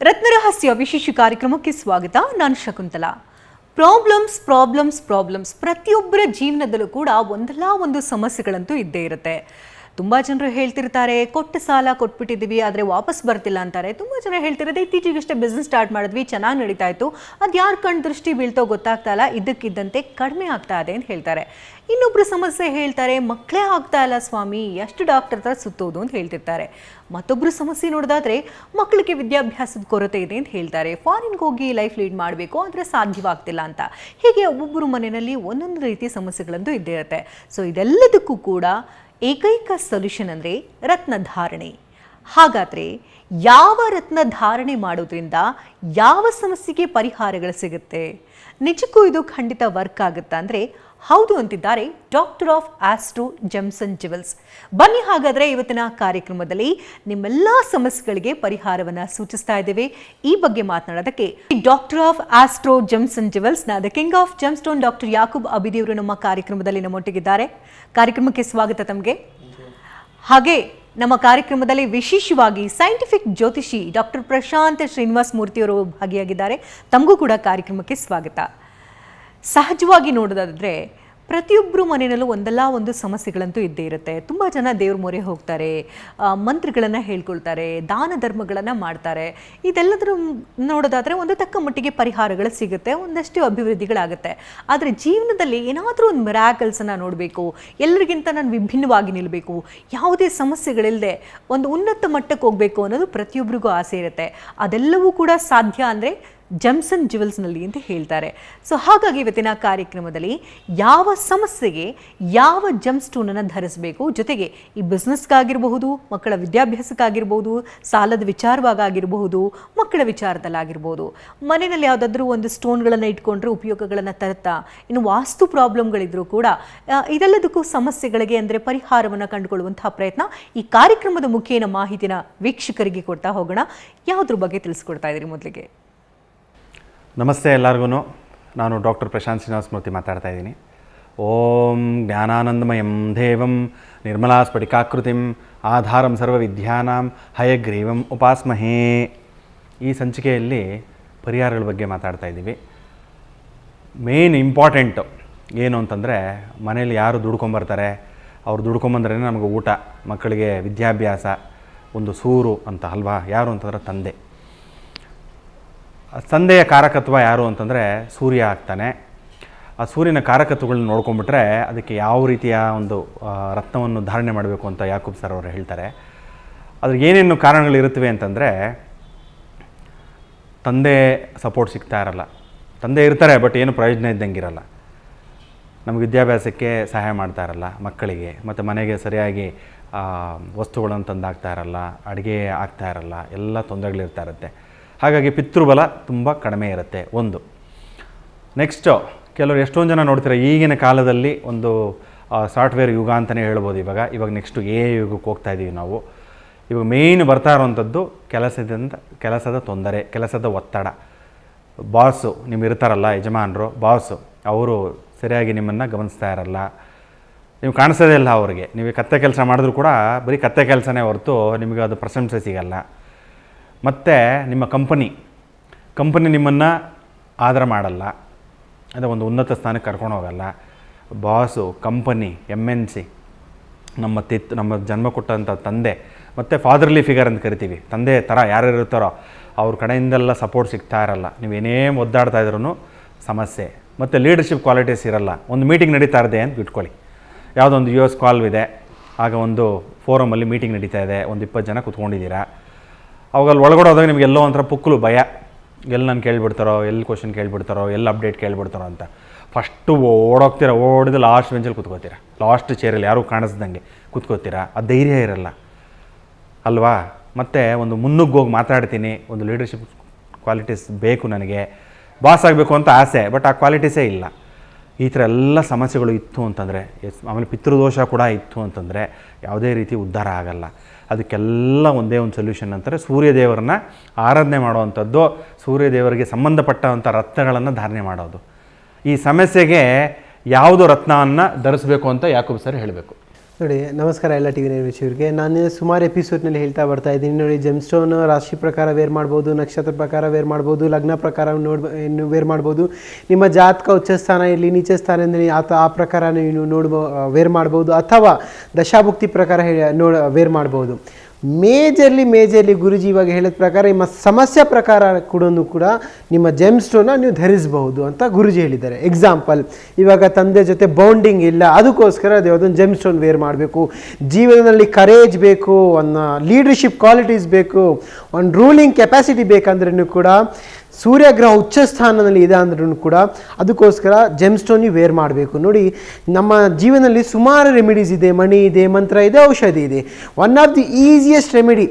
ರತ್ನರಹಸ್ಯ ವಿಶೇಷ ಕಾರ್ಯಕ್ರಮಕ್ಕೆ ಸ್ವಾಗತ. ನಾನು ಶಕುಂತಲಾ. ಪ್ರಾಬ್ಲಮ್ಸ್ ಪ್ರತಿಯೊಬ್ಬರ ಜೀವನದಲ್ಲೂ ಕೂಡ ಒಂದಲ್ಲ ಒಂದು ಸಮಸ್ಯೆಗಳಂತೂ ಇದ್ದೇ ಇರುತ್ತೆ. ತುಂಬ ಜನರು ಹೇಳ್ತಿರ್ತಾರೆ, ಕೊಟ್ಟ ಸಾಲ ಕೊಟ್ಬಿಟ್ಟಿದ್ದೀವಿ ಆದರೆ ವಾಪಸ್ ಬರ್ತಿಲ್ಲ ಅಂತಾರೆ. ತುಂಬ ಜನ ಹೇಳ್ತಿರೋದು, ಇತ್ತೀಚೆಗಷ್ಟೇ ಬಿಸ್ನೆಸ್ ಸ್ಟಾರ್ಟ್ ಮಾಡಿದ್ವಿ, ಚೆನ್ನಾಗಿ ನಡೀತಾ ಇತ್ತು, ಅದು ಯಾರು ಕಣ್ಣು ದೃಷ್ಟಿ ಬೀಳ್ತೋ ಗೊತ್ತಾಗ್ತಾ ಇಲ್ಲ, ಇದ್ದಕ್ಕಿದ್ದಂತೆ ಕಡಿಮೆ ಆಗ್ತಾ ಇದೆ ಅಂತ ಹೇಳ್ತಾರೆ. ಇನ್ನೊಬ್ಬರು ಸಮಸ್ಯೆ ಹೇಳ್ತಾರೆ, ಮಕ್ಕಳೇ ಆಗ್ತಾ ಇಲ್ಲ ಸ್ವಾಮಿ, ಎಷ್ಟು ಡಾಕ್ಟರ್ ಹತ್ರ ಸುತ್ತೋದು ಅಂತ ಹೇಳ್ತಿರ್ತಾರೆ. ಮತ್ತೊಬ್ಬರು ಸಮಸ್ಯೆ ನೋಡೋದಾದ್ರೆ ಮಕ್ಕಳಿಗೆ ವಿದ್ಯಾಭ್ಯಾಸದ ಕೊರತೆ ಇದೆ ಅಂತ ಹೇಳ್ತಾರೆ. ಫಾರಿನ್ಗೆ ಹೋಗಿ ಲೈಫ್ ಲೀಡ್ ಮಾಡಬೇಕು ಆದರೆ ಸಾಧ್ಯವಾಗ್ತಿಲ್ಲ ಅಂತ. ಹೀಗೆ ಒಬ್ಬೊಬ್ಬರು ಮನೆಯಲ್ಲಿ ಒಂದೊಂದು ರೀತಿಯ ಸಮಸ್ಯೆಗಳಂತೂ ಇದ್ದೇ ಇರುತ್ತೆ. ಸೊ ಇದೆಲ್ಲದಕ್ಕೂ ಕೂಡ ಏಕೈಕ ಸೊಲ್ಯೂಷನ್ ಅಂದರೆ ರತ್ನಧಾರಣೆ. ಹಾಗಾದರೆ ಯಾವ ರತ್ನಧಾರಣೆ ಮಾಡೋದ್ರಿಂದ ಯಾವ ಸಮಸ್ಯೆಗೆ ಪರಿಹಾರಗಳು ಸಿಗುತ್ತೆ? ನಿಜಕ್ಕೂ ಇದು ಖಂಡಿತ ವರ್ಕ್ ಆಗುತ್ತಾ ಅಂದರೆ ಹೌದು ಅಂತಿದ್ದಾರೆ doctor of astro gems and jewels. ಬನ್ನಿ ಹಾಗಾದರೆ ಇವತ್ತಿನ ಕಾರ್ಯಕ್ರಮದಲ್ಲಿ ನಿಮ್ಮೆಲ್ಲ ಸಮಸ್ಯೆಗಳಿಗೆ ಪರಿಹಾರವನ್ನು ಸೂಚಿಸ್ತಾ ಇದ್ದೇವೆ. ಈ ಬಗ್ಗೆ ಮಾತನಾಡೋದಕ್ಕೆ doctor of astro gems and ಜ್ಯುವೆಲ್ಸ್ನ the king of gem stone doctor Yakub Abidi ಅವರು ನಮ್ಮ ಕಾರ್ಯಕ್ರಮದಲ್ಲಿ ನಮ್ಮೊಟ್ಟಿಗಿದ್ದಾರೆ. ಕಾರ್ಯಕ್ರಮಕ್ಕೆ ಸ್ವಾಗತ ತಮಗೆ. ಹಾಗೆ ನಮ್ಮ ಕಾರ್ಯಕ್ರಮದಲ್ಲಿ ವಿಶೇಷವಾಗಿ ಸೈಂಟಿಫಿಕ್ ಜ್ಯೋತಿಷಿ ಡಾಕ್ಟರ್ ಪ್ರಶಾಂತ್ ಶ್ರೀನಿವಾಸ್ ಮೂರ್ತಿಯವರು ಭಾಗಿಯಾಗಿದ್ದಾರೆ. ತಮಗೂ ಕೂಡ ಕಾರ್ಯಕ್ರಮಕ್ಕೆ ಸ್ವಾಗತ. ಸಹಜವಾಗಿ ನೋಡೋದಾದರೆ ಪ್ರತಿಯೊಬ್ಬರು ಮನೆಯಲ್ಲೂ ಒಂದಲ್ಲ ಒಂದು ಸಮಸ್ಯೆಗಳಂತೂ ಇದ್ದೇ ಇರುತ್ತೆ. ತುಂಬ ಜನ ದೇವ್ರ ಮೊರೆ ಹೋಗ್ತಾರೆ, ಮಂತ್ರಗಳನ್ನು ಹೇಳ್ಕೊಳ್ತಾರೆ, ದಾನ ಧರ್ಮಗಳನ್ನು ಮಾಡ್ತಾರೆ. ಇದೆಲ್ಲದರ ನೋಡೋದಾದರೆ ಒಂದು ತಕ್ಕ ಮಟ್ಟಿಗೆ ಪರಿಹಾರಗಳು ಸಿಗುತ್ತೆ, ಒಂದಷ್ಟು ಅಭಿವೃದ್ಧಿಗಳಾಗುತ್ತೆ. ಆದರೆ ಜೀವನದಲ್ಲಿ ಏನಾದರೂ ಒಂದು ಮಿರಾಕಲ್ಸನ್ನು ನೋಡಬೇಕು, ಎಲ್ಲರಿಗಿಂತ ನಾನು ವಿಭಿನ್ನವಾಗಿ ನಿಲ್ಲಬೇಕು, ಯಾವುದೇ ಸಮಸ್ಯೆಗಳಿಲ್ಲದೆ ಒಂದು ಉನ್ನತ ಮಟ್ಟಕ್ಕೆ ಹೋಗಬೇಕು ಅನ್ನೋದು ಪ್ರತಿಯೊಬ್ಬರಿಗೂ ಆಸೆ ಇರುತ್ತೆ. ಅದೆಲ್ಲವೂ ಕೂಡ ಸಾಧ್ಯ ಅಂದರೆ ಜೆಮ್ಸ್ ಅಂಡ್ ಜ್ಯುವೆಲ್ಸ್ನಲ್ಲಿ ಅಂತ ಹೇಳ್ತಾರೆ. ಸೊ ಹಾಗಾಗಿ ಇವತ್ತಿನ ಕಾರ್ಯಕ್ರಮದಲ್ಲಿ ಯಾವ ಸಮಸ್ಯೆಗೆ ಯಾವ ಜೆಮ್ ಸ್ಟೋನನ್ನು ಧರಿಸಬೇಕು, ಜೊತೆಗೆ ಈ ಬಿಸ್ನೆಸ್ಗಾಗಿರಬಹುದು, ಮಕ್ಕಳ ವಿದ್ಯಾಭ್ಯಾಸಕ್ಕಾಗಿರ್ಬೋದು, ಸಾಲದ ವಿಚಾರವಾಗಿರಬಹುದು, ಮಕ್ಕಳ ವಿಚಾರದಲ್ಲಾಗಿರ್ಬೋದು, ಮನೆಯಲ್ಲಿ ಯಾವುದಾದ್ರೂ ಒಂದು ಸ್ಟೋನ್ಗಳನ್ನು ಇಟ್ಕೊಂಡ್ರೆ ಉಪಯೋಗಗಳನ್ನು ತರುತ್ತಾ, ಇನ್ನು ವಾಸ್ತು ಪ್ರಾಬ್ಲಮ್ಗಳಿದ್ರೂ ಕೂಡ ಇದೆಲ್ಲದಕ್ಕೂ ಸಮಸ್ಯೆಗಳಿಗೆ ಅಂದರೆ ಪರಿಹಾರವನ್ನು ಕಂಡುಕೊಳ್ಳುವಂತಹ ಪ್ರಯತ್ನ ಈ ಕಾರ್ಯಕ್ರಮದ ಮುಖೇನ ಮಾಹಿತಿನ ವೀಕ್ಷಕರಿಗೆ ಕೊಡ್ತಾ ಹೋಗೋಣ. ಯಾವುದ್ರ ಬಗ್ಗೆ ತಿಳಿಸ್ಕೊಡ್ತಾ ಇದ್ದೀರಿ ಮೊದಲಿಗೆ? ನಮಸ್ತೆ ಎಲ್ಲರಿಗೂ. ನಾನು ಡಾಕ್ಟರ್ ಪ್ರಶಾಂತ್ ಶ್ರೀನಿವಾಸ್ ಮೂರ್ತಿ ಮಾತಾಡ್ತಾ ಇದ್ದೀನಿ. ಓಂ ಜ್ಞಾನಾನಂದಮಯಂ ದೇವಂ ನಿರ್ಮಲಾ ಸ್ಫಟಿಕಾಕೃತಿಂ ಆಧಾರಂ ಸರ್ವವಿದ್ಯಾನಾಂ ಹಯಗ್ರೀವಂ ಉಪಾಸ್ಮಹೇ. ಈ ಸಂಚಿಕೆಯಲ್ಲಿ ಪರಿಹಾರಗಳ ಬಗ್ಗೆ ಮಾತಾಡ್ತಾ ಇದ್ದೀವಿ. ಮೇನ್ ಇಂಪಾರ್ಟೆಂಟು ಏನು ಅಂತಂದರೆ, ಮನೇಲಿ ಯಾರು ದುಡ್ಕೊಂಬರ್ತಾರೆ, ಅವ್ರು ದುಡ್ಕೊಂಬಂದ್ರೇ ನಮಗೆ ಊಟ, ಮಕ್ಕಳಿಗೆ ವಿದ್ಯಾಭ್ಯಾಸ, ಒಂದು ಸೂರು ಅಂತ ಅಲ್ವಾ. ಯಾರು ಅಂತಂದರೆ ತಂದೆ. ತಂದೆಯ ಕಾರಕತ್ವ ಯಾರು ಅಂತಂದರೆ ಸೂರ್ಯ ಆಗ್ತಾನೆ. ಆ ಸೂರ್ಯನ ಕಾರಕತ್ವಗಳನ್ನ ನೋಡ್ಕೊಂಬಿಟ್ರೆ ಅದಕ್ಕೆ ಯಾವ ರೀತಿಯ ಒಂದು ರತ್ನವನ್ನು ಧಾರಣೆ ಮಾಡಬೇಕು ಅಂತ ಯಾಕೂಬ್ ಸರ್ ಅವರು ಹೇಳ್ತಾರೆ. ಅದ್ರಿಗೆ ಏನೇನು ಕಾರಣಗಳಿರುತ್ತವೆ ಅಂತಂದರೆ, ತಂದೆ ಸಪೋರ್ಟ್ ಸಿಗ್ತಾ ಇರಲ್ಲ, ತಂದೆ ಇರ್ತಾರೆ ಬಟ್ ಏನು ಪ್ರಯೋಜನ ಇದ್ದಂಗೆ ಇರಲ್ಲ, ನಮಗೆ ವಿದ್ಯಾಭ್ಯಾಸಕ್ಕೆ ಸಹಾಯ ಮಾಡ್ತಾ ಇರಲ್ಲ, ಮಕ್ಕಳಿಗೆ ಮತ್ತು ಮನೆಗೆ ಸರಿಯಾಗಿ ವಸ್ತುಗಳನ್ನು ತಂದಾಗ್ತಾ ಇರಲ್ಲ, ಅಡುಗೆ ಆಗ್ತಾ ಇರಲ್ಲ, ಎಲ್ಲ ತೊಂದರೆಗಳಿರ್ತಾ ಇರುತ್ತೆ. ಹಾಗಾಗಿ ಪಿತೃಬಲ ತುಂಬ ಕಡಿಮೆ ಇರುತ್ತೆ ಒಂದು. ನೆಕ್ಸ್ಟು ಕೆಲವರು ಎಷ್ಟೊಂದು ಜನ ನೋಡ್ತಾರೆ, ಈಗಿನ ಕಾಲದಲ್ಲಿ ಒಂದು ಸಾಫ್ಟ್ವೇರ್ ಯುಗ ಅಂತಲೇ ಹೇಳ್ಬೋದು. ಇವಾಗ ನೆಕ್ಸ್ಟು ಯುಗಕ್ಕೆ ಹೋಗ್ತಾ ಇದ್ದೀವಿ ನಾವು. ಇವಾಗ ಮೇಯ್ನ್ ಬರ್ತಾ ಇರೋವಂಥದ್ದು ಕೆಲಸದ ತೊಂದರೆ, ಕೆಲಸದ ಒತ್ತಡ. ಬಾಸು ನಿಮ್ಗೆ ಇರ್ತಾರಲ್ಲ, ಯಜಮಾನರು ಬಾಸು, ಅವರು ಸರಿಯಾಗಿ ನಿಮ್ಮನ್ನು ಗಮನಿಸ್ತಾ ಇರಲ್ಲ, ನೀವು ಕಾಣಿಸೋದೇ ಇಲ್ಲ ಅವ್ರಿಗೆ. ನೀವು ಕತ್ತೆ ಕೆಲಸ ಮಾಡಿದ್ರೂ ಕೂಡ ಬರೀ ಕತ್ತೆ ಕೆಲಸನೇ ಹೊರತು ನಿಮಗೆ ಅದು ಪ್ರಶಂಸೆ ಸಿಗಲ್ಲ. ಮತ್ತು ನಿಮ್ಮ ಕಂಪನಿ ನಿಮ್ಮನ್ನು ಆದರ ಮಾಡಲ್ಲ, ಅದು ಒಂದು ಉನ್ನತ ಸ್ಥಾನಕ್ಕೆ ಕರ್ಕೊಂಡು ಹೋಗಲ್ಲ. ಬಾಸು, ಕಂಪನಿ, MNC, ನಮ್ಮ ಜನ್ಮ ಕೊಟ್ಟಂಥ ತಂದೆ ಮತ್ತು ಫಾದರ್ಲಿ ಫಿಗರ್ ಅಂತ ಕರಿತೀವಿ, ತಂದೆ ಥರ ಯಾರು ಇರ್ತಾರೋ ಅವ್ರ ಕಡೆಯಿಂದೆಲ್ಲ ಸಪೋರ್ಟ್ ಸಿಗ್ತಾ ಇರಲ್ಲ. ನೀವೇನೇ ಒದ್ದಾಡ್ತಾ ಇದ್ರೂ ಸಮಸ್ಯೆ. ಮತ್ತು ಲೀಡರ್ಶಿಪ್ ಕ್ವಾಲಿಟೀಸ್ ಇರಲ್ಲ. ಒಂದು ಮೀಟಿಂಗ್ ನಡೀತಾ ಇದೆ ಅಂತ ಇಟ್ಕೊಳ್ಳಿ, ಯಾವುದೋ ಒಂದು US ಕಾಲ್ ಇದೆ, ಆಗ ಒಂದು ಫೋರಮಲ್ಲಿ ಮೀಟಿಂಗ್ ನಡೀತಾ ಇದೆ, ಒಂದು 20 ಜನ ಕೂತ್ಕೊಂಡಿದ್ದೀರಾ. ಅವಾಗ ಅಲ್ಲಿ ಒಳಗಡೆ ಹೋದಾಗ ನಿಮಗೆ ಎಲ್ಲೋ ಒಂಥರ ಪುಕ್ಕಲು ಭಯ, ಎಲ್ಲಿ ನಾನು ಕೇಳಿಬಿಡ್ತಾರೋ, ಎಲ್ಲಿ ಕ್ವಶನ್ ಕೇಳಿಬಿಡ್ತಾರೋ, ಎಲ್ಲಿ ಅಪ್ಡೇಟ್ ಕೇಳಿಬಿಡ್ತಾರೋ ಅಂತ. ಫಸ್ಟು ಓಡಿದ ಲಾಸ್ಟ್ ಬೆಂಚಲ್ಲಿ ಕೂತ್ಕೋತೀರಾ, ಲಾಸ್ಟ್ ಚೇರಲ್ಲಿ ಯಾರೂ ಕಾಣಿಸ್ದಂಗೆ ಕೂತ್ಕೋತೀರಾ. ಆ ಧೈರ್ಯ ಇರಲ್ಲ ಅಲ್ವಾ. ಮತ್ತು ಒಂದು ಮುನ್ನುಗ್ಗಿ ಹೋಗಿ ಮಾತಾಡ್ತೀನಿ, ಒಂದು ಲೀಡರ್ಶಿಪ್ ಕ್ವಾಲಿಟೀಸ್ ಬೇಕು ನನಗೆ, ಬಾಸ್ ಆಗಬೇಕು ಅಂತ ಆಸೆ, ಬಟ್ ಆ ಕ್ವಾಲಿಟೀಸೇ ಇಲ್ಲ. ಈ ಥರ ಎಲ್ಲ ಸಮಸ್ಯೆಗಳು ಇತ್ತು ಅಂತಂದರೆ, ಆಮೇಲೆ ಪಿತೃದೋಷ ಕೂಡ ಇತ್ತು ಅಂತಂದರೆ ಯಾವುದೇ ರೀತಿ ಉದ್ಧಾರ ಆಗಲ್ಲ. ಅದಕ್ಕೆಲ್ಲ ಒಂದೇ ಒಂದು ಸೊಲ್ಯೂಷನ್ ಅಂತಾರೆ, ಸೂರ್ಯದೇವರನ್ನ ಆರಾಧನೆ ಮಾಡುವಂಥದ್ದು, ಸೂರ್ಯದೇವರಿಗೆ ಸಂಬಂಧಪಟ್ಟಂಥ ರತ್ನಗಳನ್ನು ಧಾರಣೆ ಮಾಡೋದು. ಈ ಸಮಸ್ಯೆಗೆ ಯಾವುದು ರತ್ನವನ್ನು ಧರಿಸಬೇಕು ಅಂತ ಯಾಕೂಬ್ ಸರ್ ಹೇಳಬೇಕು. ನೋಡಿ, ನಮಸ್ಕಾರ ಎಲ್ಲ ಟಿ ವಿ ನಿರ್ಮಿಸಿವ್ರಿಗೆ. ನಾನು ಸುಮಾರು ಎಪಿಸೋಡ್ನಲ್ಲಿ ಹೇಳ್ತಾ ಬರ್ತಾ ಇದ್ದೀನಿ. ನೋಡಿ, ಜೆಮ್ಸ್ಟೋನ್ ರಾಶಿ ಪ್ರಕಾರ ವೇರ್ ಮಾಡ್ಬೋದು, ನಕ್ಷತ್ರ ಪ್ರಕಾರ ವೇರ್ ಮಾಡ್ಬೋದು, ಲಗ್ನ ಪ್ರಕಾರ ವೇರ್ ಮಾಡ್ಬೋದು. ನಿಮ್ಮ ಜಾತಕ ಉಚ್ಚ ಸ್ಥಾನ ಇರಲಿ, ನೀಚ ಸ್ಥಾನ ಇರಲಿ, ಆ ಪ್ರಕಾರ ನೀವು ವೇರ್ ಮಾಡ್ಬೋದು, ಅಥವಾ ದಶಾಭುಕ್ತಿ ಪ್ರಕಾರ ವೇರ್ ಮಾಡ್ಬೋದು. ಮೇಜರ್ಲಿ ಗುರುಜಿ ಇವಾಗ ಹೇಳಿದ ಪ್ರಕಾರ ನಿಮ್ಮ ಸಮಸ್ಯೆ ಪ್ರಕಾರ ಕೂಡ ನಿಮ್ಮ ಜೆಮ್ ಸ್ಟೋನ್ನ ನೀವು ಧರಿಸಬಹುದು ಅಂತ ಗುರುಜಿ ಹೇಳಿದ್ದಾರೆ. ಎಕ್ಸಾಂಪಲ್, ಇವಾಗ ತಂದೆ ಜೊತೆ ಬಾಂಡಿಂಗ್ ಇಲ್ಲ, ಅದಕ್ಕೋಸ್ಕರ ಅದು ಯಾವುದೊಂದು ಜೆಮ್ ಸ್ಟೋನ್ ವೇರ್ ಮಾಡಬೇಕು. ಜೀವನದಲ್ಲಿ ಕರೇಜ್ ಬೇಕು, ಒಂದು ಲೀಡರ್ಶಿಪ್ ಕ್ವಾಲಿಟೀಸ್ ಬೇಕು, ಒಂದು ರೂಲಿಂಗ್ ಕೆಪಾಸಿಟಿ ಬೇಕಂದ್ರೂ ಕೂಡ, ಸೂರ್ಯಗ್ರಹ ಉಚ್ಚ ಸ್ಥಾನದಲ್ಲಿ ಇದೆ ಅಂದ್ರೂ ಕೂಡ ಅದಕ್ಕೋಸ್ಕರ ಜೆಮ್ ಸ್ಟೋನ್ ನೀವು ವೇರ್ ಮಾಡಬೇಕು. ನೋಡಿ, ನಮ್ಮ ಜೀವನದಲ್ಲಿ ಸುಮಾರು ರೆಮಿಡೀಸ್ ಇದೆ, ಮಣಿ ಇದೆ, ಮಂತ್ರ ಇದೆ, ಔಷಧಿ ಇದೆ. One of the easiest remedy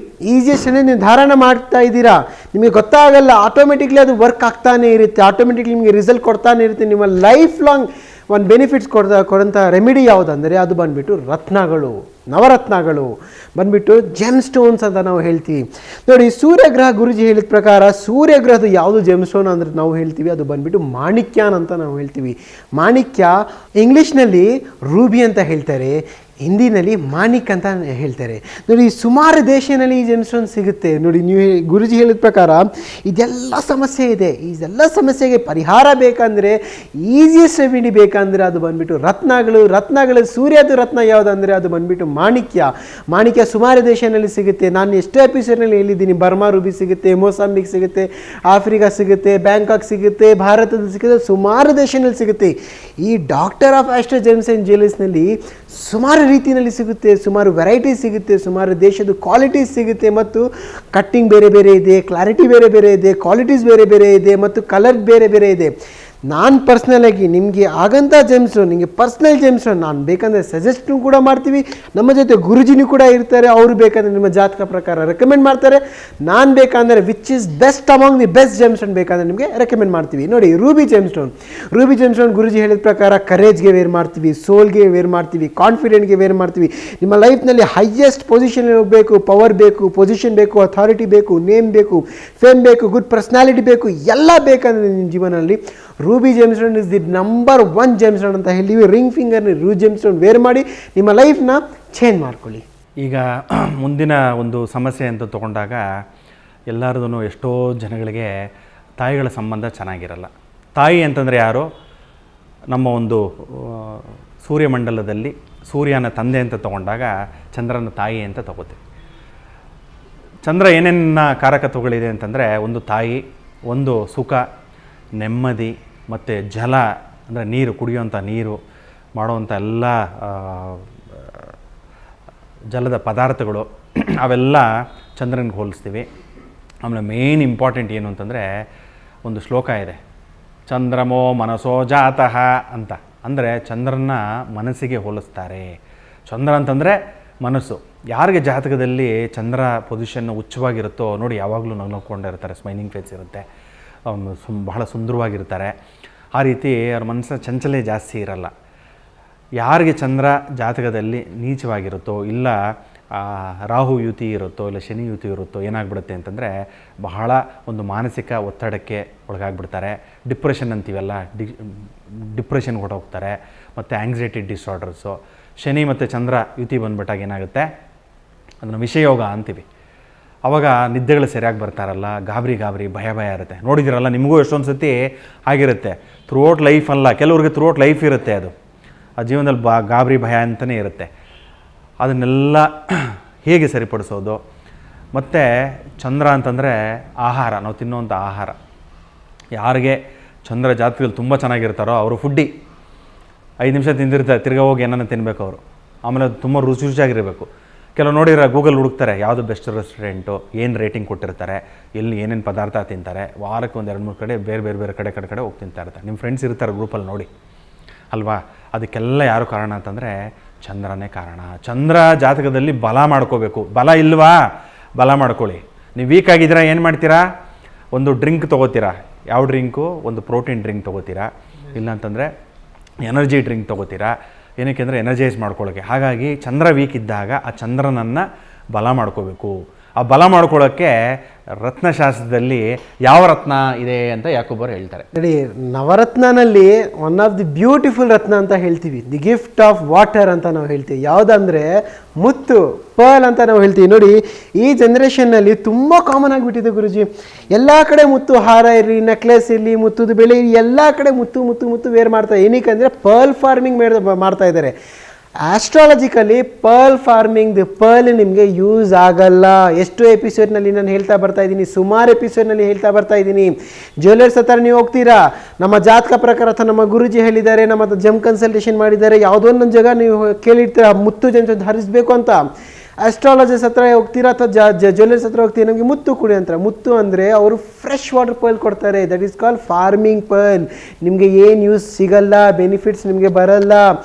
ನೀವು ಧಾರಣ ಮಾಡ್ತಾ ಇದ್ದೀರಾ, ನಿಮಗೆ ಗೊತ್ತಾಗಲ್ಲ, ಆಟೋಮೆಟಿಕ್ಲಿ ಅದು ವರ್ಕ್ ಆಗ್ತಾನೆ ಇರುತ್ತೆ, ಆಟೋಮೆಟಿಕ್ಲಿ ನಿಮಗೆ ರಿಸಲ್ಟ್ ಕೊಡ್ತಾನೆ ಇರುತ್ತೆ. ನಿಮ್ಮ ಲೈಫ್ ಲಾಂಗ್ ಒಂದು ಬೆನಿಫಿಟ್ಸ್ ಕೊಡೋಂಥ ರೆಮಿಡಿ ಯಾವುದಂದರೆ ಅದು ಬಂದುಬಿಟ್ಟು ರತ್ನಗಳು, ನವರತ್ನಗಳು ಬಂದುಬಿಟ್ಟು ಜೆಮ್ ಸ್ಟೋನ್ಸ್ ಅಂತ ನಾವು ಹೇಳ್ತೀವಿ. ನೋಡಿ, ಸೂರ್ಯಗ್ರಹ ಗುರುಜಿ ಹೇಳಿದ ಪ್ರಕಾರ ಸೂರ್ಯಗ್ರಹದ ಯಾವುದು ಜೆಮ್ ಸ್ಟೋನ್ ಅಂದರೆ ನಾವು ಹೇಳ್ತೀವಿ ಅದು ಬಂದುಬಿಟ್ಟು ಮಾಣಿಕ್ಯಾನ್ ಅಂತ ನಾವು ಹೇಳ್ತೀವಿ. ಮಾಣಿಕ್ಯ ಇಂಗ್ಲೀಷ್ನಲ್ಲಿ ರೂಬಿ ಅಂತ ಹೇಳ್ತಾರೆ, ಹಿಂದಿನಲ್ಲಿ ಮಾಣಿಕ್ ಅಂತ ಹೇಳ್ತಾರೆ. ನೋಡಿ, ಸುಮಾರು ದೇಶದಲ್ಲಿ ಈ ಜೆಮ್ ಸ್ಟೋನ್ ಸಿಗುತ್ತೆ. ನೋಡಿ, ನೀವು ಗುರುಜಿ ಹೇಳಿದ ಪ್ರಕಾರ ಇದೆಲ್ಲ ಸಮಸ್ಯೆ ಇದೆ, ಇದೆಲ್ಲ ಸಮಸ್ಯೆಗೆ ಪರಿಹಾರ ಬೇಕಂದರೆ, ಈಸಿಯೆಸ್ಟ್ ರೆಮಿಡಿ ಬೇಕಂದರೆ ಅದು ಬಂದುಬಿಟ್ಟು ರತ್ನಗಳು ಸೂರ್ಯದ ರತ್ನ ಯಾವುದಂದರೆ ಅದು ಬಂದುಬಿಟ್ಟು ಮಾಣಿಕ್ಯ ಸುಮಾರು ದೇಶದಲ್ಲಿ ಸಿಗುತ್ತೆ. ನಾನು ಎಷ್ಟೋ ಎಪಿಸೋಡ್ನಲ್ಲಿ ಹೇಳಿದ್ದೀನಿ, ಬರ್ಮಾ ರೂಬಿ ಸಿಗುತ್ತೆ, ಮೊಸಾಂಬಿಕ್ ಸಿಗುತ್ತೆ, ಆಫ್ರಿಕಾ ಸಿಗುತ್ತೆ, ಬ್ಯಾಂಕಾಕ್ ಸಿಗುತ್ತೆ, ಭಾರತದಲ್ಲಿ ಸಿಗುತ್ತೆ, ಸುಮಾರು ದೇಶದಲ್ಲಿ ಸಿಗುತ್ತೆ. ಈ doctor of astro gems and ಜ್ಯುವೆಲ್ಲರ್ಸ್ನಲ್ಲಿ ಸುಮಾರು ರೀತಿಯಲ್ಲಿ ಸಿಗುತ್ತೆ, ಸುಮಾರು ವೆರೈಟೀಸ್ ಸಿಗುತ್ತೆ, ಸುಮಾರು ದೇಶದ ಕ್ವಾಲಿಟೀಸ್ ಸಿಗುತ್ತೆ, ಮತ್ತು ಕಟ್ಟಿಂಗ್ ಬೇರೆ ಬೇರೆ ಇದೆ, ಕ್ಲಾರಿಟಿ ಬೇರೆ ಬೇರೆ ಇದೆ, ಕ್ವಾಲಿಟೀಸ್ ಬೇರೆ ಬೇರೆ ಇದೆ, ಮತ್ತು ಕಲರ್ ಬೇರೆ ಬೇರೆ ಇದೆ. ನಾನು ಪರ್ಸ್ನಲಾಗಿ ನಿಮಗೆ ಆಗಂಥ ಜೆಮ್ಸ್ಟೋನ್, ನಿಮಗೆ ಪರ್ಸ್ನಲ್ ಜೆಮ್ಸ್ಟೋನ್ ನಾನು ಬೇಕಂದರೆ ಸಜೆಸ್ಟು ಕೂಡ ಮಾಡ್ತೀವಿ. ನಮ್ಮ ಜೊತೆ ಗುರುಜಿನೂ ಕೂಡ ಇರ್ತಾರೆ, ಅವರು ಬೇಕಂದರೆ ನಿಮ್ಮ ಜಾತಕ ಪ್ರಕಾರ ರೆಕಮೆಂಡ್ ಮಾಡ್ತಾರೆ. ನಾನು ಬೇಕಂದರೆ which is best among the best gemstone ಬೇಕಂದರೆ ನಿಮಗೆ ರೆಕಮೆಂಡ್ ಮಾಡ್ತೀವಿ. ನೋಡಿ, ರೂಬಿ ಜೆಮ್ಸ್ಟೋನ್ ಗುರುಜಿ ಹೇಳಿದ ಪ್ರಕಾರ ಕರೇಜ್ಗೆ ವೇರ್ ಮಾಡ್ತೀವಿ, ಸೋಲ್ಗೆ ವೇರ್ ಮಾಡ್ತೀವಿ, ಕಾನ್ಫಿಡೆಂಟ್ಗೆ ವೇರ್ ಮಾಡ್ತೀವಿ. ನಿಮ್ಮ ಲೈಫ್ನಲ್ಲಿ ಹೈಯೆಸ್ಟ್ ಪೊಸಿಷನ್ ಹೋಗಬೇಕು, ಪವರ್ ಬೇಕು, ಪೊಸಿಷನ್ ಬೇಕು, ಅಥಾರಿಟಿ ಬೇಕು, ನೇಮ್ ಬೇಕು, ಫೇಮ್ ಬೇಕು, ಗುಡ್ ಪರ್ಸ್ನಾಲಿಟಿ ಬೇಕು, ಎಲ್ಲ ಬೇಕಂದರೆ ನಿಮ್ಮ ಜೀವನದಲ್ಲಿ Ruby gemstone is the number 1 gemstone ಅಂತ ಹೇಳ್ತೀವಿ. ರಿಂಗ್ ಫಿಂಗರ್ನ ರೂಬಿ ಜೆಮ್ಸ್ಟೋನ್ ವೇರ್ ಮಾಡಿ ನಿಮ್ಮ ಲೈಫ್ನ ಚೇಂಜ್ ಮಾಡ್ಕೊಳ್ಳಿ. ಈಗ ಮುಂದಿನ ಒಂದು ಸಮಸ್ಯೆ ಅಂತ ತೊಗೊಂಡಾಗ ಎಲ್ಲರದೂ ಎಷ್ಟೋ ಜನಗಳಿಗೆ ತಾಯಿಗಳ ಸಂಬಂಧ ಚೆನ್ನಾಗಿರಲ್ಲ. ತಾಯಿ ಅಂತಂದರೆ ಯಾರು? ನಮ್ಮ ಒಂದು ಸೂರ್ಯಮಂಡಲದಲ್ಲಿ ಸೂರ್ಯನ ತಂದೆ ಅಂತ ತೊಗೊಂಡಾಗ ಚಂದ್ರನ ತಾಯಿ ಅಂತ ತಗೋತೀವಿ. ಚಂದ್ರ ಏನೇನ ಕಾರಕತ್ವಗಳಿದೆ ಅಂತಂದರೆ, ಒಂದು ತಾಯಿ, ಒಂದು ಸುಖ, ನೆಮ್ಮದಿ, ಮತ್ತು ಜಲ ಅಂದರೆ ನೀರು, ಕುಡಿಯುವಂಥ ನೀರು, ಮಾಡುವಂಥ ಎಲ್ಲ ಜಲದ ಪದಾರ್ಥಗಳು ಅವೆಲ್ಲ ಚಂದ್ರನಿಗೆ ಹೋಲಿಸ್ತೀವಿ. ಆಮೇಲೆ ಮೇನ್ ಇಂಪಾರ್ಟೆಂಟ್ ಏನು ಅಂತಂದರೆ, ಒಂದು ಶ್ಲೋಕ ಇದೆ, ಚಂದ್ರಮೋ ಮನಸೋ ಜಾತಃ ಅಂತ. ಅಂದರೆ ಚಂದ್ರನ ಮನಸ್ಸಿಗೆ ಹೋಲಿಸ್ತಾರೆ. ಚಂದ್ರ ಅಂತಂದರೆ ಮನಸ್ಸು. ಯಾರಿಗೆ ಜಾತಕದಲ್ಲಿ ಚಂದ್ರ ಪೊಸಿಷನ್ ಉಚ್ಚವಾಗಿರುತ್ತೋ ನೋಡಿ, ಯಾವಾಗಲೂ ನಗ್ನಕೊಂಡಿರ್ತಾರೆ, ಸ್ಮೈಲಿಂಗ್ ಫೇಸ್ ಇರುತ್ತೆ, ಬಹಳ ಸುಂದರವಾಗಿರ್ತಾರೆ. ಆ ರೀತಿ ಅವ್ರ ಮನಸ್ಸಿನ ಚಂಚಲೆ ಜಾಸ್ತಿ ಇರಲ್ಲ. ಯಾರಿಗೆ ಚಂದ್ರ ಜಾತಕದಲ್ಲಿ ನೀಚವಾಗಿರುತ್ತೋ, ಇಲ್ಲ ರಾಹು ಯುತಿ ಇರುತ್ತೋ, ಇಲ್ಲ ಶನಿ ಯುತಿ ಇರುತ್ತೋ, ಏನಾಗ್ಬಿಡುತ್ತೆ ಅಂತಂದರೆ ಬಹಳ ಒಂದು ಮಾನಸಿಕ ಒತ್ತಡಕ್ಕೆ ಒಳಗಾಗ್ಬಿಡ್ತಾರೆ. ಡಿಪ್ರೆಷನ್ ಅಂತೀವಲ್ಲ, ಡಿಪ್ರೆಷನ್ಗೆ ಹೊರಟೋಗ್ತಾರೆ. ಮತ್ತು ಆಂಗ್ಸೈಟಿ ಡಿಸಾರ್ಡರ್ಸು. ಶನಿ ಮತ್ತು ಚಂದ್ರ ಯುತಿ ಬಂದ್ಬಿಟ್ಟಾಗ ಏನಾಗುತ್ತೆ, ಅದನ್ನು ವಿಷಯೋಗ ಅಂತೀವಿ. ಆವಾಗ ನಿದ್ದೆಗಳು ಸರಿಯಾಗಿ ಬರ್ತಾರಲ್ಲ, ಗಾಬರಿ ಭಯ ಇರುತ್ತೆ. ನೋಡಿದಿರಲ್ಲ, ನಿಮಗೂ ಎಷ್ಟೊಂದು ಸತಿ ಆಗಿರುತ್ತೆ. ಥ್ರೂಔಟ್ ಲೈಫ್ ಅಲ್ಲ, ಕೆಲವ್ರಿಗೆ ಥ್ರೂಔಟ್ ಲೈಫ್ ಇರುತ್ತೆ. ಅದು ಆ ಜೀವನದಲ್ಲಿ ಗಾಬರಿ ಭಯ ಅಂತಲೇ ಇರುತ್ತೆ. ಅದನ್ನೆಲ್ಲ ಹೇಗೆ ಸರಿಪಡಿಸೋದು? ಮತ್ತು ಚಂದ್ರ ಅಂತಂದರೆ ಆಹಾರ, ನಾವು ತಿನ್ನುವಂಥ ಆಹಾರ. ಯಾರಿಗೆ ಚಂದ್ರ ಜಾತಕದಲ್ಲಿ ತುಂಬ ಚೆನ್ನಾಗಿರ್ತಾರೋ ಅವರು ಫುಡ್ಡಿ. 5 ನಿಮಿಷ ತಿಂದಿರ್ತಾರೆ, ತಿರ್ಗಾ ಹೋಗಿ ಏನನ್ನ ತಿನ್ನಬೇಕು ಅವರು. ಆಮೇಲೆ ಅದು ತುಂಬ ರುಚಿಯಾಗಿರಬೇಕು. ಕೆಲವು ನೋಡಿದ್ರೆ ಗೂಗಲ್ ಹುಡುಕ್ತಾರೆ, ಯಾವುದು ಬೆಸ್ಟ್ ರೆಸ್ಟೋರೆಂಟು, ಏನು ರೇಟಿಂಗ್ ಕೊಟ್ಟಿರ್ತಾರೆ, ಎಲ್ಲಿ ಏನೇನು ಪದಾರ್ಥ ತಿಂತಾರೆ. ವಾರಕ್ಕೆ ಒಂದು 2-3 ಕಡೆ ಬೇರೆ ಕಡೆ ಹೋಗಿ ತಿಂತಾ ಇರ್ತಾರೆ. ನಿಮ್ಮ ಫ್ರೆಂಡ್ಸ್ ಇರ್ತಾರೆ ಗ್ರೂಪಲ್ಲಿ, ನೋಡಿ ಅಲ್ವಾ. ಅದಕ್ಕೆಲ್ಲ ಯಾರು ಕಾರಣ ಅಂತಂದರೆ ಚಂದ್ರನೇ ಕಾರಣ. ಚಂದ್ರ ಜಾತಕದಲ್ಲಿ ಬಲ ಮಾಡ್ಕೋಬೇಕು. ಬಲ ಇಲ್ವಾ? ಬಲ ಮಾಡ್ಕೊಳ್ಳಿ. ನೀವು ವೀಕ್ ಆಗಿದ್ದೀರಾ, ಏನು ಮಾಡ್ತೀರಾ? ಒಂದು ಡ್ರಿಂಕ್ ತೊಗೋತೀರಾ. ಯಾವ ಡ್ರಿಂಕು? ಒಂದು ಪ್ರೋಟೀನ್ ಡ್ರಿಂಕ್ ತೊಗೋತೀರಾ, ಇಲ್ಲಾಂತಂದರೆ ಎನರ್ಜಿ ಡ್ರಿಂಕ್ ತೊಗೋತೀರಾ. ಏನಕ್ಕೆ ಅಂದರೆ ಎನರ್ಜೈಸ್ ಮಾಡ್ಕೊಳ್ಳೋಕ್ಕೆ. ಹಾಗಾಗಿ ಚಂದ್ರ ವೀಕ್ ಇದ್ದಾಗ ಆ ಚಂದ್ರನನ್ನು ಬಲ ಮಾಡ್ಕೋಬೇಕು. ಆ ಬಲ ಮಾಡ್ಕೊಳ್ಳೋಕ್ಕೆ ರತ್ನಶಾಸ್ತ್ರದಲ್ಲಿ ಯಾವ ರತ್ನ ಇದೆ ಅಂತ ಯಾಕೊಬ್ಬರು ಹೇಳ್ತಾರೆ. ನೋಡಿ, ನವರತ್ನನಲ್ಲಿ ಒನ್ ಆಫ್ ದಿ ಬ್ಯೂಟಿಫುಲ್ ರತ್ನ ಅಂತ ಹೇಳ್ತೀವಿ, ದಿ ಗಿಫ್ಟ್ ಆಫ್ ವಾಟರ್ ಅಂತ ನಾವು ಹೇಳ್ತೀವಿ. ಯಾವುದಂದ್ರೆ ಮುತ್ತು, ಪರ್ಲ್ ಅಂತ ನಾವು ಹೇಳ್ತೀವಿ. ನೋಡಿ, ಈ ಜನ್ರೇಷನ್ನಲ್ಲಿ ತುಂಬ ಕಾಮನ್ ಆಗಿಬಿಟ್ಟಿದೆ ಗುರುಜಿ. ಎಲ್ಲ ಕಡೆ ಮುತ್ತು ಹಾರ ಇರಲಿ, ನೆಕ್ಲೆಸ್ ಇರಲಿ, ಮುತ್ತುದು ಬೆಳೆ ಇರಲಿ, ಎಲ್ಲ ಕಡೆ ಮುತ್ತು ಮುತ್ತು ಮುತ್ತು ವೇರ್ ಮಾಡ್ತಾರೆ. ಏನಕ್ಕೆ ಅಂದರೆ ಪರ್ಲ್ ಫಾರ್ಮಿಂಗ್ ಮಾಡ್ತಾ ಇದ್ದಾರೆ. ಆಸ್ಟ್ರಾಲಜಿಕಲಿ ಪರ್ಲ್ ಫಾರ್ಮಿಂಗ್ ಪರ್ಲ್ ನಿಮಗೆ ಯೂಸ್ ಆಗಲ್ಲ. ಎಷ್ಟು ಎಪಿಸೋಡ್ನಲ್ಲಿ ನಾನು ಹೇಳ್ತಾ ಬರ್ತಾ ಇದ್ದೀನಿ, ಸುಮಾರು ಎಪಿಸೋಡ್ನಲ್ಲಿ ಹೇಳ್ತಾ ಬರ್ತಾ ಇದ್ದೀನಿ. ಜ್ಯುವೆಲರ್ಸ್ ಹತ್ರ ನೀವು ಹೋಗ್ತೀರಾ, ನಮ್ಮ ಜಾತಕ ಪ್ರಕಾರ ಅಥವಾ ನಮ್ಮ ಗುರುಜಿ ಹೇಳಿದ್ದಾರೆ, ನಮ್ಮ ಜಮ್ ಕನ್ಸಲ್ಟೇಷನ್ ಮಾಡಿದ್ದಾರೆ, ಯಾವುದೋ ಒಂದು ಜಾಗ ನೀವು ಕೇಳಿರ್ತೀರ ಮುತ್ತು ಜನ ಧರಿಸಬೇಕು ಅಂತ. ಆಸ್ಟ್ರಾಲಜಿಸ್ಟ್ ಹತ್ರ ಹೋಗ್ತೀರಾ ಅಥವಾ ಜ್ಯುವೆಲರ್ಸ್ ಹತ್ರ ಹೋಗ್ತೀರಾ, ನಮಗೆ ಮುತ್ತು ಕೊಡಿ ಅಂತ. ಮುತ್ತು ಅಂದರೆ ಅವರು ಫ್ರೆಶ್ ವಾಟರ್ ಪರ್ಲ್ ಕೊಡ್ತಾರೆ. That is called farming pearl. ನಿಮಗೆ ಏನು ಯೂಸ್ ಸಿಗಲ್ಲ, ಬೆನಿಫಿಟ್ಸ್ ನಿಮಗೆ ಬರಲ್ಲ.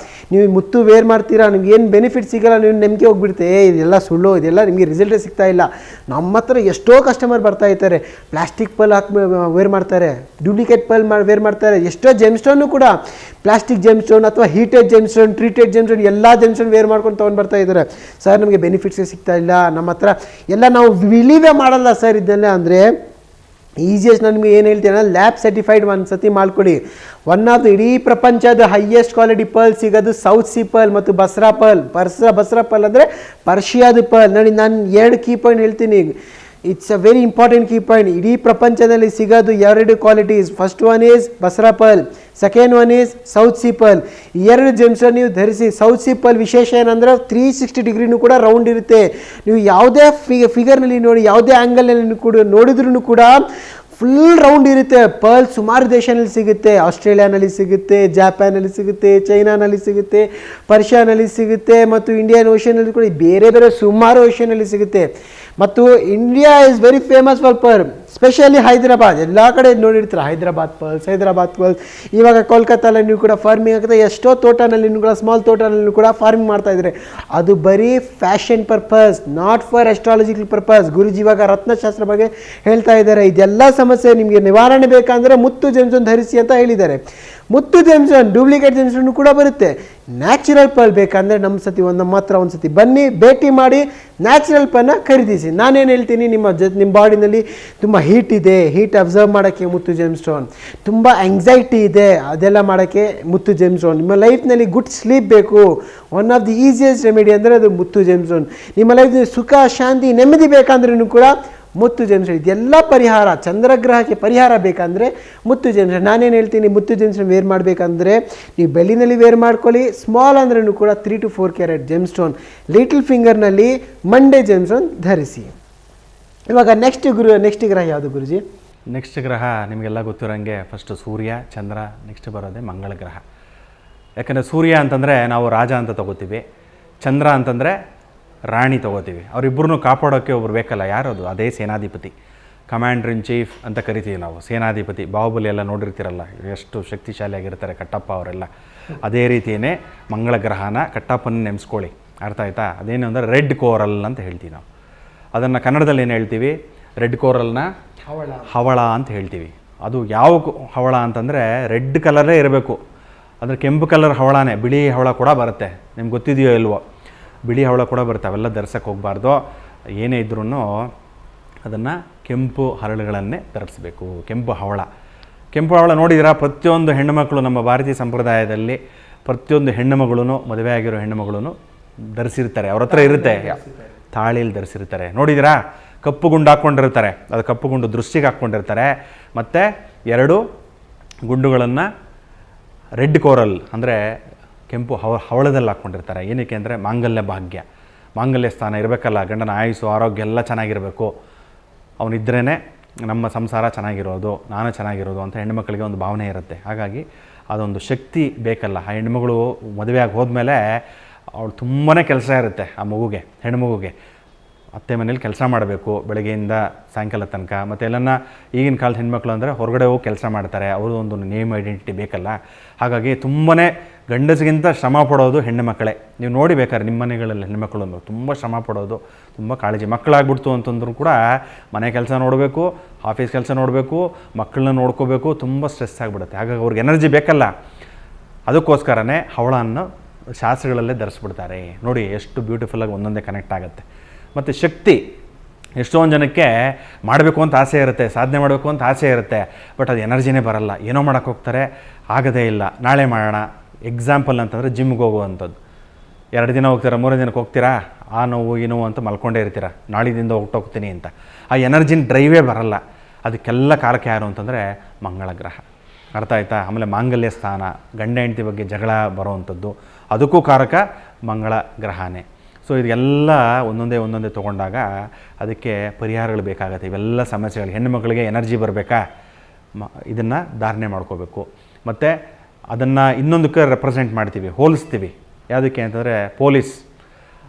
ನೀವು ಮುತ್ತು ವೇರ್ ಮಾಡ್ತೀರಾ, ನಿಮ್ಗೆ ಏನು ಬೆನಿಫಿಟ್ ಸಿಗಲ್ಲ, ನೀವು ನೆಮ್ಮದಿ ಹೋಗ್ಬಿಡುತ್ತೆ. ಇದೆಲ್ಲ ಸುಳ್ಳು, ಇದೆಲ್ಲ ನಿಮಗೆ ರಿಸಲ್ಟೇ ಸಿಗ್ತಾ ಇಲ್ಲ. ನಮ್ಮ ಹತ್ರ ಎಷ್ಟೋ ಕಸ್ಟಮರ್ ಬರ್ತಾ ಇರ್ತಾರೆ, ಪ್ಲಾಸ್ಟಿಕ್ ಪರ್ಲ್ ವೇರ್ ಮಾಡ್ತಾರೆ, ಡೂಪ್ಲಿಕೇಟ್ ಪರ್ಲ್ ವೇರ್ ಮಾಡ್ತಾರೆ. ಎಷ್ಟೋ ಜೆಮ್ ಸ್ಟೋನು ಕೂಡ ಪ್ಲಾಸ್ಟಿಕ್ ಜೆಮ್ ಸ್ಟೋನ್ ಅಥವಾ heated GeM stone, treated GeM stone, ಎಲ್ಲ ಜೆಮ್ ಸ್ಟೋನ್ ವೇರ್ ಮಾಡ್ಕೊಂಡು ತೊಗೊಂಡು ಬರ್ತಾ ಇದ್ದಾರೆ. ಸರ್ ನಮಗೆ ಬೆನಿಫಿಟ್ಸೇ ಸಿಗ್ತಾ ಇಲ್ಲ, ನಮ್ಮ ಹತ್ರ ಎಲ್ಲ ನಾವು ಬಿಲೀವೇ ಮಾಡಲ್ಲ ಸರ್ ಇದೆಲ್ಲ ಅಂದರೆ. ಈಸಿಯೆಸ್ಟ್ ನಾನು ನಿಮಗೆ ಏನು ಹೇಳ್ತೀನಿ, ಲ್ಯಾಬ್ ಸರ್ಟಿಫೈಡ್ ಒಂದು ಸತಿ ಮಾಡ್ಕೊಳ್ಳಿ. ಒನ್ ಆಫ್ ದ ಇಡೀ ಪ್ರಪಂಚದ ಹೈಯೆಸ್ಟ್ ಕ್ವಾಲಿಟಿ ಪರ್ಲ್ ಸಿಗೋದು ಸೌತ್ ಸಿ ಪರ್ಲ್ ಮತ್ತು ಬಸ್ರಾ ಪರ್ಲ್. ಬಸ್ರಾ ಪರ್ಲ್ ಅಂದರೆ ಪರ್ಷಿಯಾದ ಪರ್ಲ್. ನೋಡಿ, ನಾನು 2 ಕೀ ಪಾಯಿಂಟ್ ಹೇಳ್ತೀನಿ. It's a very important key point. ಇಡೀ ಪ್ರಪಂಚದಲ್ಲಿ ಸಿಗೋದು 2 qualities. First one is Basra pearl, second one is south sea pearl. ಈ 2 ಜೆಮ್ಸನ್ನು ನೀವು ಧರಿಸಿ. ಸೌತ್ ಸಿ ಪರ್ಲ್ ವಿಶೇಷ ಏನಂದರೆ 360 ಡಿಗ್ರಿನೂ ಕೂಡ ರೌಂಡ್ ಇರುತ್ತೆ. ನೀವು ಯಾವುದೇ ಫಿಗರ್ನಲ್ಲಿ ನೋಡಿ, ಯಾವುದೇ ಆ್ಯಂಗಲ್ನಲ್ಲಿ ಕೂಡ ನೋಡಿದ್ರೂ ಕೂಡ ಫುಲ್ ರೌಂಡ್ ಇರುತ್ತೆ. ಪರ್ಲ್ ಸುಮಾರು ದೇಶನಲ್ಲಿ ಸಿಗುತ್ತೆ. ಆಸ್ಟ್ರೇಲಿಯಾನಲ್ಲಿ ಸಿಗುತ್ತೆ, ಜಾಪಾನಲ್ಲಿ ಸಿಗುತ್ತೆ, ಚೈನಾನಲ್ಲಿ ಸಿಗುತ್ತೆ, ಪರ್ಷಿಯಾನಲ್ಲಿ ಸಿಗುತ್ತೆ, ಮತ್ತು ಇಂಡಿಯನ್ ಓಷನಲ್ಲಿ ಕೂಡ ಬೇರೆ ಬೇರೆ ಸುಮಾರು ಓಷನಲ್ಲಿ ಸಿಗುತ್ತೆ. ಮತ್ತು India is very famous for pearl, specially Hyderabad. ಎಲ್ಲ ಕಡೆ ನೋಡಿರ್ತೀರ ಹೈದರಾಬಾದ್ ಪರ್ಲ್ಸ್. ಇವಾಗ ಕೋಲ್ಕತ್ತಾದಲ್ಲಿ ನೀವು ಕೂಡ ಫಾರ್ಮಿಂಗ್ ಆಗುತ್ತೆ. ಎಷ್ಟೋ ತೋಟನಲ್ಲಿ ಕೂಡ, ಸ್ಮಾಲ್ ತೋಟನಲ್ಲಿ ಕೂಡ ಫಾರ್ಮಿಂಗ್ ಮಾಡ್ತಾ ಇದ್ದಾರೆ. ಅದು ಬರೀ fashion purpose, not for astrological purpose. Guruji ಇವಾಗ ರತ್ನಶಾಸ್ತ್ರ ಬಗ್ಗೆ ಹೇಳ್ತಾ ಇದ್ದಾರೆ. ಇದೆಲ್ಲ ಸಮಸ್ಯೆ ನಿಮಗೆ ನಿವಾರಣೆ ಬೇಕಂದರೆ ಮುತ್ತು ಜೆಮ್ಸನ್ ಧರಿಸಿ ಅಂತ ಹೇಳಿದ್ದಾರೆ. ಮುತ್ತು ಜೆಮ್ಸನ್, ಡೂಪ್ಲಿಕೇಟ್ ಜೆಮ್ಸನ್ ಕೂಡ ಬರುತ್ತೆ. ನ್ಯಾಚುರಲ್ ಪರ್ಲ್ ಬೇಕಂದರೆ ನಮ್ಮ ಹತ್ರ ಒಂದು ಸತಿ ಬನ್ನಿ, ಭೇಟಿ ಮಾಡಿ, ನ್ಯಾಚುರಲ್ ಪರ್ಲ್ನ ಖರೀದಿಸಿ. ನಾನೇನು ಹೇಳ್ತೀನಿ, ನಿಮ್ಮ ಬಾಡಿನಲ್ಲಿ ತುಂಬ ಹೀಟ್ ಇದೆ, ಹೀಟ್ ಅಬ್ಸರ್ವ್ ಮಾಡೋಕ್ಕೆ ಮುತ್ತು ಜೆಮ್ ಸ್ಟೋನ್. ತುಂಬ ಆಂಗ್ಸೈಟಿ ಇದೆ, ಅದೆಲ್ಲ ಮಾಡೋಕ್ಕೆ ಮುತ್ತು ಜೆಮ್ ಸ್ಟೋನ್. ನಿಮ್ಮ ಲೈಫ್ನಲ್ಲಿ ಗುಡ್ ಸ್ಲೀಪ್ ಬೇಕು, one of the easiest remedy ಅಂದರೆ ಅದು ಮುತ್ತು ಜೆಮ್ ಸ್ಟೋನ್. ನಿಮ್ಮ ಲೈಫ್ನಲ್ಲಿ ಸುಖ, ಶಾಂತಿ, ನೆಮ್ಮದಿ ಬೇಕಂದ್ರೂ ಕೂಡ ಮುತ್ತು ಜೆಮ್ ಸ್ಟೋನ್. ಇದೆಲ್ಲ ಪರಿಹಾರ, ಚಂದ್ರಗ್ರಹಕ್ಕೆ ಪರಿಹಾರ ಬೇಕಂದರೆ ಮುತ್ತು ಜೆಮ್ ಸ್ಟೋನ್. ನಾನೇನು ಹೇಳ್ತೀನಿ, ಮುತ್ತು ಜೆಮ್ ಸ್ಟೋನ್ ವೇರ್ ಮಾಡಬೇಕಂದ್ರೆ ನೀವು ಬೆಳ್ಳಿನಲ್ಲಿ ವೇರ್ ಮಾಡ್ಕೊಳ್ಳಿ. ಸ್ಮಾಲ್ ಅಂದ್ರೂ ಕೂಡ 3 to 4 carat gem stone. Little ಫಿಂಗರ್ನಲ್ಲಿ ಮಂಡೇ ಜೆಮ್ ಸ್ಟೋನ್ ಧರಿಸಿ. ಇವಾಗ ನೆಕ್ಸ್ಟ್ ಗ್ರಹ ಯಾವುದು ಗುರುಜಿ? ನೆಕ್ಸ್ಟ್ ಗ್ರಹ ನಿಮಗೆಲ್ಲ ಗೊತ್ತಿರೋಂಗೆ ಫಸ್ಟು ಸೂರ್ಯ, ಚಂದ್ರ, ನೆಕ್ಸ್ಟ್ ಬರೋದೇ ಮಂಗಳ ಗ್ರಹ. ಯಾಕಂದರೆ ಸೂರ್ಯ ಅಂತಂದರೆ ನಾವು ರಾಜ ಅಂತ ತಗೋತೀವಿ, ಚಂದ್ರ ಅಂತಂದರೆ ರಾಣಿ ತೊಗೋತೀವಿ. ಅವರಿಬ್ಬರನ್ನೂ ಕಾಪಾಡೋಕ್ಕೆ ಒಬ್ರು ಬೇಕಲ್ಲ, ಯಾರದು? ಅದೇ ಸೇನಾಧಿಪತಿ, ಕಮಾಂಡರ್ ಇನ್ ಚೀಫ್ ಅಂತ ಕರಿತೀವಿ ನಾವು. ಸೇನಾಧಿಪತಿ, ಬಾಹುಬಲಿ ಎಲ್ಲ ನೋಡಿರ್ತೀರಲ್ಲ, ಎಷ್ಟು ಶಕ್ತಿಶಾಲಿಯಾಗಿರ್ತಾರೆ ಕಟ್ಟಪ್ಪ ಅವರೆಲ್ಲ. ಅದೇ ರೀತಿಯೇ ಮಂಗಳ ಗ್ರಹನ, ಕಟ್ಟಪ್ಪನ ನೆನೆಸ್ಕೊಳ್ಳಿ, ಅರ್ಥ ಆಯ್ತಾ? ಅದೇನು ಅಂದರೆ ರೆಡ್ ಕೋರಲ್ ಅಂತ ಹೇಳ್ತೀವಿ ನಾವು. ಅದನ್ನು ಕನ್ನಡದಲ್ಲಿ ಏನು ಹೇಳ್ತೀವಿ? ರೆಡ್ ಕೋರಲ್ನ ಹವಳ ಅಂತ ಹೇಳ್ತೀವಿ. ಅದು ಯಾವ ಹವಳ ಅಂತಂದರೆ ರೆಡ್ ಕಲರೇ ಇರಬೇಕು. ಅಂದರೆ ಕೆಂಪು ಕಲರ್ ಹವಳನೇ, ಬಿಳಿ ಹವಳ ಕೂಡ ಬರುತ್ತೆ. ನಿಮ್ಗೆ ಗೊತ್ತಿದೆಯೋ ಇಲ್ವೋ? ಬಿಳಿ ಹವಳ ಕೂಡ ಬರುತ್ತೆ. ಅವೆಲ್ಲ ಧರಿಸೋಕ್ಕೆ ಹೋಗಬಾರ್ದು. ಏನೇ ಇದ್ರೂ ಅದನ್ನು ಕೆಂಪು ಹರಳುಗಳನ್ನೇ ಧರಿಸಬೇಕು. ಕೆಂಪು ಹವಳ ನೋಡಿದಿರಾ? ಪ್ರತಿಯೊಂದು ಹೆಣ್ಣುಮಕ್ಕಳು ನಮ್ಮ ಭಾರತೀಯ ಸಂಪ್ರದಾಯದಲ್ಲಿ ಪ್ರತಿಯೊಂದು ಹೆಣ್ಣುಮಗಳೂ, ಮದುವೆ ಆಗಿರೋ ಹೆಣ್ಣುಮಗಳೂ ಧರಿಸಿರ್ತಾರೆ. ಅವ್ರ ಹತ್ರ ಇರುತ್ತೆ, ತಾಳಿಯಲ್ಲಿ ಧರಿಸಿರ್ತಾರೆ. ನೋಡಿದಿರಾ? ಕಪ್ಪು ಗುಂಡು ಹಾಕ್ಕೊಂಡಿರ್ತಾರೆ. ಅದು ಕಪ್ಪು ಗುಂಡು ದೃಷ್ಟಿಗೆ ಹಾಕ್ಕೊಂಡಿರ್ತಾರೆ. ಮತ್ತು 2 ಗುಂಡುಗಳನ್ನು ರೆಡ್ ಕೋರಲ್ ಅಂದರೆ ಕೆಂಪು ಹವಳದಲ್ಲಿ ಹಾಕ್ಕೊಂಡಿರ್ತಾರೆ. ಏನಕ್ಕೆ ಅಂದರೆ ಮಾಂಗಲ್ಯ ಸ್ಥಾನ ಇರಬೇಕಲ್ಲ. ಗಂಡನ ಆಯುಸ್ಸು, ಆರೋಗ್ಯ ಎಲ್ಲ ಚೆನ್ನಾಗಿರಬೇಕು. ಅವನಿದ್ರೇ ನಮ್ಮ ಸಂಸಾರ ಚೆನ್ನಾಗಿರೋದು, ನಾನು ಚೆನ್ನಾಗಿರೋದು ಅಂತ ಹೆಣ್ಣುಮಕ್ಕಳಿಗೆ ಒಂದು ಭಾವನೆ ಇರುತ್ತೆ. ಹಾಗಾಗಿ ಅದೊಂದು ಶಕ್ತಿ ಬೇಕಲ್ಲ. ಆ ಹೆಣ್ಮಗಳು ಮದುವೆಯಾಗಿ ಹೋದ್ಮೇಲೆ ಅವಳು ತುಂಬಾ ಕೆಲಸ ಇರುತ್ತೆ. ಆ ಮಗುಗೆ, ಹೆಣ್ಮಗುಗೆ ಅತ್ತೆ ಮನೇಲಿ ಕೆಲಸ ಮಾಡಬೇಕು ಬೆಳಗ್ಗೆಯಿಂದ ಸಾಯಂಕಾಲ ತನಕ. ಮತ್ತು ಎಲ್ಲನ ಈಗಿನ ಕಾಲದ ಹೆಣ್ಮಕ್ಳು ಅಂದರೆ ಹೊರಗಡೆ ಹೋಗಿ ಕೆಲಸ ಮಾಡ್ತಾರೆ. ಅವ್ರದ್ದು ಒಂದು ನೇಮ್ ಐಡೆಂಟಿಟಿ ಬೇಕಲ್ಲ. ಹಾಗಾಗಿ ತುಂಬಾ ಗಂಡಸಿಗಿಂತ ಶ್ರಮ ಪಡೋದು ಹೆಣ್ಣು ಮಕ್ಕಳೇ. ನೀವು ನೋಡಿ ಬೇಕಾದ್ರೆ ನಿಮ್ಮ ಮನೆಗಳಲ್ಲಿ ಹೆಣ್ಮಕ್ಳು ತುಂಬ ಶ್ರಮ ಪಡೋದು, ತುಂಬ ಕಾಳಜಿ. ಮಕ್ಕಳಾಗ್ಬಿಡ್ತು ಅಂತಂದ್ರೂ ಕೂಡ ಮನೆ ಕೆಲಸ ನೋಡಬೇಕು, ಆಫೀಸ್ ಕೆಲಸ ನೋಡಬೇಕು, ಮಕ್ಕಳನ್ನ ನೋಡ್ಕೋಬೇಕು, ತುಂಬ ಸ್ಟ್ರೆಸ್ ಆಗಿಬಿಡುತ್ತೆ. ಹಾಗಾಗಿ ಅವ್ರಿಗೆ ಎನರ್ಜಿ ಬೇಕಲ್ಲ. ಅದಕ್ಕೋಸ್ಕರನೇ ಹವಳನ್ನು ಶಾಸ್ತ್ರಗಳಲ್ಲೇ ಧರಿಸ್ಬಿಡ್ತಾರೆ. ನೋಡಿ ಎಷ್ಟು ಬ್ಯೂಟಿಫುಲ್ಲಾಗಿ ಒಂದೊಂದೇ ಕನೆಕ್ಟ್ ಆಗುತ್ತೆ. ಮತ್ತು ಶಕ್ತಿ ಎಷ್ಟೊಂದು ಜನಕ್ಕೆ ಮಾಡಬೇಕು ಅಂತ ಆಸೆ ಇರುತ್ತೆ, ಸಾಧನೆ ಮಾಡಬೇಕು ಅಂತ ಆಸೆ ಇರುತ್ತೆ, ಬಟ್ ಅದು ಎನರ್ಜಿನೇ ಬರಲ್ಲ. ಏನೋ ಮಾಡೋಕ್ಕೆ ಹೋಗ್ತಾರೆ, ಆಗೋದೇ ಇಲ್ಲ, ನಾಳೆ ಮಾಡೋಣ. ಎಕ್ಸಾಂಪಲ್ ಅಂತಂದರೆ ಜಿಮ್ಗೆ ಹೋಗುವಂಥದ್ದು. 2 ದಿನ ಹೋಗ್ತೀರಾ, 3 ದಿನಕ್ಕೆ ಹೋಗ್ತೀರಾ, ಆ ನೋವು ಈ ನೋವು ಅಂತ ಮಲ್ಕೊಂಡೇ ಇರ್ತೀರ, ನಾಳಿದಿಂದ ಹೊರಟೋಗ್ತೀನಿ ಅಂತ. ಆ ಎನರ್ಜಿನ ಡ್ರೈವೇ ಬರಲ್ಲ. ಅದಕ್ಕೆಲ್ಲ ಕಾರಕ ಯಾರು ಅಂತಂದರೆ ಮಂಗಳ ಗ್ರಹ. ಅರ್ಥ ಆಯ್ತಾ? ಆಮೇಲೆ ಮಾಂಗಲ್ಯ ಸ್ಥಾನ, ಗಂಡ ಹೆಂಡತಿ ಬಗ್ಗೆ ಜಗಳ ಬರೋವಂಥದ್ದು, ಅದಕ್ಕೂ ಕಾರಕ ಮಂಗಳ ಗ್ರಹನೇ. ಸೊ ಇದೆಲ್ಲ ಒಂದೊಂದೇ ತೊಗೊಂಡಾಗ ಅದಕ್ಕೆ ಪರಿಹಾರಗಳು ಬೇಕಾಗತ್ತೆ. ಇವೆಲ್ಲ ಸಮಸ್ಯೆಗಳು, ಹೆಣ್ಣು ಮಕ್ಕಳಿಗೆ ಎನರ್ಜಿ ಬರಬೇಕಾ, ಇದನ್ನು ಧಾರಣೆ ಮಾಡ್ಕೋಬೇಕು. ಮತ್ತು ಅದನ್ನು ಇನ್ನೊಂದಕ್ಕೆ ರೆಪ್ರೆಸೆಂಟ್ ಮಾಡ್ತೀವಿ, ಹೋಲಿಸ್ತೀವಿ. ಯಾವುದಕ್ಕೆ ಅಂತಂದರೆ ಪೊಲೀಸ್,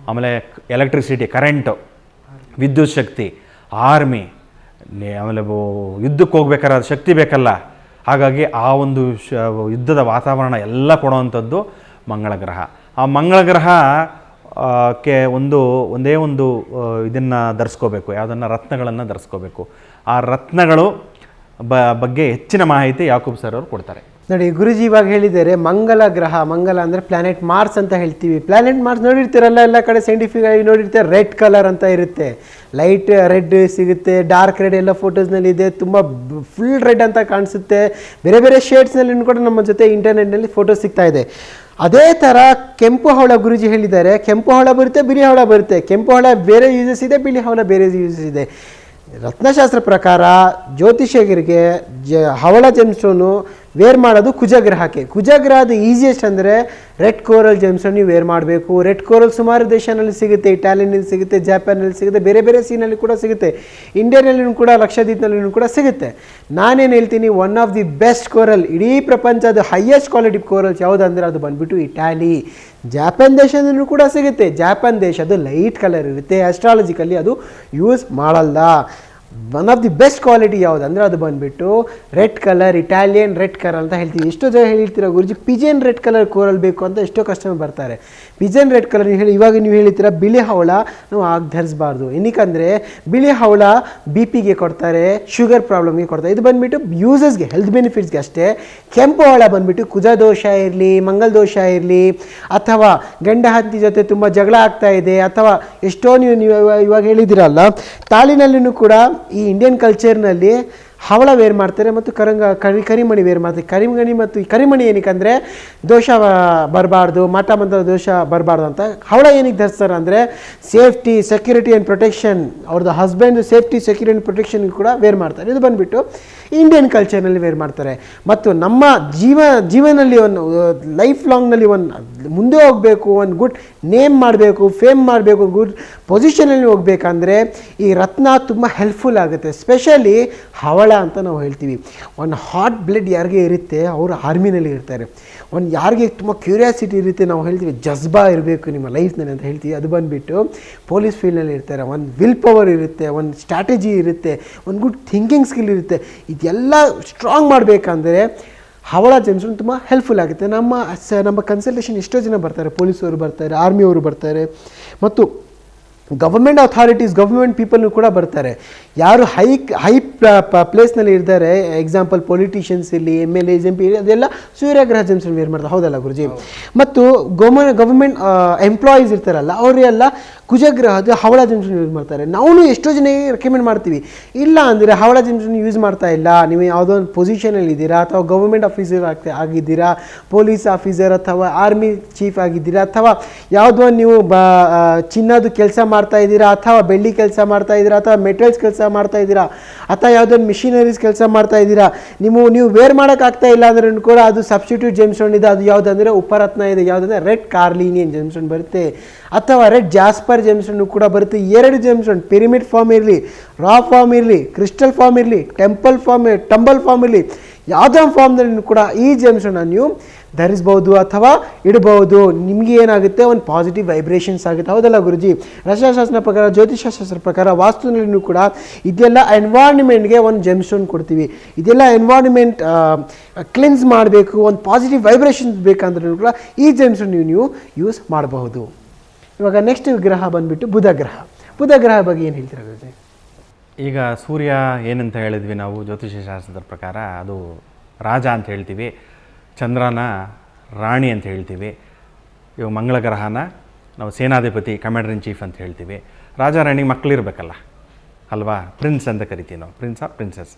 ಆಮೇಲೆ ಎಲೆಕ್ಟ್ರಿಸಿಟಿ, ಕರೆಂಟು, ವಿದ್ಯುತ್ ಶಕ್ತಿ, ಆರ್ಮಿ, ಆಮೇಲೆ ಯುದ್ಧಕ್ಕೆ ಹೋಗ್ಬೇಕಾದ್ರೆ ಅದು ಶಕ್ತಿ ಬೇಕಲ್ಲ. ಹಾಗಾಗಿ ಆ ಒಂದು ಯುದ್ಧದ ವಾತಾವರಣ ಎಲ್ಲ ಕೊಡುವಂಥದ್ದು ಮಂಗಳ ಗ್ರಹ. ಆ ಮಂಗಳ ಗ್ರಹ ಕ್ಕೆ ಒಂದೇ ಒಂದು ಇದನ್ನು ಧರಿಸ್ಕೋಬೇಕು, ಯಾವುದನ್ನು ರತ್ನಗಳನ್ನು ಧರಿಸ್ಕೋಬೇಕು. ಆ ರತ್ನಗಳು ಬಗ್ಗೆ ಹೆಚ್ಚಿನ ಮಾಹಿತಿ ಯಾಕೂಬ್ ಸರ್ ಅವರು ಕೊಡ್ತಾರೆ. ನೋಡಿ, ಗುರುಜಿ ಇವಾಗ ಹೇಳಿದ್ದಾರೆ ಮಂಗಲ ಗ್ರಹ. ಮಂಗಲ ಅಂದರೆ ಪ್ಲಾನೆಟ್ ಮಾರ್ಸ್ ಅಂತ ಹೇಳ್ತೀವಿ. ಪ್ಲಾನೆಟ್ ಮಾರ್ಸ್ ನೋಡಿರ್ತೀರಲ್ಲ, ಎಲ್ಲ ಕಡೆ ಸೈಂಟಿಫಿಕ್ ಆಗಿ ನೋಡಿರ್ತಾರೆ, ರೆಡ್ ಕಲರ್ ಅಂತ ಇರುತ್ತೆ. ಲೈಟ್ ರೆಡ್ ಸಿಗುತ್ತೆ, ಡಾರ್ಕ್ ರೆಡ್ ಎಲ್ಲ ಫೋಟೋಸ್ನಲ್ಲಿ ಇದೆ, ತುಂಬ ಫುಲ್ ರೆಡ್ ಅಂತ ಕಾಣಿಸುತ್ತೆ. ಬೇರೆ ಬೇರೆ ಶೇಡ್ಸ್ನಲ್ಲಿ ಕೂಡ ನಮ್ಮ ಜೊತೆ ಇಂಟರ್ನೆಟ್ನಲ್ಲಿ ಫೋಟೋ ಸಿಗ್ತಾ ಇದೆ. ಅದೇ ಥರ ಕೆಂಪು ಹವಳ ಗುರುಜಿ ಹೇಳಿದ್ದಾರೆ. ಕೆಂಪು ಹವಳ ಬರುತ್ತೆ, ಬಿಳಿ ಹವಳ ಬರುತ್ತೆ. ಕೆಂಪು ಹವಳ ಬೇರೆ ಯೂಸಸ್ ಇದೆ, ಬಿಳಿ ಹವಳ ಬೇರೆ ಯೂಸಸ್ ಇದೆ. ರತ್ನಶಾಸ್ತ್ರ ಪ್ರಕಾರ ಜ್ಯೋತಿಷರಿಗೆ ಹವಳ ಜೆಮ್ಸ್ಟೋನು ವೇರ್ ಮಾಡೋದು ಕುಜಗ್ರಹಕ್ಕೆ. ಕುಜಗ್ರಹದ ಈಸಿಯೆಸ್ಟ್ ಅಂದರೆ ರೆಡ್ ಕೋರಲ್ ಜೆಮ್ಸ್ಟೋನ್ ನೀವು ವೇರ್ ಮಾಡಬೇಕು. ರೆಡ್ ಕೋರಲ್ ಸುಮಾರು ದೇಶನಲ್ಲಿ ಸಿಗುತ್ತೆ, ಇಟಾಲಿಯಲ್ಲಿ ಸಿಗುತ್ತೆ, ಜಪಾನಲ್ಲಿ ಸಿಗುತ್ತೆ, ಬೇರೆ ಬೇರೆ ಸೀನಲ್ಲಿ ಕೂಡ ಸಿಗುತ್ತೆ, ಇಂಡಿಯಾನಲ್ಲೂ ಕೂಡ, ಲಕ್ಷದ್ವೀಪನಲ್ಲೂ ಕೂಡ ಸಿಗುತ್ತೆ. ನಾನೇನು ಹೇಳ್ತೀನಿ, one of the best coral, ಇಡೀ ಪ್ರಪಂಚದ ಹೈಯೆಸ್ಟ್ ಕ್ವಾಲಿಟಿ ಕೋರಲ್ಸ್ ಯಾವುದಂದರೆ ಅದು ಬಂದುಬಿಟ್ಟು ಇಟಾಲಿ. ಜಾಪಾನ್ ದೇಶದಲ್ಲೂ ಕೂಡ ಸಿಗುತ್ತೆ. ಜಾಪಾನ್ ದೇಶದ್ದು ಲೈಟ್ ಕಲರ್ ಇರುತ್ತೆ, ಆಸ್ಟ್ರಾಲಜಿಕಲ್ಲಿ ಅದು ಯೂಸ್ ಮಾಡಲ್ಲ. One of the best quality ಯಾವುದು ಅಂದರೆ ಅದು ಬಂದುಬಿಟ್ಟು red colour, Italian red colour ಅಂತ ಹೇಳ್ತೀವಿ. ಎಷ್ಟೋ ಜನ ಹೇಳ್ತೀರಾ ಗುರುಜಿ ಪಿಜನ್ ರೆಡ್ ಕಲರ್ ಕೋರಲ್ ಬೇಕು ಅಂತ ಎಷ್ಟೋ ಕಸ್ಟಮರ್ ಬರ್ತಾರೆ. ಪಿಜನ್ ರೆಡ್ ಕಲರ್ ಇವಾಗ ನೀವು ಹೇಳ್ತೀರಾ, ಬಿಳಿ ಹವಳ ನಾವು ಆಗ ಧರಿಸಬಾರ್ದು. ಏನಕ್ಕಂದರೆ ಬಿಳಿ ಹವಳ ಬಿ ಪಿಗೆ ಕೊಡ್ತಾರೆ, ಶುಗರ್ ಪ್ರಾಬ್ಲಮ್ಗೆ ಕೊಡ್ತಾರೆ. ಇದು ಬಂದುಬಿಟ್ಟು ಯೂಸಸ್ಗೆ, ಹೆಲ್ತ್ ಬೆನಿಫಿಟ್ಸ್ಗೆ ಅಷ್ಟೇ. ಕೆಂಪು ಹವಳ ಬಂದುಬಿಟ್ಟು ಕುಜ ದೋಷ ಇರಲಿ, ಮಂಗಲ್ ದೋಷ ಇರಲಿ, ಅಥವಾ ಗಂಡ ಹೆಂಡತಿ ಜೊತೆ ತುಂಬ ಜಗಳ ಆಗ್ತಾ ಇದೆ, ಅಥವಾ ಎಷ್ಟೋ ನೀವು ಇವಾಗ ಹೇಳಿದಿರಲ್ಲ, ತಾಳಿನಲ್ಲೂ ಕೂಡ ಈ ಇಂಡಿಯನ್ ಕಲ್ಚರ್ನಲ್ಲಿ ಹವಳ ವೇರ್ ಮಾಡ್ತಾರೆ ಮತ್ತು ಕರಿಮಣಿ ವೇರ್ ಮಾಡ್ತಾರೆ. ಕರಿಮಣಿ ಏನಕ್ಕಂದರೆ ದೋಷ ಬರಬಾರ್ದು, ಮಾಟ ಮಂತ್ರ ದೋಷ ಬರಬಾರ್ದು ಅಂತ. ಹವಳ ಏನಕ್ಕೆ ಧರಿಸ್ತಾರೆ ಅಂದರೆ ಸೇಫ್ಟಿ, ಸೆಕ್ಯೂರಿಟಿ ಆ್ಯಂಡ್ ಪ್ರೊಟೆಕ್ಷನ್, ಅವ್ರದ್ದು husband safety, security and protection ಕೂಡ ವೇರ್ ಮಾಡ್ತಾರೆ. ಇದು ಬಂದುಬಿಟ್ಟು ಇಂಡಿಯನ್ ಕಲ್ಚರ್ನಲ್ಲಿ ವೇರ್ ಮಾಡ್ತಾರೆ. ಮತ್ತು ನಮ್ಮ ಜೀವನದಲ್ಲಿ ಒಂದು ಲೈಫ್ ಲಾಂಗ್ನಲ್ಲಿ ಒಂದು ಮುಂದೆ ಹೋಗಬೇಕು, ಒಂದು ಗುಡ್ ನೇಮ್ ಮಾಡಬೇಕು, ಫೇಮ್ ಮಾಡಬೇಕು, ಗುಡ್ ಪೊಸಿಷನಲ್ಲಿ ಹೋಗಬೇಕಂದ್ರೆ ಈ ರತ್ನ ತುಂಬ ಹೆಲ್ಪ್ಫುಲ್ ಆಗುತ್ತೆ. ಸ್ಪೆಷಲಿ ಹವಳ ಅಂತ ನಾವು ಹೇಳ್ತೀವಿ. ಒಂದು ಹಾಟ್ ಬ್ಲಡ್ ಯಾರಿಗೆ ಇರುತ್ತೆ ಅವರು ಆರ್ಮಿನಲ್ಲಿ ಇರ್ತಾರೆ. ಒಂದು ಯಾರಿಗೆ ತುಂಬ ಕ್ಯೂರಿಯಾಸಿಟಿ ಇರುತ್ತೆ, ನಾವು ಹೇಳ್ತೀವಿ ಜಜ್ಬಾ ಇರಬೇಕು ನಿಮ್ಮ ಲೈಫ್ನಲ್ಲಿ ಅಂತ ಹೇಳ್ತೀವಿ, ಅದು ಬಂದುಬಿಟ್ಟು ಪೊಲೀಸ್ ಫೀಲ್ಡ್ನಲ್ಲಿ ಇರ್ತಾರೆ. ಒಂದು ವಿಲ್ ಪವರ್ ಇರುತ್ತೆ, ಒಂದು ಸ್ಟ್ರಾಟಜಿ ಇರುತ್ತೆ, ಒಂದು ಗುಡ್ ಥಿಂಕಿಂಗ್ ಸ್ಕಿಲ್ ಇರುತ್ತೆ. ಇದೆಲ್ಲ ಸ್ಟ್ರಾಂಗ್ ಮಾಡಬೇಕಂದ್ರೆ ಹವಳ ಜೆಮ್ಸ್ಟೋನ್ ತುಂಬ ಹೆಲ್ಪ್ಫುಲ್ ಆಗುತ್ತೆ. ನಮ್ಮ ಕನ್ಸಲ್ಟೇಷನ್ ಎಷ್ಟೋ ಜನ ಬರ್ತಾರೆ, ಪೊಲೀಸವರು ಬರ್ತಾರೆ, ಆರ್ಮಿಯವರು ಬರ್ತಾರೆ, ಮತ್ತು ಗವರ್ಮೆಂಟ್ ಅಥಾರಿಟೀಸ್, ಗವರ್ಮೆಂಟ್ ಪೀಪಲ್ನು ಕೂಡ ಬರ್ತಾರೆ. ಯಾರು ಹೈ ಪ್ಲೇಸ್ನಲ್ಲಿ ಇರ್ತಾರೆ, ಎಕ್ಸಾಂಪಲ್ ಪೊಲಿಟಿಷಿಯನ್ಸ್ ಇರಲಿ, MLAs MP ಅದೆಲ್ಲ ಸೂರ್ಯಗ್ರಹ ಜೆಮ್ಸ್ಟೋನ್ ವೇರ್ ಮಾಡ್ತಾರೆ. ಹೌದಲ್ಲ ಗುರುಜಿ? ಮತ್ತು ಗವರ್ಮೆಂಟ್ ಎಂಪ್ಲಾಯೀಸ್ ಇರ್ತಾರಲ್ಲ, ಅವರೆಲ್ಲ ಕುಜಗ್ರಹದ ಹವಳ ಜೆಮ್ಸ್ಟೋನ್ ಯೂಸ್ ಮಾಡ್ತಾರೆ. ನಾವು ಎಷ್ಟೋ ಜನ ರೆಕಮೆಂಡ್ ಮಾಡ್ತೀವಿ. ಇಲ್ಲ ಅಂದರೆ ಹವಳ ಜೆಮ್ಸ್ಟೋನ್ ಯೂಸ್ ಮಾಡ್ತಾ ಇಲ್ಲ, ನೀವು ಯಾವುದೋ ಒಂದು ಪೊಸಿಷನಲ್ಲಿ ಇದ್ದೀರಾ, ಅಥವಾ ಗವರ್ಮೆಂಟ್ ಆಫೀಸರ್ ಆಗಿದ್ದೀರಾ, ಪೊಲೀಸ್ ಆಫೀಸರ್ ಅಥವಾ ಆರ್ಮಿ ಚೀಫ್ ಆಗಿದ್ದೀರಾ, ಅಥವಾ ಯಾವುದೋ ನೀವು ಚಿನ್ನದ ಕೆಲಸ ಮಾಡ್ತಾ ಇದ್ದೀರಾ, ಅಥವಾ ಬೆಳ್ಳಿ ಕೆಲಸ ಮಾಡ್ತಾ ಇದ್ದೀರಾ, ಅಥವಾ ಮೆಟೀರಿಯಲ್ಸ್ ಕೆಲಸ ಮಾಡ್ತಾ ಇದ್ದೀರಾ, ಅಥವಾ ಯಾವುದೊಂದು ಮಿಷಿನರೀಸ್ ಕೆಲಸ ಮಾಡ್ತಾ ಇದ್ದೀರಾ, ನೀವು ವೇರ್ ಮಾಡೋಕ್ಕಾಗ್ತಾ ಇಲ್ಲ ಅಂದ್ರೆ ಕೂಡ ಅದು ಸಬ್ಸ್ಟಿಟ್ಯೂಟ್ ಜೆಮ್ಸ್ಟೋನ್ ಇದೆ. ಅದು ಯಾವುದಂದರೆ ಉಪರತ್ನ ಇದೆ, ಯಾವುದಂದರೆ ರೆಡ್ ಕಾರ್ಲಿನಿಯನ್ ಜೆಮ್ಸ್ಟೋನ್ ಬರುತ್ತೆ, ಅಥವಾ ರೆಡ್ ಜಾಸ್ಪರ್ ಜೆಮ್ಸ್ಟೋನ್ ಕೂಡ ಬರುತ್ತೆ. 2 ಜೆಮ್ಸ್ಟೋನ್, ಪಿರಮಿಡ್ ಫಾರ್ಮ್ ಇರಲಿ, ರಾ ಫಾರ್ಮ್ ಇರಲಿ, ಕ್ರಿಸ್ಟಲ್ ಫಾರ್ಮ್ ಇರಲಿ, ಟಂಬಲ್ ಫಾರ್ಮ್ ಇರಲಿ, ಯಾವುದೋ ಫಾರ್ಮ್ನಲ್ಲಿ ಕೂಡ ಈ ಜೆಮ್ಸ್ಟೋನ್ನ ನೀವು ಧರಿಸ್ಬೋದು ಅಥವಾ ಇಡ್ಬೋದು. ನಿಮಗೆ ಏನಾಗುತ್ತೆ, ಒಂದು ಪಾಸಿಟಿವ್ ವೈಬ್ರೇಷನ್ಸ್ ಆಗುತ್ತೆ. ಹೌದಲ್ಲ ಗುರುಜಿ? ರಸಶಾಸ್ತ್ರ ಪ್ರಕಾರ, ಜ್ಯೋತಿಷಶಾಸ್ತ್ರ ಪ್ರಕಾರ, ವಾಸ್ತುನಲ್ಲೂ ಕೂಡ ಇದೆಲ್ಲ ಎನ್ವೈರ್ನ್ಮೆಂಟ್ಗೆ ಒಂದು ಜೆಮ್ಸ್ಟೋನ್ ಕೊಡ್ತೀವಿ. ಇದೆಲ್ಲ ಎನ್ವೈರ್ನ್ಮೆಂಟ್ ಕ್ಲಿನ್ಸ್ ಮಾಡಬೇಕು, ಒಂದು ಪಾಸಿಟಿವ್ ವೈಬ್ರೇಷನ್ಸ್ ಬೇಕಂದ್ರೂ ಕೂಡ ಈ ಜೆಮ್ಸ್ಟೋನ್ ನೀವು ಯೂಸ್ ಮಾಡಬಹುದು. ಇವಾಗ ನೆಕ್ಸ್ಟ್ ಗ್ರಹ ಬಂದುಬಿಟ್ಟು ಬುಧ ಗ್ರಹ. ಬುಧ ಗ್ರಹ ಬಗ್ಗೆ ಏನು ಹೇಳ್ತೀರಾ ಗುರುಜಿ? ಈಗ ಸೂರ್ಯ ಏನಂತ ಹೇಳಿದ್ವಿ ನಾವು ಜ್ಯೋತಿಷ ಶಾಸ್ತ್ರದ ಪ್ರಕಾರ, ಅದು ರಾಜ ಅಂತ ಹೇಳ್ತೀವಿ, ಚಂದ್ರನ ರಾಣಿ ಅಂತ ಹೇಳ್ತೀವಿ. ಇವಾಗ ಮಂಗಳ ಗ್ರಹನ ನಾವು ಸೇನಾಧಿಪತಿ, ಕಮಾಂಡರ್ ಇನ್ ಚೀಫ್ ಅಂತ ಹೇಳ್ತೀವಿ. ರಾಜ ರಾಣಿಗೆ ಮಕ್ಕಳಿರಬೇಕಲ್ಲ, ಅಲ್ವಾ, ಪ್ರಿನ್ಸ್ ಅಂತ ಕರಿತೀವಿ ನಾವು, ಪ್ರಿನ್ಸ್ ಆರ್ ಪ್ರಿನ್ಸಸ್.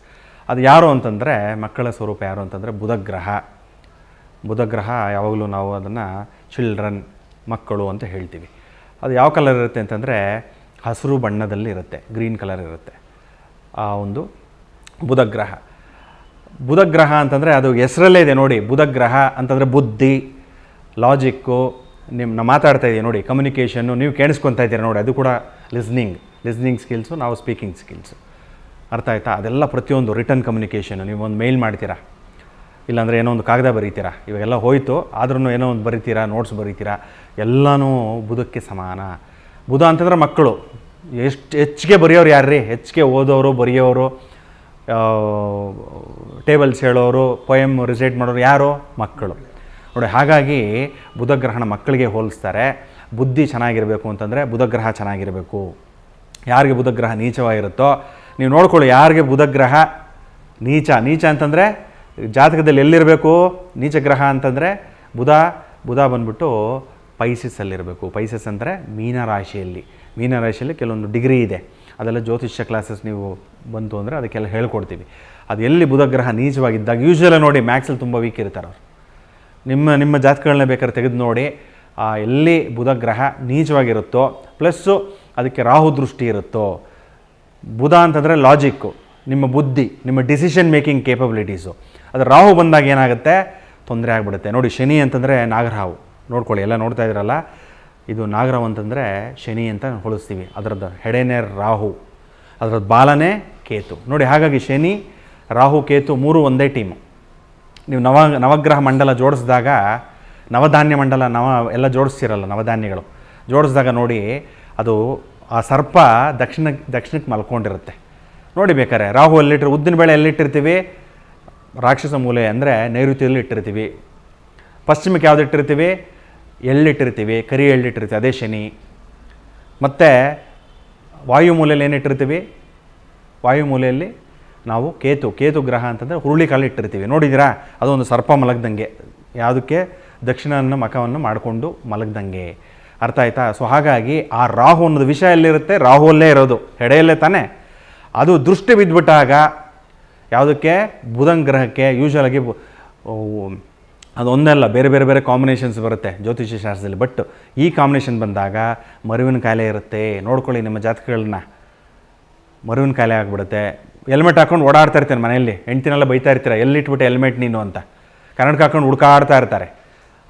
ಅದು ಯಾರು ಅಂತಂದರೆ, ಮಕ್ಕಳ ಸ್ವರೂಪ ಯಾರು ಅಂತಂದರೆ ಬುಧಗ್ರಹ. ಬುಧಗ್ರಹ ಯಾವಾಗಲೂ ನಾವು ಅದನ್ನು ಚಿಲ್ಡ್ರನ್, ಮಕ್ಕಳು ಅಂತ ಹೇಳ್ತೀವಿ. ಅದು ಯಾವ ಕಲರ್ ಇರುತ್ತೆ ಅಂತಂದರೆ ಹಸಿರು ಬಣ್ಣದಲ್ಲಿ ಇರುತ್ತೆ, ಗ್ರೀನ್ ಕಲರ್ ಇರುತ್ತೆ ಆ ಒಂದು ಬುಧಗ್ರಹ. ಬುಧಗ್ರಹ ಅಂತಂದರೆ ಅದು ಹೆಸರಲ್ಲೇ ಇದೆ ನೋಡಿ, ಬುಧಗ್ರಹ ಅಂತಂದರೆ ಬುದ್ಧಿ, ಲಾಜಿಕ್ಕು, ನಾವು ಮಾತಾಡ್ತಾ ಇದ್ದೀವಿ ನೋಡಿ, ಕಮ್ಯುನಿಕೇಷನ್ನು, ನೀವು ಕೇಳಿಸ್ಕೊತಾ ಇದ್ದೀರ ನೋಡಿ, ಅದು ಕೂಡ ಲಿಸ್ನಿಂಗ್ ಸ್ಕಿಲ್ಸು, ನಾವು ಸ್ಪೀಕಿಂಗ್ ಸ್ಕಿಲ್ಸು. ಅರ್ಥ ಆಯ್ತಾ? ಅದೆಲ್ಲ ಪ್ರತಿಯೊಂದು ರಿಟರ್ನ್ ಕಮ್ಯುನಿಕೇಷನ್ನು, ನೀವು ಒಂದು ಮೇಲ್ ಮಾಡ್ತೀರಾ, ಇಲ್ಲಾಂದರೆ ಏನೋ ಒಂದು ಕಾಗದ ಬರೀತೀರಾ, ಇವಾಗೆಲ್ಲ ಹೋಯಿತು, ಆದ್ರೂ ಏನೋ ಒಂದು ಬರೀತೀರಾ, ನೋಟ್ಸ್ ಬರೀತೀರಾ, ಎಲ್ಲನೂ ಬುಧಕ್ಕೆ ಸಮಾನ. ಬುಧ ಅಂತಂದ್ರೆ ಮಕ್ಕಳು. ಹೆಚ್ಚಿಗೆ ಬರೆಯೋರು ಯಾರ್ರೀ? ಹೆಚ್ಚಿಗೆ ಓದೋರು, ಬರೆಯೋರು, ಟೇಬಲ್ಸ್ ಹೇಳೋರು, ಪೊಯಮ್ ರಿಸೈಟ್ ಮಾಡೋರು ಯಾರು? ಮಕ್ಕಳು ನೋಡಿ. ಹಾಗಾಗಿ ಬುಧಗ್ರಹಣ ಮಕ್ಕಳಿಗೆ ಹೋಲಿಸ್ತಾರೆ. ಬುದ್ಧಿ ಚೆನ್ನಾಗಿರಬೇಕು ಅಂತಂದರೆ ಬುಧಗ್ರಹ ಚೆನ್ನಾಗಿರಬೇಕು. ಯಾರಿಗೆ ಬುಧಗ್ರಹ ನೀಚವಾಗಿರುತ್ತೋ ನೀವು ನೋಡ್ಕೊಳ್ಳಿ, ಯಾರಿಗೆ ಬುಧಗ್ರಹ ನೀಚ ಅಂತಂದರೆ ಜಾತಕದಲ್ಲಿ ಎಲ್ಲಿರಬೇಕು? ನೀಚಗ್ರಹ ಅಂತಂದರೆ ಬುಧ ಬಂದ್ಬಿಟ್ಟು ಪೈಸಸ್ಸಲ್ಲಿರಬೇಕು. ಪೈಸಸ್ ಅಂದರೆ ಮೀನರಾಶಿಯಲ್ಲಿ ಕೆಲವೊಂದು ಡಿಗ್ರಿ ಇದೆ, ಅದೆಲ್ಲ ಜ್ಯೋತಿಷ್ಯ ಕ್ಲಾಸಸ್ ನೀವು ಬಂತು ಅಂದರೆ ಅದಕ್ಕೆಲ್ಲ ಹೇಳ್ಕೊಡ್ತೀವಿ. ಅದು ಎಲ್ಲಿ ಬುಧಗ್ರಹ ನೀಚವಾಗಿದ್ದಾಗ, ಯೂಶ್ವಲಿ ನೋಡಿ ಮ್ಯಾಥ್ಸಲ್ಲಿ ತುಂಬ ವೀಕ್ ಇರ್ತಾರೆ ಅವರು. ನಿಮ್ಮ ಜಾತಕಗಳನ್ನ ಬೇಕಾದ್ರೆ ತೆಗೆದು ನೋಡಿ, ಎಲ್ಲಿ ಬುಧಗ್ರಹ ನೀಚವಾಗಿರುತ್ತೋ, ಪ್ಲಸ್ಸು ಅದಕ್ಕೆ ರಾಹು ದೃಷ್ಟಿ ಇರುತ್ತೋ. ಬುಧ ಅಂತಂದರೆ ಲಾಜಿಕ್ಕು, ನಿಮ್ಮ ಬುದ್ಧಿ, ನಿಮ್ಮ ಡಿಸಿಷನ್ ಮೇಕಿಂಗ್ ಕೇಪಬಿಲಿಟೀಸು. ಅದು ರಾಹು ಬಂದಾಗ ಏನಾಗುತ್ತೆ? ತೊಂದರೆ ಆಗಿಬಿಡುತ್ತೆ. ನೋಡಿ, ಶನಿ ಅಂತಂದರೆ ನಾಗರಾವು, ನೋಡ್ಕೊಳ್ಳಿ, ಎಲ್ಲ ನೋಡ್ತಾ ಇದ್ದೀರಲ್ಲ, ಇದು ನಾಗರಾವು ಅಂತಂದರೆ ಶನಿ ಅಂತ ಹೋಲಿಸ್ತೀವಿ. ಅದರದ್ದು ಹೆಡೆನೇ ರಾಹು, ಅದರದ್ದು ಬಾಲನೇ ಕೇತು ನೋಡಿ. ಹಾಗಾಗಿ ಶನಿ, ರಾಹು, ಕೇತು ಮೂರು ಒಂದೇ ಟೀಮು. ನೀವು ನವಗ್ರಹ ಮಂಡಲ ಜೋಡಿಸಿದಾಗ, ನವಧಾನ್ಯ ಮಂಡಲ ಎಲ್ಲ ಜೋಡಿಸ್ತಿರಲ್ಲ, ನವಧಾನ್ಯಗಳು ಜೋಡಿಸಿದಾಗ ನೋಡಿ, ಅದು ಆ ಸರ್ಪ ದಕ್ಷಿಣಕ್ಕೆ ಮಲ್ಕೊಂಡಿರುತ್ತೆ ನೋಡಿ. ಬೇಕಾರೆ ರಾಹು ಉದ್ದಿನ ಬೇಳೆ ಎಲ್ಲಿಟ್ಟಿರ್ತೀವಿ? ರಾಕ್ಷಸ ಮೂಲೆ ಅಂದರೆ ನೈಋತ್ಯದಲ್ಲಿ ಇಟ್ಟಿರ್ತೀವಿ. ಪಶ್ಚಿಮಕ್ಕೆ ಯಾವ್ದು ಇಟ್ಟಿರ್ತೀವಿ? ಎಳ್ಳಿಟ್ಟಿರ್ತೀವಿ, ಕರಿ ಎಳ್ಳಿಟ್ಟಿರ್ತೀವಿ, ಅದೇ ಶನಿ. ಮತ್ತು ವಾಯುಮೂಲೆಯಲ್ಲಿ ಏನಿಟ್ಟಿರ್ತೀವಿ? ವಾಯುಮೂಲೆಯಲ್ಲಿ ನಾವು ಕೇತು ಗ್ರಹ ಅಂತಂದರೆ ಹುರುಳಿ ಕಾಳು ಇಟ್ಟಿರ್ತೀವಿ. ನೋಡಿದ್ದೀರಾ? ಅದೊಂದು ಸರ್ಪ ಮಲಗ್ದಂಗೆ, ಯಾವುದಕ್ಕೆ? ದಕ್ಷಿಣನ ಮಖವನ್ನು ಮಾಡಿಕೊಂಡು ಮಲಗ್ದಂಗೆ. ಅರ್ಥ ಆಯ್ತಾ? ಸೊ ಹಾಗಾಗಿ ಆ ರಾಹು ಅನ್ನೋದು ವಿಷಯ ಎಲ್ಲಿರುತ್ತೆ? ರಾಹುವಲ್ಲೇ ಇರೋದು, ಹೆಡೆಯಲ್ಲೇ ತಾನೇ. ಅದು ದೃಷ್ಟಿ ಬಿದ್ದುಬಿಟ್ಟಾಗ ಯಾವುದಕ್ಕೆ? ಬುಧನ ಗ್ರಹಕ್ಕೆ. ಯೂಶ್ವಲಾಗಿ ಅದು ಒಂದಲ್ಲ, ಬೇರೆ ಕಾಂಬಿನೇಷನ್ಸ್ ಬರುತ್ತೆ ಜ್ಯೋತಿಷ್ಯ ಶಾಸ್ತ್ರದಲ್ಲಿ. ಬಟ್ ಈ ಕಾಂಬಿನೇಷನ್ ಬಂದಾಗ ಮರುವಿನ ಕಾಯಿಲೆ ಇರುತ್ತೆ. ನೋಡ್ಕೊಳ್ಳಿ ನಿಮ್ಮ ಜಾತಕಗಳನ್ನ, ಮರುವಿನ ಕಾಯಿಲೆ ಆಗಿಬಿಡುತ್ತೆ. ಹೆಲ್ಮೆಟ್ ಹಾಕ್ಕೊಂಡು ಓಡಾಡ್ತಾ ಇರ್ತಾರೆ ಮನೆಯಲ್ಲಿ, ಹೆಂಡ್ತಿನೆಲ್ಲ ಬೈತಾ ಇರ್ತೀರ, ಎಲ್ಲಿಟ್ಬಿಟ್ಟು ಹೆಲ್ಮೆಟ್ ನೀನು ಅಂತ, ಕನ್ನಡಕ ಹಾಕ್ಕೊಂಡು ಹುಡ್ಕಾಡ್ತಾ ಇರ್ತಾರೆ.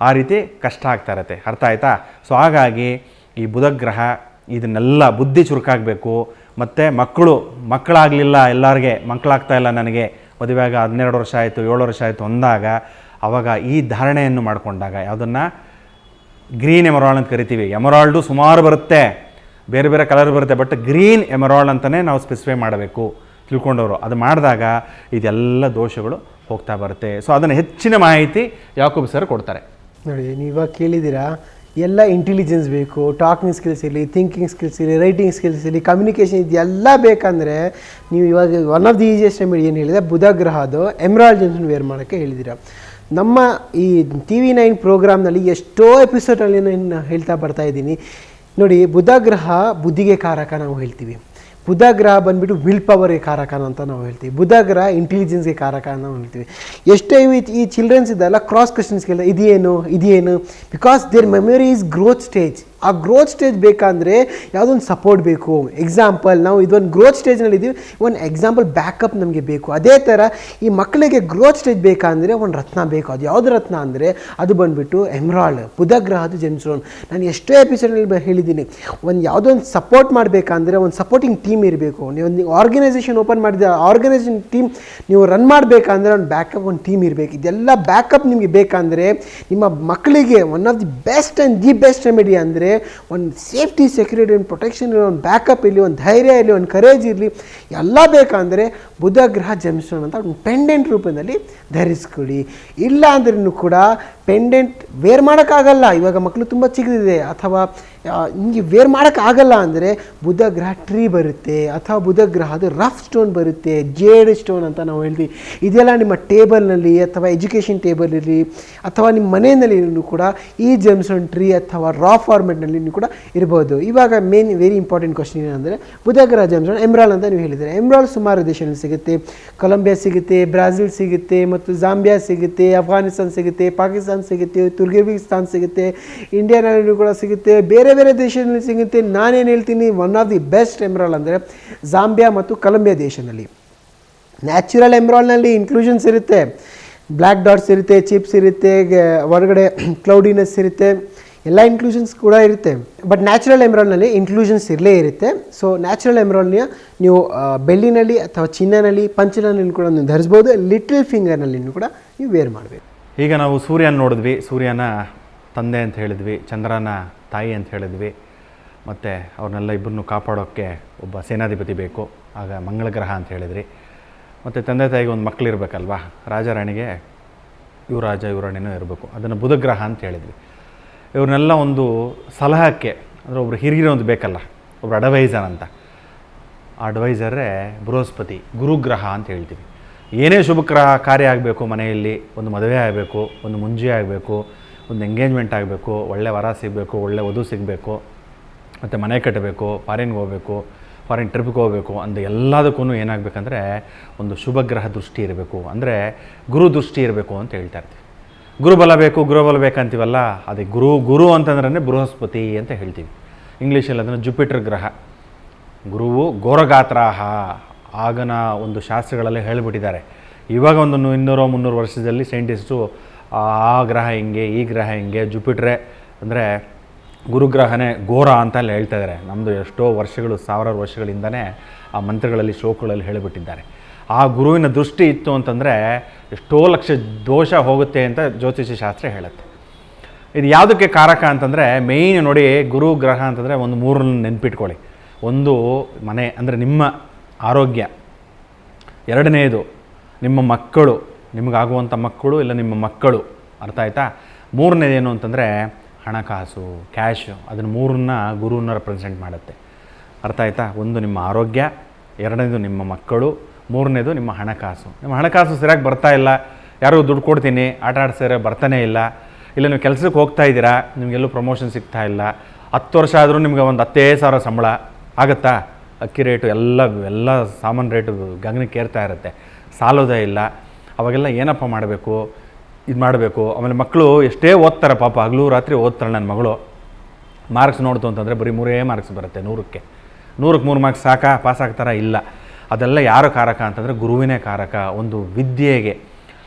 ಆ ರೀತಿ ಕಷ್ಟ ಆಗ್ತಾ ಇರುತ್ತೆ. ಅರ್ಥ ಆಯ್ತಾ? ಸೊ ಹಾಗಾಗಿ ಈ ಬುಧಗ್ರಹ ಇದನ್ನೆಲ್ಲ ಬುದ್ಧಿ ಚುರುಕಾಗಬೇಕು. ಮತ್ತು ಮಕ್ಕಳಾಗಲಿಲ್ಲ, ಎಲ್ಲರಿಗೆ ಮಕ್ಕಳಾಗ್ತಾ ಇಲ್ಲ, ನನಗೆ ಮದುವೆ ಆಗ 12 ವರ್ಷ ಆಯಿತು, 7 ವರ್ಷ ಆಯಿತು ಅಂದಾಗ, ಆವಾಗ ಈ ಧಾರಣೆಯನ್ನು ಮಾಡಿಕೊಂಡಾಗ, ಯಾವುದನ್ನು ಗ್ರೀನ್ ಎಮರಾಲ್ಡ್ ಅಂತ ಕರಿತೀವಿ. ಎಮರಾಲ್ಡು ಸುಮಾರು ಬರುತ್ತೆ, ಬೇರೆ ಕಲರ್ ಬರುತ್ತೆ, ಬಟ್ ಗ್ರೀನ್ ಎಮರಾಲ್ಡ್ ಅಂತಲೇ ನಾವು ಸ್ಪೆಸಿಫೈ ಮಾಡಬೇಕು ತಿಳ್ಕೊಂಡವರು. ಅದು ಮಾಡಿದಾಗ ಇದೆಲ್ಲ ದೋಷಗಳು ಹೋಗ್ತಾ ಬರುತ್ತೆ. ಸೊ ಅದನ್ನು ಹೆಚ್ಚಿನ ಮಾಹಿತಿ ಯಾಕೂಬ್ ಸರ್ ಕೊಡ್ತಾರೆ. ನೋಡಿ, ನೀವಾಗ ಕೇಳಿದ್ದೀರಾ, ಎಲ್ಲ ಇಂಟೆಲಿಜೆನ್ಸ್ ಬೇಕು, ಟಾಕಿಂಗ್ ಸ್ಕಿಲ್ಸ್ ಇರಲಿ, ಥಿಂಕಿಂಗ್ ಸ್ಕಿಲ್ಸ್ ಇರಲಿ, ರೈಟಿಂಗ್ ಸ್ಕಿಲ್ಸ್ ಇರಲಿ, ಕಮ್ಯುನಿಕೇಷನ್ ಇದೆಲ್ಲ ಬೇಕಂದರೆ ನೀವು ಇವಾಗ one of the easiest remedy ಏನು ಹೇಳಿದೆ, ಬುಧಗ್ರಹದು ಎಮರಾಲ್ಡ್ ಜೆಮ್ಸ್ಟೋನ್ ವೇರ್ ಮಾಡೋಕ್ಕೆ ಹೇಳಿದ್ದೀರಾ. ನಮ್ಮ ಈ TV9 ಪ್ರೋಗ್ರಾಮ್ನಲ್ಲಿ ಎಷ್ಟೋ ಎಪಿಸೋಡಲ್ಲಿ ನಾನು ಹೇಳ್ತಾ ಬರ್ತಾ ಇದ್ದೀನಿ ನೋಡಿ. ಬುಧಗ್ರಹ ಬುದ್ಧಿಗೆ ಕಾರಕ ನಾವು ಹೇಳ್ತೀವಿ. ಬುಧಗ್ರಹ ಬಂದುಬಿಟ್ಟು ವಿಲ್ ಪವರ್ಗೆ ಕಾರಕ ಅಂತ ನಾವು ಹೇಳ್ತೀವಿ. ಬುಧಗ್ರಹ ಇಂಟೆಲಿಜೆನ್ಸ್ಗೆ ಕಾರಕ ಅಂತ ನಾವು ಹೇಳ್ತೀವಿ. ಎಷ್ಟೇ ಈ ಚಿಲ್ಡ್ರನ್ಸ್ ಇದೆಲ್ಲ ಕ್ರಾಸ್ ಕ್ವೆಶನ್ಸ್ ಕೇಳಿದ ಇದೇನು because their memory is growth stage. ಆ ಗ್ರೋತ್ ಸ್ಟೇಜ್ ಬೇಕಂದರೆ ಯಾವುದೊಂದು ಸಪೋರ್ಟ್ ಬೇಕು. ಎಕ್ಸಾಂಪಲ್, ನಾವು ಇದೊಂದು ಗ್ರೋತ್ ಸ್ಟೇಜ್ನಲ್ಲಿ ಇದ್ದೀವಿ, ಒಂದು ಎಕ್ಸಾಂಪಲ್ ಬ್ಯಾಕಪ್ ನಮಗೆ ಬೇಕು. ಅದೇ ಥರ ಈ ಮಕ್ಕಳಿಗೆ ಗ್ರೋತ್ ಸ್ಟೇಜ್ ಬೇಕಂದರೆ ಒಂದು ರತ್ನ ಬೇಕು. ಅದು ಯಾವುದು ರತ್ನ ಅಂದರೆ ಅದು ಬಂದುಬಿಟ್ಟು ಎಮರಾಲ್ಡ್, ಬುಧಗ್ರಹದ ಜೆಮ್ಸ್ಟೋನ್. ನಾನು ಎಷ್ಟೋ ಎಪಿಸೋಡ್ನಲ್ಲಿ ಹೇಳಿದ್ದೀನಿ, ಯಾವುದೋ ಒಂದು ಸಪೋರ್ಟ್ ಮಾಡಬೇಕಂದ್ರೆ ಒಂದು ಸಪೋರ್ಟಿಂಗ್ ಟೀಮ್ ಇರಬೇಕು. ನೀವು ಒಂದು ಆರ್ಗನೈಸೇಷನ್ ಓಪನ್ ಮಾಡಿದ ಆರ್ಗನೈಸೇಷನ್ ಟೀಮ್ ನೀವು ರನ್ ಮಾಡಬೇಕಂದ್ರೆ ಒಂದು ಬ್ಯಾಕಪ್, ಒಂದು ಟೀಮ್ ಇರಬೇಕು. ಇದೆಲ್ಲ ಬ್ಯಾಕಪ್ ನಿಮಗೆ ಬೇಕಂದರೆ ನಿಮ್ಮ ಮಕ್ಕಳಿಗೆ one of the best and the best remedy ಅಂದರೆ ಒಂದು ಸೇಫ್ಟಿ, ಸೆಕ್ಯೂರಿಟಿ, ಒಂದು ಪ್ರೊಟೆಕ್ಷನ್ ಇರಲಿ, ಒಂದು ಬ್ಯಾಕಪ್ ಇರಲಿ, ಒಂದು ಧೈರ್ಯ ಇರಲಿ, ಒಂದು ಕರೇಜ್ ಇರಲಿ, ಎಲ್ಲ ಬೇಕಂದರೆ ಬುಧಗ್ರಹ ಜೆಮ್ಸ್ಟೋನ್ ಅಂತ ಒಂದು ಪೆಂಡೆಂಟ್ ರೂಪದಲ್ಲಿ ಧರಿಸ್ಕೊಳ್ಳಿ. ಇಲ್ಲ ಅಂದ್ರೂ ಕೂಡ ಪೆಂಡೆಂಟ್ ವೇರ್ ಮಾಡೋಕ್ಕಾಗಲ್ಲ, ಇವಾಗ ಮಕ್ಕಳು ತುಂಬ ಚಿಕ್ಕದಿದೆ, ಅಥವಾ ನಿಮಗೆ ವೇರ್ ಮಾಡೋಕ್ಕಾಗಲ್ಲ ಅಂದರೆ ಬುಧ ಗ್ರಹ ಟ್ರೀ ಬರುತ್ತೆ, ಅಥವಾ ಬುಧ ಗ್ರಹದ ರಫ್ ಸ್ಟೋನ್ ಬರುತ್ತೆ, ಜೇಡ್ ಸ್ಟೋನ್ ಅಂತ ನಾವು ಹೇಳ್ತೀವಿ. ಇದೆಲ್ಲ ನಿಮ್ಮ ಟೇಬಲ್ನಲ್ಲಿ ಅಥವಾ ಎಜುಕೇಷನ್ ಟೇಬಲಲ್ಲಿ ಅಥವಾ ನಿಮ್ಮ ಮನೆಯಲ್ಲಿ ಕೂಡ ಈ ಜೆಮ್ಸ್ಟೋನ್ ಟ್ರೀ ಅಥವಾ ರಾ ಫಾರ್ಮೆಟ್ನಲ್ಲಿ ಕೂಡ ಇರ್ಬೋದು. ಇವಾಗ ಮೇನ್ ವೆರಿ ಇಂಪಾರ್ಟೆಂಟ್ ಕ್ವಶನ್ ಏನಂದರೆ ಬುಧ ಗ್ರಹ ಜೆಮ್ಸ್ಟೋನ್ ಎಮ್ರಾಲ್ ಅಂತ ನೀವು ಹೇಳಿದರೆ, ಎಮ್ರಾಲ್ ಸುಮಾರು ದೇಶದಲ್ಲಿ ಸಿಗುತ್ತೆ. ಕೊಲಂಬಿಯಾ ಸಿಗುತ್ತೆ, ಬ್ರಾಜಿಲ್ ಸಿಗುತ್ತೆ, ಮತ್ತು ಜಾಂಬಿಯಾ ಸಿಗುತ್ತೆ, ಅಫ್ಘಾನಿಸ್ತಾನ್ ಸಿಗುತ್ತೆ, ಪಾಕಿಸ್ತಾನ್ ಸಿಗುತ್ತೆ, ತುರ್ಗಿಸ್ತಾನ್ ಸಿಗುತ್ತೆ, ಇಂಡಿಯಾನಲ್ಲಿ ಕೂಡ ಸಿಗುತ್ತೆ, ಬೇರೆ ಬೇರೆ ದೇಶದಲ್ಲಿ ಸಿಗುತ್ತೆ. ನಾನೇನು ಹೇಳ್ತೀನಿ, ಒನ್ ಆಫ್ ದಿ ಬೆಸ್ಟ್ ಎಮ್ರಾಲ್ ಅಂದರೆ ಜಾಂಬಿಯಾ ಮತ್ತು ಕೊಲಂಬಿಯಾ ದೇಶದಲ್ಲಿ. ನ್ಯಾಚುರಲ್ ಎಮ್ರಾಲ್ನಲ್ಲಿ ಇನ್ಕ್ಲೂಷನ್ಸ್ ಇರುತ್ತೆ, ಬ್ಲ್ಯಾಕ್ ಡಾಟ್ಸ್ ಇರುತ್ತೆ, ಚಿಪ್ಸ್ ಇರುತ್ತೆ, ಹೊರಗಡೆ ಕ್ಲೌಡಿನೆಸ್ ಇರುತ್ತೆ, ಎಲ್ಲ ಇನ್ಕ್ಲೂಷನ್ಸ್ ಕೂಡ ಇರುತ್ತೆ. ಬಟ್ ನ್ಯಾಚುರಲ್ ಎಮ್ರಾಲ್ನಲ್ಲಿ ಇನ್ಕ್ಲೂಷನ್ಸ್ ಇರಲೇ ಇರುತ್ತೆ. ಸೊ ನ್ಯಾಚುರಲ್ ಎಮ್ರಾಲ್ನ ನೀವು ಬೆಳ್ಳಿನಲ್ಲಿ ಅಥವಾ ಚಿನ್ನನಲ್ಲಿ, ಪಂಚನಲ್ಲಿ ಕೂಡ ನೀವು ಧರಿಸ್ಬೋದು. ಲಿಟಲ್ ಫಿಂಗರ್ನಲ್ಲಿ ಕೂಡ ನೀವು ವೇರ್ ಮಾಡಬೇಕು. ಈಗ ನಾವು ಸೂರ್ಯನ ನೋಡಿದ್ವಿ, ಸೂರ್ಯನ ತಂದೆ ಅಂತ ಹೇಳಿದ್ವಿ, ಚಂದ್ರನ ತಾಯಿ ಅಂತ ಹೇಳಿದ್ವಿ, ಮತ್ತು ಅವ್ರನ್ನೆಲ್ಲ ಇಬ್ಬರನ್ನು ಕಾಪಾಡೋಕ್ಕೆ ಒಬ್ಬ ಸೇನಾಧಿಪತಿ ಬೇಕು, ಆಗ ಮಂಗಳ ಗ್ರಹ ಅಂತ ಹೇಳಿದ್ರಿ. ಮತ್ತು ತಂದೆ ತಾಯಿಗೆ ಒಂದು ಮಕ್ಕಳಿರ್ಬೇಕಲ್ವಾ, ರಾಜಾರಾಣಿಗೆ ಯುವರಾಜ ಯುವರಾಣಿನೂ ಇರಬೇಕು, ಅದನ್ನು ಬುಧ ಗ್ರಹ ಅಂತ ಹೇಳಿದ್ವಿ. ಇವ್ರನ್ನೆಲ್ಲ ಒಂದು ಸಲಹಕ್ಕೆ ಅಂದರೆ ಒಬ್ಬರು ಹಿರಿಯರು ಒಂದು ಬೇಕಲ್ಲ, ಒಬ್ಬರು ಅಡ್ವೈಸರ್ ಅಂತ. ಆ ಅಡ್ವೈಸರೇ ಬೃಹಸ್ಪತಿ, ಗುರುಗ್ರಹ ಅಂತ ಹೇಳ್ತೀವಿ. ಏನೇ ಶುಭ ಕಾರ್ಯ ಆಗಬೇಕು ಮನೆಯಲ್ಲಿ, ಒಂದು ಮದುವೆ ಆಗಬೇಕು, ಒಂದು ಮುಂಜಿ ಆಗಬೇಕು, ಒಂದು ಎಂಗೇಜ್ಮೆಂಟ್ ಆಗಬೇಕು, ಒಳ್ಳೆ ವರ ಸಿಗಬೇಕು, ಒಳ್ಳೆ ವಧು ಸಿಗಬೇಕು, ಮತ್ತು ಮನೆ ಕಟ್ಟಬೇಕು, ಫಾರಿನ್ಗೆ ಹೋಗಬೇಕು, ಫಾರಿನ್ ಟ್ರಿಪ್ಗೆ ಹೋಗಬೇಕು ಅಂದ ಎಲ್ಲದಕ್ಕೂ ಏನಾಗಬೇಕಂದ್ರೆ ಒಂದು ಶುಭ ಗ್ರಹ ದೃಷ್ಟಿ ಇರಬೇಕು, ಅಂದರೆ ಗುರು ದೃಷ್ಟಿ ಇರಬೇಕು ಅಂತ ಹೇಳ್ತಾ ಇರ್ತೀವಿ. ಗುರುಬಲ ಬೇಕು, ಗುರುಬಲ ಬೇಕಂತೀವಲ್ಲ, ಅದೇ ಗುರು ಅಂತಂದ್ರೆ ಬೃಹಸ್ಪತಿ ಅಂತ ಹೇಳ್ತೀವಿ. ಇಂಗ್ಲೀಷಲ್ಲಿ ಅದನ್ನು ಜುಪಿಟರ್ ಗ್ರಹ. ಗುರುವು ಘೋರಗಾತ್ರಾಹ ಆಗನ ಒಂದು ಶಾಸ್ತ್ರಗಳಲ್ಲಿ ಹೇಳಿಬಿಟ್ಟಿದ್ದಾರೆ. ಇವಾಗ ಒಂದು 200-300 ವರ್ಷದಲ್ಲಿ ಸೈಂಟಿಸ್ಟು ಆ ಗ್ರಹ ಹಿಂಗೆ, ಈ ಗ್ರಹ ಹಿಂಗೆ, ಜುಪಿಟ್ರೆ ಅಂದರೆ ಗುರುಗ್ರಹನೇ ಘೋರ ಅಂತ ಹೇಳ್ತಾ ಇದ್ದಾರೆ. ನಮ್ಮದು ಎಷ್ಟೋ ವರ್ಷಗಳು, ಸಾವಿರಾರು ವರ್ಷಗಳಿಂದನೇ ಆ ಮಂತ್ರಗಳಲ್ಲಿ, ಶ್ಲೋಕಗಳಲ್ಲಿ ಹೇಳಿಬಿಟ್ಟಿದ್ದಾರೆ. ಆ ಗುರುವಿನ ದೃಷ್ಟಿ ಇತ್ತು ಅಂತಂದರೆ ಎಷ್ಟೋ ಲಕ್ಷ ದೋಷ ಹೋಗುತ್ತೆ ಅಂತ ಜ್ಯೋತಿಷ್ಯ ಶಾಸ್ತ್ರ ಹೇಳುತ್ತೆ. ಇದು ಯಾವುದಕ್ಕೆ ಕಾರಕ ಅಂತಂದರೆ ಮೇಯ್ನ್ ನೋಡಿ, ಗುರು ಗ್ರಹ ಅಂತಂದರೆ ಒಂದು 3 ನೆನ್ಪಿಟ್ಕೊಳ್ಳಿ. ಒಂದು ಮನೆ ಅಂದರೆ ನಿಮ್ಮ ಆರೋಗ್ಯ, ಎರಡನೇದು ನಿಮ್ಮ ಮಕ್ಕಳು, ನಿಮಗಾಗುವಂಥ ಮಕ್ಕಳು ಇಲ್ಲ ನಿಮ್ಮ ಮಕ್ಕಳು, ಅರ್ಥ ಆಯ್ತಾ? ಮೂರನೇದೇನು ಅಂತಂದರೆ ಹಣಕಾಸು, ಕ್ಯಾಶು, ಅದನ್ನು 3ನ್ನ ಗುರುವನ್ನ ರೆಪ್ರೆಸೆಂಟ್ ಮಾಡುತ್ತೆ, ಅರ್ಥ ಆಯ್ತಾ? ಒಂದು ನಿಮ್ಮ ಆರೋಗ್ಯ, ಎರಡನೇದು ನಿಮ್ಮ ಮಕ್ಕಳು, ಮೂರನೇದು ನಿಮ್ಮ ಹಣಕಾಸು. ನಿಮ್ಮ ಹಣಕಾಸು ಸರಿಯಾಗಿ ಬರ್ತಾ ಇಲ್ಲ, ಯಾರು ದುಡ್ಡು ಕೊಡ್ತೀನಿ ಆಟ ಆಡ್ಸಿದ್ರೆ ಬರ್ತಾನೆ ಇಲ್ಲ, ಇಲ್ಲ ನೀವು ಕೆಲಸಕ್ಕೆ ಹೋಗ್ತಾ ಇದ್ದೀರಾ, ನಿಮಗೆಲ್ಲೂ ಪ್ರಮೋಷನ್ ಸಿಗ್ತಾ ಇಲ್ಲ, 10 ವರ್ಷ ಆದರೂ ನಿಮಗೆ ಒಂದು 10,000 ಸಂಬಳ ಆಗುತ್ತಾ? ಅಕ್ಕಿ ರೇಟು ಎಲ್ಲ ಸಾಮಾನು ರೇಟು ಗಗನಕ್ಕೆ ಏರ್ತಾ ಇರುತ್ತೆ, ಸಾಲೋದೇ ಇಲ್ಲ. ಅವಾಗೆಲ್ಲ ಏನಪ್ಪ ಮಾಡಬೇಕು, ಇದು ಮಾಡಬೇಕು. ಆಮೇಲೆ ಮಕ್ಕಳು ಎಷ್ಟೇ ಓದ್ತಾರೆ ಪಾಪ, ಹಗಲು ರಾತ್ರಿ ಓದ್ತಾಳೆ ನನ್ನ ಮಗಳು. ಮಾರ್ಕ್ಸ್ ನೋಡ್ತು ಅಂತಂದರೆ ಬರೀ 3 ಮಾರ್ಕ್ಸ್ ಬರುತ್ತೆ 100ಕ್ಕೆ 3 ಮಾರ್ಕ್ಸ್ ಸಾಕಾ, ಪಾಸ್ ಆಗ್ತಾರಾ? ಇಲ್ಲ. ಅದೆಲ್ಲ ಯಾರು ಕಾರಕ ಅಂತಂದರೆ ಗುರುವಿನೇ ಕಾರಕ. ಒಂದು ವಿದ್ಯೆಗೆ,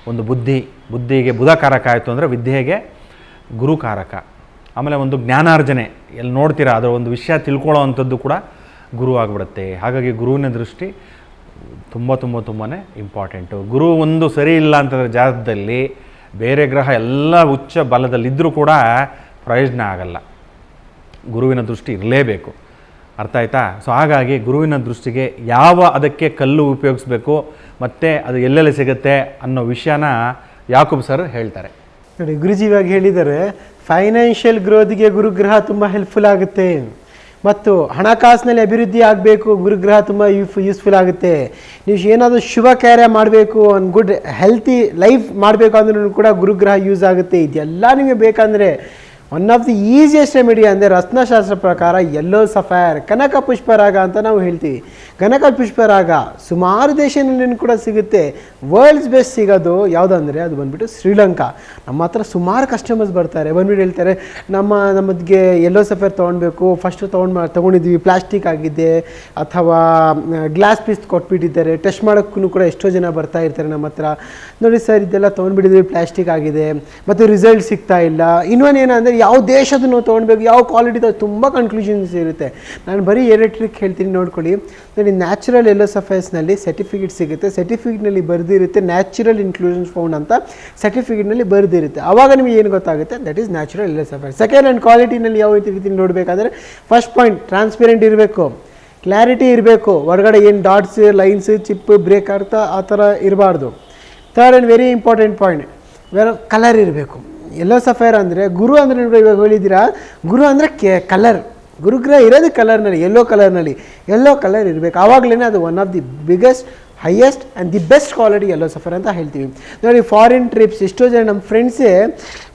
ಒಂದು ಬುದ್ಧಿಗೆ ಬುಧ ಕಾರಕ ಆಯಿತು ಅಂದರೆ ವಿದ್ಯೆಗೆ ಗುರು ಕಾರಕ. ಆಮೇಲೆ ಒಂದು ಜ್ಞಾನಾರ್ಜನೆ, ಎಲ್ಲಿ ನೋಡ್ತೀರಾ ಅದರ ಒಂದು ವಿಷಯ ತಿಳ್ಕೊಳ್ಳೋ ಅಂಥದ್ದು ಕೂಡ ಗುರು ಆಗಿಬಿಡುತ್ತೆ. ಹಾಗಾಗಿ ಗುರುವಿನ ದೃಷ್ಟಿ ತುಂಬಾ ಇಂಪಾರ್ಟೆಂಟು. ಗುರು ಒಂದು ಸರಿ ಇಲ್ಲ ಅಂತಂದರೆ ಜಾತಕದಲ್ಲಿ ಬೇರೆ ಗ್ರಹ ಎಲ್ಲ ಉಚ್ಚ ಬಲದಲ್ಲಿದ್ದರೂ ಕೂಡ ಪ್ರಯೋಜನ ಆಗಲ್ಲ. ಗುರುವಿನ ದೃಷ್ಟಿ ಇರಲೇಬೇಕು, ಅರ್ಥ ಆಯ್ತಾ? ಸೊ ಹಾಗಾಗಿ ಗುರುವಿನ ದೃಷ್ಟಿಗೆ ಅದಕ್ಕೆ ಕಲ್ಲು ಉಪಯೋಗಿಸ್ಬೇಕು ಮತ್ತು ಅದು ಎಲ್ಲೆಲ್ಲಿ ಸಿಗುತ್ತೆ ಅನ್ನೋ ವಿಷಯನ ಯಾಕೂಬ್ ಸರ್ ಹೇಳ್ತಾರೆ ನೋಡಿ. ಗುರುಜಿ ಇವಾಗ ಹೇಳಿದ್ದಾರೆ ಫೈನಾನ್ಷಿಯಲ್ ಗ್ರೋತ್ಗೆ ಗುರುಗ್ರಹ ತುಂಬ ಹೆಲ್ಪ್ಫುಲ್ ಆಗುತ್ತೆ, ಮತ್ತು ಹಣಕಾಸಿನಲ್ಲಿ ಅಭಿವೃದ್ಧಿ ಆಗಬೇಕು, ಗುರುಗ್ರಹ ತುಂಬ ಯೂಸ್ಫುಲ್ ಆಗುತ್ತೆ. ನೀವು ಏನಾದರೂ ಶುಭ ಕಾರ್ಯ ಮಾಡಬೇಕು, ಒಂದು ಗುಡ್ ಹೆಲ್ತಿ ಲೈಫ್ ಮಾಡಬೇಕು ಅಂದ್ರೂ ಕೂಡ ಗುರುಗ್ರಹ ಯೂಸ್ ಆಗುತ್ತೆ. ಇದೆಲ್ಲ ನಿಮಗೆ ಬೇಕಂದರೆ one of the easiest remedy ಅಂದರೆ ರತ್ನಶಾಸ್ತ್ರ ಪ್ರಕಾರ ಯೆಲ್ಲೋ ಸಫೈರ್, ಕನಕ ಪುಷ್ಪರಾಗ ಅಂತ ನಾವು ಹೇಳ್ತೀವಿ. ಕನಕ ಪುಷ್ಪರಾಗ ಸುಮಾರು ದೇಶದಲ್ಲಿ ಕೂಡ ಸಿಗುತ್ತೆ. ವರ್ಲ್ಡ್ಸ್ ಬೆಸ್ಟ್ ಸಿಗೋದು ಯಾವುದಂದರೆ ಅದು ಬಂದುಬಿಟ್ಟು ಶ್ರೀಲಂಕಾ. ನಮ್ಮ ಹತ್ರ ಸುಮಾರು ಕಸ್ಟಮರ್ಸ್ ಬರ್ತಾರೆ, ಬಂದ್ಬಿಟ್ಟು ಹೇಳ್ತಾರೆ ನಮಗೆ ಯೆಲ್ಲೋ ಸಫೈರ್ ತೊಗೊಳ್ಬೇಕು, ಫಸ್ಟು ತೊಗೊಂಡಿದ್ವಿ, ಪ್ಲಾಸ್ಟಿಕ್ ಆಗಿದೆ ಅಥವಾ ಗ್ಲಾಸ್ ಪೀಸ್ ಕೊಟ್ಬಿಟ್ಟಿದ್ದಾರೆ, ಟೆಸ್ಟ್ ಮಾಡೋಕ್ಕೂ ಕೂಡ ಎಷ್ಟೋ ಜನ ಬರ್ತಾ ಇರ್ತಾರೆ ನಮ್ಮ ಹತ್ರ. ನೋಡಿ ಸರ್ ಇದೆಲ್ಲ ತೊಗೊಂಡ್ಬಿಟ್ಟಿದ್ವಿ, ಪ್ಲಾಸ್ಟಿಕ್ ಆಗಿದೆ ಮತ್ತು ರಿಸಲ್ಟ್ ಸಿಗ್ತಾ ಇಲ್ಲ. ಇನ್ನೊಂದು ಏನಂದರೆ ಯಾವ ದೇಶದನ್ನು ತೊಗೊಳ್ಬೇಕು, ಯಾವ ಕ್ವಾಲಿಟಿ, ತುಂಬ ಕನ್ಕ್ಲೂಷನ್ಸ್ ಇರುತ್ತೆ. ನಾನು ಬರೀ 2 ಟ್ರಿಕ್ ಹೇಳ್ತೀನಿ, ನೋಡ್ಕೊಳ್ಳಿ. ನೋಡಿ, ನ್ಯಾಚುರಲ್ ಯೆಲ್ಲೋ ಸಫೈರ್ಸ್ನಲ್ಲಿ ಸರ್ಟಿಫಿಕೇಟ್ ಸಿಗುತ್ತೆ, ಸರ್ಟಿಫಿಕೇಟ್ನಲ್ಲಿ ಬರೆದಿರುತ್ತೆ ನ್ಯಾಚುರಲ್ ಇನ್ಕ್ಲೂಷನ್ಸ್ ಫೌಂಡ್ ಅಂತ, ಸರ್ಟಿಫಿಕೇಟ್ನಲ್ಲಿ ಬರೆದಿರುತ್ತೆ. ಆವಾಗ ನಿಮಗೆ ಏನು ಗೊತ್ತಾಗುತ್ತೆ, that is natural yellow sapphire. Second and ಕ್ವಾಲಿಟಿನಲ್ಲಿ ಯಾವ ರೀತಿ ನೋಡಬೇಕಾದ್ರೆ ಫಸ್ಟ್ ಪಾಯಿಂಟ್ ಟ್ರಾನ್ಸ್ಪೆರೆಂಟ್ ಇರಬೇಕು, ಕ್ಲಾರಿಟಿ ಇರಬೇಕು, ಹೊರಗಡೆ ಏನು ಡಾಟ್ಸ್, ಲೈನ್ಸ್, ಚಿಪ್, ಬ್ರೇಕ್ ಆ ಥರ ಇರಬಾರ್ದು. Third and very important point, colour ಇರಬೇಕು. ಎಲ್ಲೋ ಸಫೈರ್ ಅಂದರೆ ಗುರು ಅಂದರೆ ಇವಾಗ ಹೇಳಿದ್ದೀರಾ, ಗುರು ಅಂದರೆ ಕಲರ್, ಗುರುಗ್ರಹ ಇರೋದು ಕಲರ್ನಲ್ಲಿ, ಯೆಲ್ಲೋ ಕಲರ್ನಲ್ಲಿ, ಯೆಲ್ಲೋ ಕಲರ್ ಇರಬೇಕು. ಆವಾಗಲೇ ಅದು one of the biggest, highest and the best quality yellow suffer ಅಂತ ಹೇಳ್ತೀವಿ. ನೋಡಿ ಫಾರಿನ್ ಟ್ರಿಪ್ಸ್, ಎಷ್ಟೋ ಜನ ನಮ್ಮ ಫ್ರೆಂಡ್ಸೇ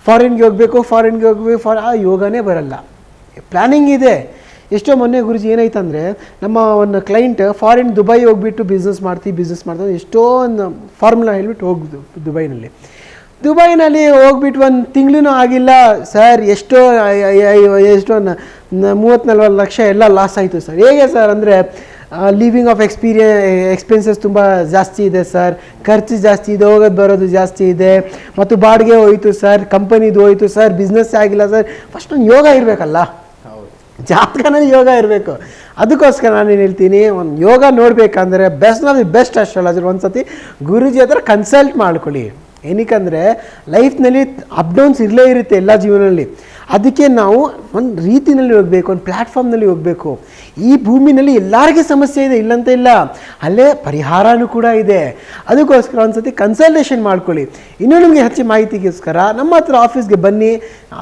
ಫಾರಿನ್ಗೆ ಹೋಗಬೇಕು ಆ ಯೋಗನೇ ಬರಲ್ಲ, ಪ್ಲ್ಯಾನಿಂಗ್ ಇದೆ. ಎಷ್ಟೋ ಮೊನ್ನೆ ಗುರುಜಿ ಏನಾಯ್ತಂದರೆ, ನಮ್ಮ ಒಂದು ಕ್ಲೈಂಟ್ ಫಾರಿನ್ ದುಬೈ ಹೋಗ್ಬಿಟ್ಟು ಬಿಸ್ನೆಸ್ ಮಾಡ್ತಾರೆ, ಎಷ್ಟೋ ಒಂದು ಫಾರ್ಮುಲಾ ಹೇಳ್ಬಿಟ್ಟು ಹೋಗ್ದು ದುಬೈನಲ್ಲಿ ಹೋಗ್ಬಿಟ್ಟು ಒಂದು ತಿಂಗಳೂ ಆಗಿಲ್ಲ ಸರ್, ಎಷ್ಟೋ 30-40 ಲಕ್ಷ ಎಲ್ಲ ಲಾಸ್ ಆಯಿತು ಸರ್. ಹೇಗೆ ಸರ್ ಅಂದರೆ, ಲಿವಿಂಗ್ ಆಫ್ ಎಕ್ಸ್ಪೆನ್ಸಸ್ ತುಂಬ ಜಾಸ್ತಿ ಇದೆ ಸರ್, ಖರ್ಚು ಜಾಸ್ತಿ ಇದೆ, ಹೋಗೋದು ಬರೋದು ಜಾಸ್ತಿ ಇದೆ, ಮತ್ತು ಬಾಡಿಗೆ ಹೋಯಿತು ಸರ್, ಕಂಪನಿದು ಹೋಯಿತು ಸರ್, ಬಿಸ್ನೆಸ್ ಆಗಿಲ್ಲ ಸರ್. ಫಸ್ಟ್ ಒಂದು ಯೋಗ ಇರಬೇಕಲ್ಲ, ಜಾತಕನಲ್ಲಿ ಯೋಗ ಇರಬೇಕು. ಅದಕ್ಕೋಸ್ಕರ ನಾನೇನು ಹೇಳ್ತೀನಿ, ಒಂದು ಯೋಗ ನೋಡಬೇಕಂದ್ರೆ ಬೆಸ್ಟ್ ಅಸ್ಟ್ರಾಲಜರ್ ಒಂದು ಸತಿ ಗುರುಜಿ ಹತ್ರ ಕನ್ಸಲ್ಟ್ ಮಾಡ್ಕೊಳ್ಳಿ. ಏನಕ್ಕಂದರೆ ಲೈಫ್ನಲ್ಲಿ ಅಪ್ ಡೌನ್ಸ್ ಇರಲೇ ಇರುತ್ತೆ ಎಲ್ಲ ಜೀವನದಲ್ಲಿ. ಅದಕ್ಕೆ ನಾವು ಒಂದು ರೀತಿಯಲ್ಲಿ ಹೋಗಬೇಕು, ಒಂದು ಪ್ಲ್ಯಾಟ್ಫಾರ್ಮ್ನಲ್ಲಿ ಹೋಗಬೇಕು. ಈ ಭೂಮಿನಲ್ಲಿ ಎಲ್ಲರಿಗೂ ಸಮಸ್ಯೆ ಇದೆ, ಇಲ್ಲಂತ ಇಲ್ಲ, ಅಲ್ಲೇ ಪರಿಹಾರನೂ ಕೂಡ ಇದೆ. ಅದಕ್ಕೋಸ್ಕರ ಒಂದು ಸತಿ ಕನ್ಸಲ್ಟೇಷನ್ ಮಾಡ್ಕೊಳ್ಳಿ. ಇನ್ನೂ ನಿಮಗೆ ಹೆಚ್ಚು ಮಾಹಿತಿಗೋಸ್ಕರ ನಮ್ಮ ಹತ್ರ ಆಫೀಸ್ಗೆ ಬನ್ನಿ.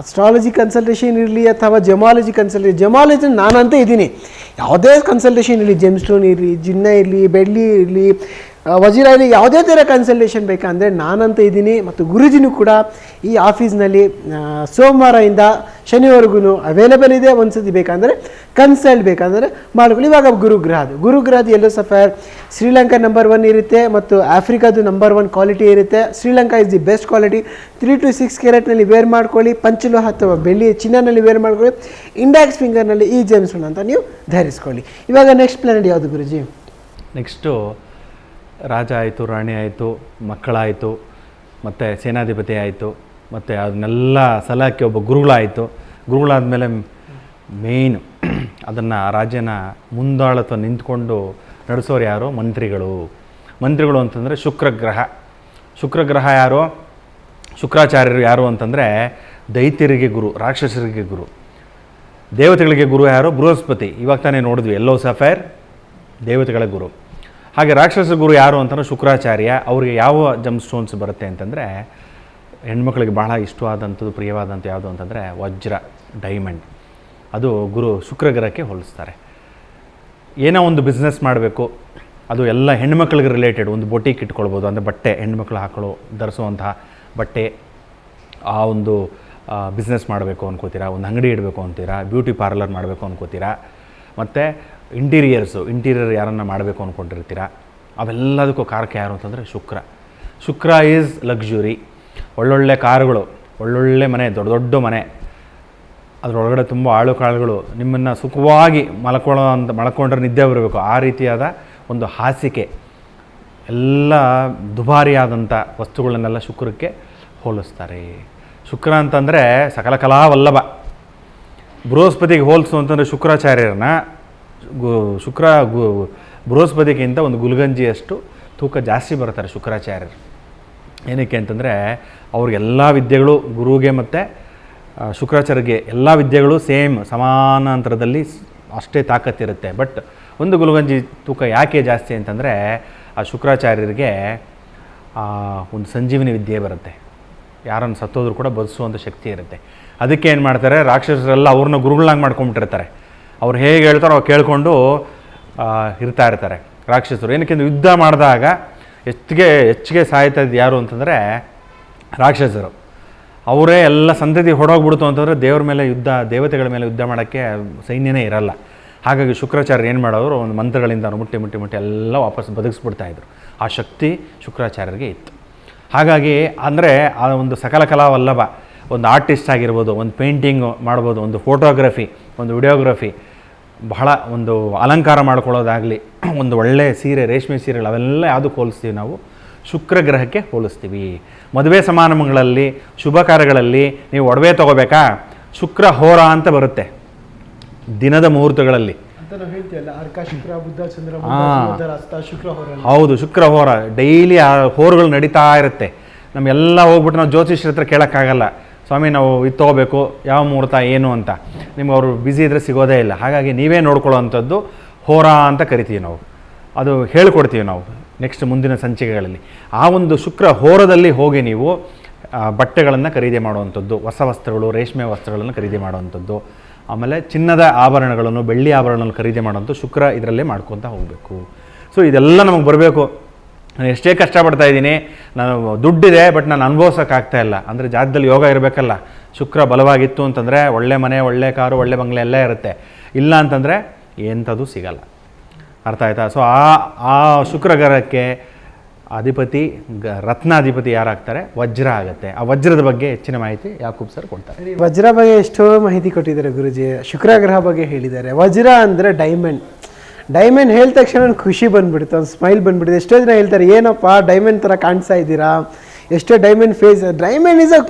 ಅಸ್ಟ್ರಾಲಜಿ ಕನ್ಸಲ್ಟೇಷನ್ ಇರಲಿ ಅಥವಾ ಜಮಾಲಜಿ ಜಮಾಲಜಿ ನಾನಂತ ಇದ್ದೀನಿ. ಯಾವುದೇ ಕನ್ಸಲ್ಟೇಷನ್ ಇರಲಿ, ಜೆಮ್ ಸ್ಟೋನ್ ಇರಲಿ, ಜಿನ್ನ ಇರಲಿ, ಬೆಳ್ಳಿ ಇರಲಿ, ವಜ್ರ ಇರಲಿ, ಯಾವುದೇ ಥರ ಕನ್ಸಲ್ಟೇಷನ್ ಬೇಕಂದರೆ ನಾನಂತ ಇದ್ದೀನಿ. ಮತ್ತು ಗುರುಜಿನೂ ಕೂಡ ಈ ಆಫೀಸ್ನಲ್ಲಿ ಸೋಮವಾರದಿಂದ ಶನಿವರೆಗೂ ಅವೈಲೇಬಲ್ ಇದೆ. ಒಂದು ಸತಿ ಬೇಕಂದರೆ ಕನ್ಸಲ್ಟ್ ಬೇಕಂದರೆ ಮಾಡ್ಕೊಳ್ಳಿ. ಇವಾಗ ಗುರುಗ್ರಹದ ಯೆಲ್ಲೋ ಸಫೈರ್ ಶ್ರೀಲಂಕಾ ನಂಬರ್ 1 ಇರುತ್ತೆ, ಮತ್ತು ಆಫ್ರಿಕಾದು ನಂಬರ್ 1 ಕ್ವಾಲಿಟಿ ಇರುತ್ತೆ. Sri Lanka is the best quality. 3 to 6 ಕ್ಯಾರೆಟ್ನಲ್ಲಿ ವೇರ್ ಮಾಡ್ಕೊಳ್ಳಿ. ಪಂಚಲೋಹ ಅಥವಾ ಬೆಳ್ಳಿ ಚಿನ್ನನಲ್ಲಿ ವೇರ್ ಮಾಡ್ಕೊಳ್ಳಿ. ಇಂಡೆಕ್ಸ್ ಫಿಂಗರ್ನಲ್ಲಿ ಈ ಜೆಮ್ಸ್ಟೋನ್ ಅಂತ ನೀವು ಧರಿಸ್ಕೊಳ್ಳಿ. ಇವಾಗ ನೆಕ್ಸ್ಟ್ ಪ್ಲಾನೆಟ್ ಯಾವುದು ಗುರುಜಿ? ನೆಕ್ಸ್ಟು ರಾಜ ಆಯಿತು, ರಾಣಿ ಆಯಿತು, ಮಕ್ಕಳಾಯಿತು, ಮತ್ತು ಸೇನಾಧಿಪತಿ ಆಯಿತು, ಮತ್ತು ಅದನ್ನೆಲ್ಲ ಸಲಹಕ್ಕೆ ಒಬ್ಬ ಗುರುಗಳಾದಮೇಲೆ ಮೇಯ್ನು ಅದನ್ನು ರಾಜ್ಯನ ಮುಂದಾಳತ್ವ ನಿಂತ್ಕೊಂಡು ನಡೆಸೋರು ಯಾರು? ಮಂತ್ರಿಗಳು ಅಂತಂದರೆ ಶುಕ್ರಗ್ರಹ ಯಾರು? ಶುಕ್ರಾಚಾರ್ಯರು ಯಾರು ಅಂತಂದರೆ ದೈತ್ಯರಿಗೆ ಗುರು, ರಾಕ್ಷಸರಿಗೆ ಗುರು. ದೇವತೆಗಳಿಗೆ ಗುರು ಯಾರು? ಬೃಹಸ್ಪತಿ. ಇವಾಗ ತಾನೇ ನೋಡಿದ್ವಿ, ಯೆಲ್ಲೋ ಸಫೈರ್ ದೇವತೆಗಳ ಗುರು. ಹಾಗೆ ರಾಕ್ಷಸ ಗುರು ಯಾರು ಅಂತಂದರೆ ಶುಕ್ರಾಚಾರ್ಯ. ಅವರಿಗೆ ಯಾವ ಜಮ್ ಸ್ಟೋನ್ಸ್ ಬರುತ್ತೆ ಅಂತಂದರೆ, ಹೆಣ್ಮಕ್ಳಿಗೆ ಬಹಳ ಇಷ್ಟವಾದಂಥದ್ದು, ಪ್ರಿಯವಾದಂಥ ಯಾವುದು ಅಂತಂದರೆ ವಜ್ರ, ಡೈಮಂಡ್. ಅದು ಗುರು ಶುಕ್ರಗ್ರಹಕ್ಕೆ ಹೋಲಿಸ್ತಾರೆ. ಏನೋ ಒಂದು ಬಿಸ್ನೆಸ್ ಮಾಡಬೇಕು, ಅದು ಎಲ್ಲ ಹೆಣ್ಮಕ್ಳಿಗೆ ರಿಲೇಟೆಡ್. ಒಂದು ಬೊಟಿಕ್ ಇಟ್ಕೊಳ್ಬೋದು, ಅಂದರೆ ಬಟ್ಟೆ, ಹೆಣ್ಮಕ್ಳು ಧರಿಸುವಂತಹ ಬಟ್ಟೆ, ಆ ಒಂದು ಬಿಸ್ನೆಸ್ ಮಾಡಬೇಕು ಅನ್ಕೋತೀರಾ, ಒಂದು ಅಂಗಡಿ ಇಡಬೇಕು ಅಂತೀರಾ, ಬ್ಯೂಟಿ ಪಾರ್ಲರ್ ಮಾಡಬೇಕು ಅನ್ಕೋತೀರಾ, ಮತ್ತು ಇಂಟೀರಿಯರ್ ಯಾರನ್ನು ಮಾಡಬೇಕು ಅಂದ್ಕೊಂಡಿರ್ತೀರ. ಅವೆಲ್ಲದಕ್ಕೂ ಕಾರಕ ಯಾರು ಅಂತಂದರೆ ಶುಕ್ರ ಈಸ್ ಲಕ್ಸುರಿ. ಒಳ್ಳೊಳ್ಳೆ ಕಾರುಗಳು, ಒಳ್ಳೊಳ್ಳೆ ಮನೆ, ದೊಡ್ಡ ಮನೆ, ಅದರೊಳಗಡೆ ತುಂಬ ಕಾಳುಗಳು, ನಿಮ್ಮನ್ನು ಸುಖವಾಗಿ ಮಲ್ಕೊಂಡ್ರೆ ನಿದ್ದೆ ಬರಬೇಕು, ಆ ರೀತಿಯಾದ ಒಂದು ಹಾಸಿಗೆ, ಎಲ್ಲ ದುಬಾರಿಯಾದಂಥ ವಸ್ತುಗಳನ್ನೆಲ್ಲ ಶುಕ್ರಕ್ಕೆ ಹೋಲಿಸ್ತಾರೆ. ಶುಕ್ರ ಅಂತಂದರೆ ಸಕಲ ಕಲಾವಲ್ಲಭ. ಬೃಹಸ್ಪತಿಗೆ ಹೋಲಿಸು ಅಂತಂದರೆ ಶುಕ್ರಾಚಾರ್ಯರನ್ನ ಬೃಹಸ್ಪತಿಗಿಂತ ಒಂದು ಗುಲ್ಗಂಜಿಯಷ್ಟು ತೂಕ ಜಾಸ್ತಿ ಬರ್ತಾರೆ ಶುಕ್ರಾಚಾರ್ಯರು. ಏನಕ್ಕೆ ಅಂತಂದರೆ ಅವ್ರಿಗೆಲ್ಲ ವಿದ್ಯೆಗಳು, ಗುರುಗೆ ಮತ್ತು ಶುಕ್ರಾಚಾರ್ಯಗೆ ಎಲ್ಲ ವಿದ್ಯೆಗಳು ಸಮಾನಾಂತರದಲ್ಲಿ ಅಷ್ಟೇ ತಾಕತ್ತಿರುತ್ತೆ. ಬಟ್ ಒಂದು ಗುಲ್ಗಂಜಿ ತೂಕ ಯಾಕೆ ಜಾಸ್ತಿ ಅಂತಂದರೆ, ಆ ಶುಕ್ರಾಚಾರ್ಯರಿಗೆ ಒಂದು ಸಂಜೀವಿನಿ ವಿದ್ಯೆ ಬರುತ್ತೆ. ಯಾರನ್ನು ಸತ್ತೋದ್ರೂ ಕೂಡ ಬದುಸುವಂಥ ಶಕ್ತಿ ಇರುತ್ತೆ. ಅದಕ್ಕೆ ಏನು ಮಾಡ್ತಾರೆ, ರಾಕ್ಷಸರೆಲ್ಲ ಅವ್ರನ್ನ ಗುರುಗಳಾಗಿ ಮಾಡ್ಕೊಂಬಿಟ್ಟಿರ್ತಾರೆ. ಅವ್ರು ಹೇಗೆ ಹೇಳ್ತಾರೋ ಅವ್ರು ಕೇಳಿಕೊಂಡು ಇರ್ತಾರೆ ರಾಕ್ಷಸರು. ಏನಕ್ಕೆ ಯುದ್ಧ ಮಾಡಿದಾಗ ಹೆಚ್ಚಿಗೆ ಸಾಯ್ತಾ ಇದ್ದು ಯಾರು ಅಂತಂದರೆ ರಾಕ್ಷಸರು. ಅವರೇ ಎಲ್ಲ ಸಂತತಿ ಹೊಡೋಗ್ಬಿಡ್ತು ಅಂತಂದರೆ ದೇವತೆಗಳ ಮೇಲೆ ಯುದ್ಧ ಮಾಡೋಕ್ಕೆ ಸೈನ್ಯನೇ ಇರಲ್ಲ. ಹಾಗಾಗಿ ಶುಕ್ರಾಚಾರ್ಯರು ಏನು ಮಾಡೋರು, ಒಂದು ಮಂತ್ರಗಳಿಂದ ಮುಟ್ಟಿ ಎಲ್ಲ ವಾಪಸ್ ಬದುಕಿಸ್ಬಿಡ್ತಾಯಿದ್ರು. ಆ ಶಕ್ತಿ ಶುಕ್ರಾಚಾರ್ಯರಿಗೆ ಇತ್ತು. ಹಾಗಾಗಿ ಅಂದರೆ ಆ ಒಂದು ಸಕಲ ಕಲಾವಲ್ಲಭ, ಒಂದು ಆರ್ಟಿಸ್ಟ್ ಆಗಿರ್ಬೋದು, ಒಂದು ಪೇಂಟಿಂಗ್ ಮಾಡ್ಬೋದು, ಒಂದು ಫೋಟೋಗ್ರಫಿ, ಒಂದು ವಿಡಿಯೋಗ್ರಫಿ, ಬಹಳ ಒಂದು ಅಲಂಕಾರ ಮಾಡ್ಕೊಳ್ಳೋದಾಗಲಿ, ಒಂದು ಒಳ್ಳೆಯ ಸೀರೆ, ರೇಷ್ಮೆ ಸೀರೆಗಳು, ಅವೆಲ್ಲ ಯಾವುದಕ್ಕೆ ಹೋಲಿಸ್ತೀವಿ ನಾವು? ಶುಕ್ರಗ್ರಹಕ್ಕೆ ಹೋಲಿಸ್ತೀವಿ. ಮದುವೆ ಸಮಾರಂಭಗಳಲ್ಲಿ, ಶುಭ ಕಾರ್ಯಗಳಲ್ಲಿ ನೀವು ಒಡವೆ ತೊಗೋಬೇಕಾ, ಶುಕ್ರ ಹೋರ ಅಂತ ಬರುತ್ತೆ ದಿನದ ಮುಹೂರ್ತಗಳಲ್ಲಿ. ಹೌದು, ಶುಕ್ರ ಹೋರ. ಡೈಲಿ ಆ ಹೋರುಗಳು ನಡೀತಾ ಇರುತ್ತೆ. ನಮ್ಮೆಲ್ಲ ಹೋಗ್ಬಿಟ್ಟು ನಾವು ಜ್ಯೋತಿಷ್ಯರ ಹತ್ರ ಕೇಳೋಕ್ಕಾಗಲ್ಲ, ಸ್ವಾಮಿ ನಾವು ಇದು ತೊಗೋಬೇಕು, ಯಾವ ಮುಹೂರ್ತ ಏನು ಅಂತ. ನಿಮ್ಗೆ ಅವರು ಬ್ಯುಸಿ ಇದ್ದರೆ ಸಿಗೋದೇ ಇಲ್ಲ. ಹಾಗಾಗಿ ನೀವೇ ನೋಡ್ಕೊಳ್ಳೋ ಅಂಥದ್ದು ಹೋರ ಅಂತ ಕರಿತೀವಿ ನಾವು. ಅದು ಹೇಳ್ಕೊಡ್ತೀವಿ ನಾವು ನೆಕ್ಸ್ಟ್ ಮುಂದಿನ ಸಂಚಿಕೆಗಳಲ್ಲಿ. ಆ ಒಂದು ಶುಕ್ರ ಹೋರದಲ್ಲಿ ಹೋಗಿ ನೀವು ಬಟ್ಟೆಗಳನ್ನು ಖರೀದಿ ಮಾಡುವಂಥದ್ದು, ಹೊಸ ವಸ್ತ್ರಗಳು, ರೇಷ್ಮೆ ವಸ್ತ್ರಗಳನ್ನು ಖರೀದಿ ಮಾಡುವಂಥದ್ದು, ಆಮೇಲೆ ಚಿನ್ನದ ಆಭರಣಗಳನ್ನು, ಬೆಳ್ಳಿ ಆಭರಣಗಳನ್ನು ಖರೀದಿ ಮಾಡೋಂಥ ಶುಕ್ರ ಇದರಲ್ಲೇ ಮಾಡ್ಕೊತ ಹೋಗಬೇಕು. ಸೊ ಇದೆಲ್ಲ ನಮಗೆ ಬರಬೇಕು. ನಾನು ಎಷ್ಟೇ ಕಷ್ಟಪಡ್ತಾ ಇದ್ದೀನಿ, ನಾನು ದುಡ್ಡಿದೆ ಬಟ್ ನಾನು ಅನುಭವಿಸೋಕ್ಕಾಗ್ತಾ ಇಲ್ಲ ಅಂದರೆ ಜಾತದಲ್ಲಿ ಯೋಗ ಇರಬೇಕಲ್ಲ. ಶುಕ್ರ ಬಲವಾಗಿತ್ತು ಅಂತಂದರೆ ಒಳ್ಳೆ ಮನೆ, ಒಳ್ಳೆ ಕಾರು, ಒಳ್ಳೆ ಬಂಗ್ಲೆ ಎಲ್ಲ ಇರುತ್ತೆ. ಇಲ್ಲ ಅಂತಂದರೆ ಎಂಥದ್ದು ಸಿಗಲ್ಲ. ಅರ್ಥ ಆಯ್ತಾ? ಸೊ ಆ ಶುಕ್ರ ಗ್ರಹಕ್ಕೆ ಅಧಿಪತಿ ರತ್ನಾಧಿಪತಿ ಯಾರಾಗ್ತಾರೆ? ವಜ್ರ ಆಗುತ್ತೆ. ಆ ವಜ್ರದ ಬಗ್ಗೆ ಹೆಚ್ಚಿನ ಮಾಹಿತಿ ಯಾಕೂಬ್ ಸರ್ ಕೊಡ್ತಾರೆ. ವಜ್ರ ಬಗ್ಗೆ ಎಷ್ಟೋ ಮಾಹಿತಿ ಕೊಟ್ಟಿದ್ದಾರೆ ಗುರುಜಿ. ಶುಕ್ರ ಗ್ರಹ ಬಗ್ಗೆ ಹೇಳಿದ್ದಾರೆ. ವಜ್ರ ಅಂದರೆ ಡೈಮಂಡ್ ಹೇಳಿದ ತಕ್ಷಣ ನನಗೆ ಖುಷಿ ಬಂದುಬಿಡುತ್ತೆ, ಒಂದು ಸ್ಮೈಲ್ ಬಂದುಬಿಡುತ್ತೆ. ಎಷ್ಟೋ ಜನ ಹೇಳ್ತಾರೆ, ಏನಪ್ಪ ಡೈಮಂಡ್ ಥರ ಕಾಣಿಸ್ತಾ ಇದ್ದೀರಾ, ಎಷ್ಟೋ diamond face. Diamond is a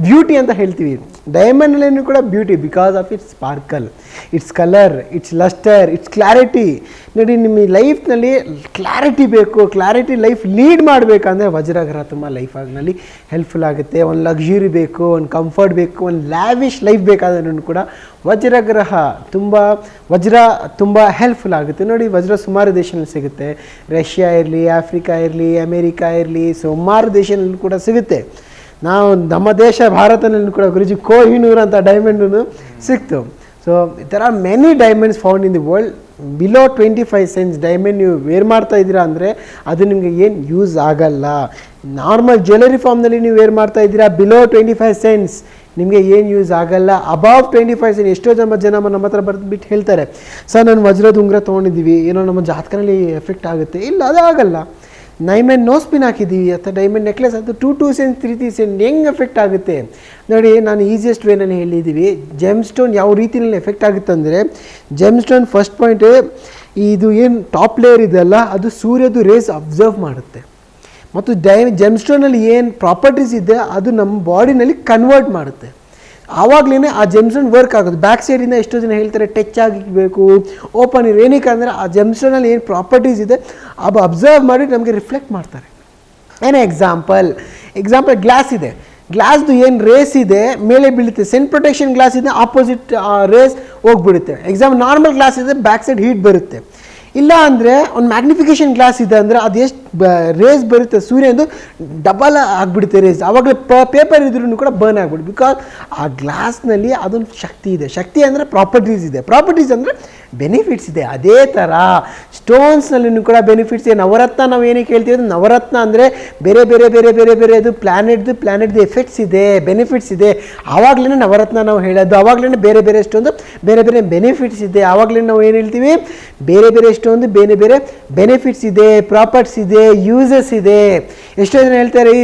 beauty ಅಂತ ಹೇಳ್ತೀವಿ. ಡೈಮಂಡಲ್ಲೇನು ಕೂಡ beauty because of its sparkle, its colour, its lustre, its clarity. ನೋಡಿ, ನಿಮ್ಮ ಲೈಫ್ನಲ್ಲಿ ಕ್ಲಾರಿಟಿ ಬೇಕು, ಕ್ಲಾರಿಟಿ ಲೈಫ್ ಲೀಡ್ ಮಾಡಬೇಕಂದ್ರೆ ವಜ್ರಗ್ರಹ ತುಂಬ ಲೈಫಾಗ್ನಲ್ಲಿ ಹೆಲ್ಪ್ಫುಲ್ ಆಗುತ್ತೆ. ಒಂದು ಲಕ್ಸುರಿ ಬೇಕು, ಒಂದು ಕಂಫರ್ಟ್ ಬೇಕು, ಒಂದು ಲ್ಯಾವಿಶ್ ಲೈಫ್ ಬೇಕಾದ್ರೂ ಕೂಡ ವಜ್ರಗ್ರಹ ವಜ್ರ ತುಂಬ ಹೆಲ್ಪ್ಫುಲ್ ಆಗುತ್ತೆ. ನೋಡಿ, ವಜ್ರ ಸುಮಾರು ದೇಶದಲ್ಲಿ ಸಿಗುತ್ತೆ. ರಷ್ಯಾ ಇರಲಿ, ಆಫ್ರಿಕಾ ಇರಲಿ, ಅಮೇರಿಕಾ ಇರಲಿ, ಸುಮಾರು ದೇಶದಲ್ಲಿ ಕೂಡ ಸಿಗುತ್ತೆ. ನಾವು ನಮ್ಮ ದೇಶ ಭಾರತದಲ್ಲಿ ಕೂಡ ಗುರುಜಿ ಕೋಹಿನೂರ್ ಅಂತ ಡೈಮಂಡೂ ಸಿಕ್ತು. So there are many diamonds found in the world. Below 25 cents diamond ನೀವು ವೇರ್ ಮಾಡ್ತಾ ಇದ್ದೀರಾ ಅಂದರೆ ಅದು ನಿಮಗೆ ಏನು ಯೂಸ್ ಆಗಲ್ಲ. ನಾರ್ಮಲ್ ಜ್ಯುವೆಲರಿ ಫಾರ್ಮ್ನಲ್ಲಿ ನೀವು ವೇರ್ ಮಾಡ್ತಾ ಇದ್ದೀರಾ, ಬಿಲೋ 25 cents ನಿಮಗೆ ಏನು ಯೂಸ್ ಆಗಲ್ಲ. ಅಬೌವ್ 25 cents ಎಷ್ಟೋ ಜನ ನಮ್ಮ ಹತ್ರ ಬಿಟ್ಟು ಹೇಳ್ತಾರೆ, ಸರ್ ನಾನು ವಜ್ರದ ಉಂಗುರ ತೊಗೊಂಡಿದ್ದೀವಿ, ಏನೋ ನಮ್ಮ ಜಾತಕನಲ್ಲಿ ಎಫೆಕ್ಟ್ ಆಗುತ್ತೆ. ಇಲ್ಲ, ಅದು ಆಗಲ್ಲ. ಡೈಮಂಡ್ ನೋಸ್ ಪಿನ್ ಹಾಕಿದ್ದೀವಿ ಅಥವಾ ಡೈಮಂಡ್ ನೆಕ್ಲೆಸ್, ಅದು 2 cents 3 cents ಹೆಂಗೆ ಎಫೆಕ್ಟ್ ಆಗುತ್ತೆ ನೋಡಿ. ನಾನು ಈಸಿಯೆಸ್ಟ್ ವೇನಲ್ಲಿ ಹೇಳಿದ್ದೀವಿ. ಜೆಮ್ ಸ್ಟೋನ್ ಯಾವ ರೀತಿಯಲ್ಲಿ ಎಫೆಕ್ಟ್ ಆಗುತ್ತೆ ಅಂದರೆ, ಜೆಮ್ ಸ್ಟೋನ್ ಫಸ್ಟ್ ಪಾಯಿಂಟ್, ಇದು ಏನು ಟಾಪ್ ಲೇಯರ್ ಇದೆಯಲ್ಲ, ಅದು ಸೂರ್ಯದು ರೇಸ್ ಅಬ್ಸರ್ವ್ ಮಾಡುತ್ತೆ. ಮತ್ತು ಜೆಮ್ ಸ್ಟೋನಲ್ಲಿ ಏನು ಪ್ರಾಪರ್ಟೀಸ್ ಇದೆ ಅದು ನಮ್ಮ ಬಾಡಿನಲ್ಲಿ ಕನ್ವರ್ಟ್ ಮಾಡುತ್ತೆ. ಆವಾಗಲೇ ಆ ಜೆಮ್ಸ್ಟೋನ್ ವರ್ಕ್ ಆಗೋದು. ಬ್ಯಾಕ್ ಸೈಡಿಂದ ಎಷ್ಟೋ ಜನ ಹೇಳ್ತಾರೆ ಟಚ್ ಆಗಬೇಕು, ಓಪನ್ ಇರೋ. ಏನಕ್ಕೆ ಅಂದರೆ ಆ ಜೆಮ್ಸ್ಟೋನಲ್ಲಿ ಏನು ಪ್ರಾಪರ್ಟೀಸ್ ಇದೆ ಅದು ಅಬ್ಸರ್ವ್ ಮಾಡಿ ನಮಗೆ ರಿಫ್ಲೆಕ್ಟ್ ಮಾಡ್ತಾರೆ. ಏನೇ ಎಕ್ಸಾಂಪಲ್ ಗ್ಲಾಸ್ ಇದೆ, ಗ್ಲಾಸ್ದು ಏನು ರೇಸ್ ಇದೆ ಮೇಲೆ ಬೀಳುತ್ತೆ. ಸನ್ ಪ್ರೊಟೆಕ್ಷನ್ ಗ್ಲಾಸ್ ಇದೆ, ಆಪೋಸಿಟ್ ರೇಸ್ ಹೋಗ್ಬಿಡುತ್ತೆ. ನಾರ್ಮಲ್ ಗ್ಲಾಸ್ ಇದೆ, ಬ್ಯಾಕ್ ಸೈಡ್ ಹೀಟ್ ಬರುತ್ತೆ. ಇಲ್ಲ ಅಂದರೆ ಒಂದು ಮ್ಯಾಗ್ನಿಫಿಕೇಷನ್ ಗ್ಲಾಸ್ ಇದೆ ಅಂದರೆ ಅದು ಎಷ್ಟು ರೇಸ್ ಬರುತ್ತೆ ಸೂರ್ಯಂದು ಡಬಲ್ ಆಗಿಬಿಡುತ್ತೆ ರೇಸ್. ಆವಾಗಲೇ ಪೇಪರ್ ಇದ್ರೂ ಕೂಡ ಬರ್ನ್ ಆಗಿಬಿಡುತ್ತೆ. ಬಿಕಾಸ್ ಆ ಗ್ಲಾಸ್ನಲ್ಲಿ ಅದೊಂದು ಶಕ್ತಿ ಇದೆ. ಶಕ್ತಿ ಅಂದರೆ ಪ್ರಾಪರ್ಟೀಸ್ ಇದೆ, ಪ್ರಾಪರ್ಟೀಸ್ ಅಂದರೆ ಬೆನಿಫಿಟ್ಸ್ ಇದೆ. ಅದೇ ಥರ ಸ್ಟೋನ್ಸ್ನಲ್ಲಿನೂ ಕೂಡ ಬೆನಿಫಿಟ್ಸ್ ಇದೆ. ನವರತ್ನ ನಾವು ಏನಕ್ಕೆ ಹೇಳ್ತೀವಿ ಅಂದರೆ, ನವರತ್ನ ಅಂದರೆ ಬೇರೆ ಬೇರೆ ಬೇರೆ ಬೇರೆ ಬೇರೆ ಅದು ಪ್ಲ್ಯಾನೆಟ್ದು ಎಫೆಕ್ಟ್ಸ್ ಇದೆ, ಬೆನಿಫಿಟ್ಸ್ ಇದೆ. ಆವಾಗಲೇ ನವರತ್ನ ನಾವು ಹೇಳೋದು. ಆವಾಗಲೇ ಬೇರೆ ಬೇರೆ ಎಷ್ಟೊಂದು ಬೇರೆ ಬೇರೆ ಬೆನಿಫಿಟ್ಸ್ ಇದೆ. ಆವಾಗಲೇ ನಾವು ಏನು ಹೇಳ್ತೀವಿ, ಬೇರೆ ಬೇರೆ ಎಷ್ಟೊಂದು ಬೇರೆ ಬೇರೆ ಬೆನಿಫಿಟ್ಸ್ ಇದೆ, ಪ್ರಾಪರ್ಟ್ಸ್ ಇದೆ, ಯೂಸಸ್ ಇದೆ. ಎಷ್ಟೋ ಜನ ಹೇಳ್ತಾರೆ ಈ